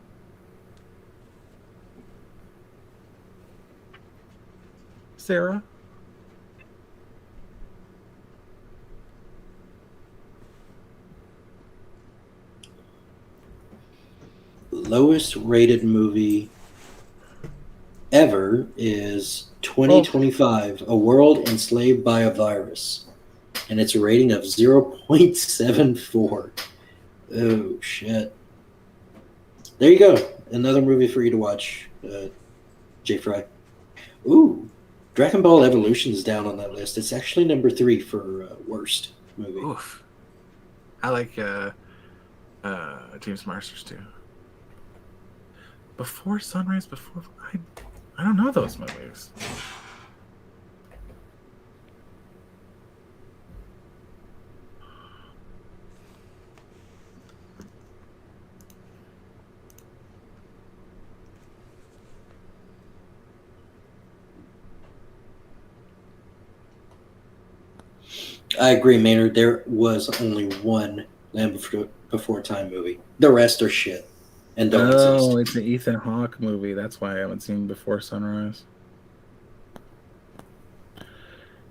Sarah. Lowest rated movie ever is 2025, A World Enslaved by a Virus. And it's a rating of 0.74. Oh, shit. There you go. Another movie for you to watch, J. Fry. Ooh, Dragon Ball Evolution is down on that list. It's actually number 3 for worst movie. Oof. I like James Marsters too. Before Sunrise, I don't know those movies. I agree, Maynard. There was only one Land Before Time movie. The rest are shit and don't exist. Oh, it's an Ethan Hawke movie. That's why I haven't seen Before Sunrise.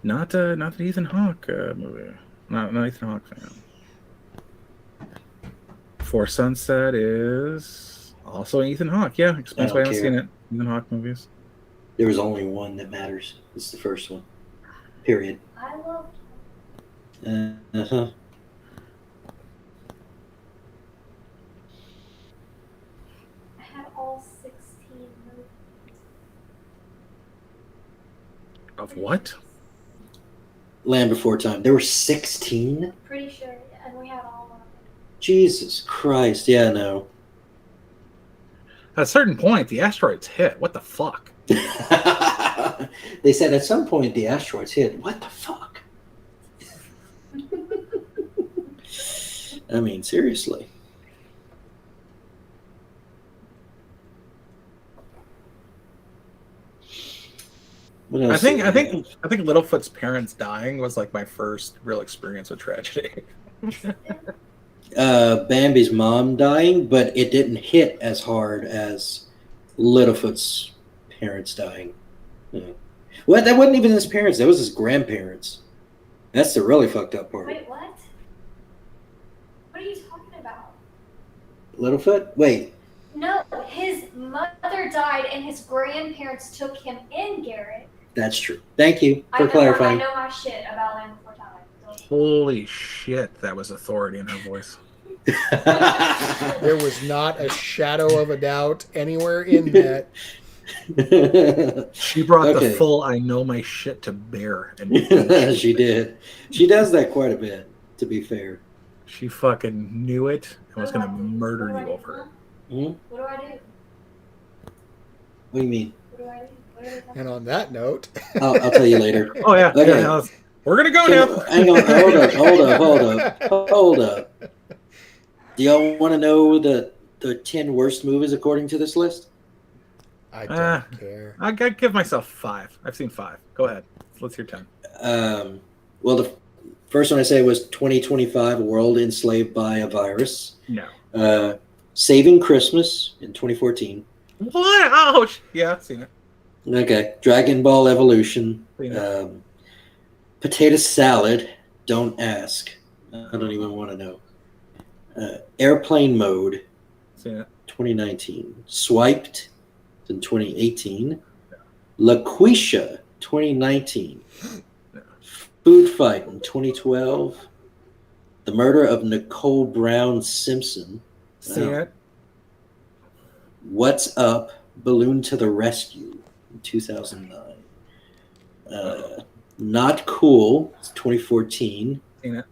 Not an Ethan Hawke movie. Not Ethan Hawke fan. Before Sunset is also an Ethan Hawke. Yeah, explains why I haven't seen it. Ethan Hawke movies. There was only one that matters. It's the first one. Period. I loved Uh-huh. I had all 16 movies. Of what? Land Before Time. There were 16? Pretty sure, and we had all of them. Jesus Christ. Yeah, no. At a certain point, the asteroids hit. What the fuck? They said at some point the asteroids hit. What the fuck? I mean, seriously. What else I think did we have? Littlefoot's parents dying was like my first real experience with tragedy. Bambi's mom dying, but it didn't hit as hard as Littlefoot's parents dying. Yeah. Well, that wasn't even his parents. That was his grandparents. That's the really fucked up part. Wait, what? What are you talking about? Littlefoot? Wait. No, his mother died and his grandparents took him in, Garrett. That's true. Thank you I for know clarifying. my shit about Land Before Time. Holy shit, that was authority in her voice. There was not a shadow of a doubt anywhere in that. She brought the Okay. full I know my shit to bear. And She did. She does that quite a bit, to be fair. she fucking knew it and was going to murder you over it. Hmm? What do I do? What do you mean? What do I do? What do I do? And on that note, I'll tell you later. Oh, yeah. Okay. Yeah, we're going to go now. Hang on. Hold up. Do y'all want to know the 10 worst movies according to this list? I don't care. I gotta give myself 5. I've seen 5. Go ahead. Let's hear 10. Well, the first one I say was 2025, A World Enslaved by a Virus. No. Saving Christmas in 2014. What? Oh, yeah, I've seen it. Okay. Dragon Ball Evolution. Seen it. Potato Salad. Don't ask. I don't even want to know. Airplane Mode. Seen it. 2019. Swiped in 2018. LaQuisha 2019. No. Food Fight in 2012. The Murder of Nicole Brown Simpson. Seen it. What's Up? Balloon to the Rescue in 2009. Not Cool, 2014. Seen it.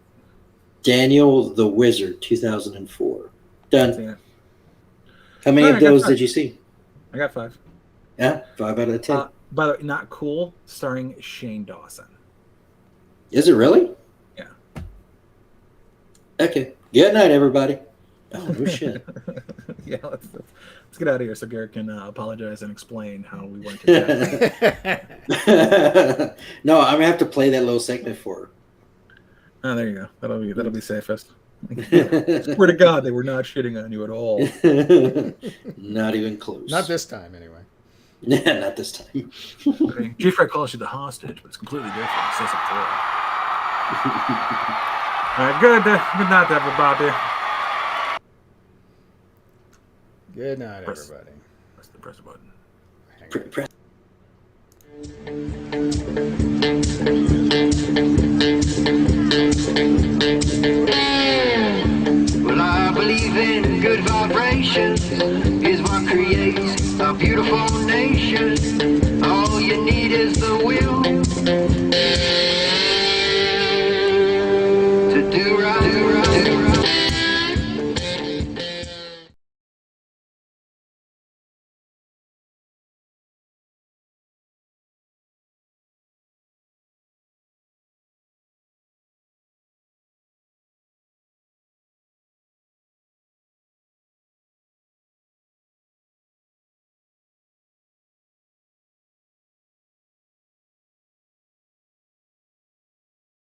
Daniel the Wizard, 2004. Done. Seen it. How many Alright, of those I got did you see? I got 5. Yeah, 5 out of 10. By the way, Not Cool, starring Shane Dawson. Is it really? Yeah. Okay. Good night, everybody. Oh, no shit. Yeah, let's get out of here so Garrett can apologize and explain how we went to that. No, I'm gonna have to play that little segment for her. Oh, there you go. That'll be safest. Swear to God, they were not shitting on you at all. Not even close. Not this time, anyway. Yeah, not this time. G-Fred calls you the hostage, but it's completely different. It says it there. All right, good night, everybody. Good night, Press- everybody. Press the button. Hang on. Press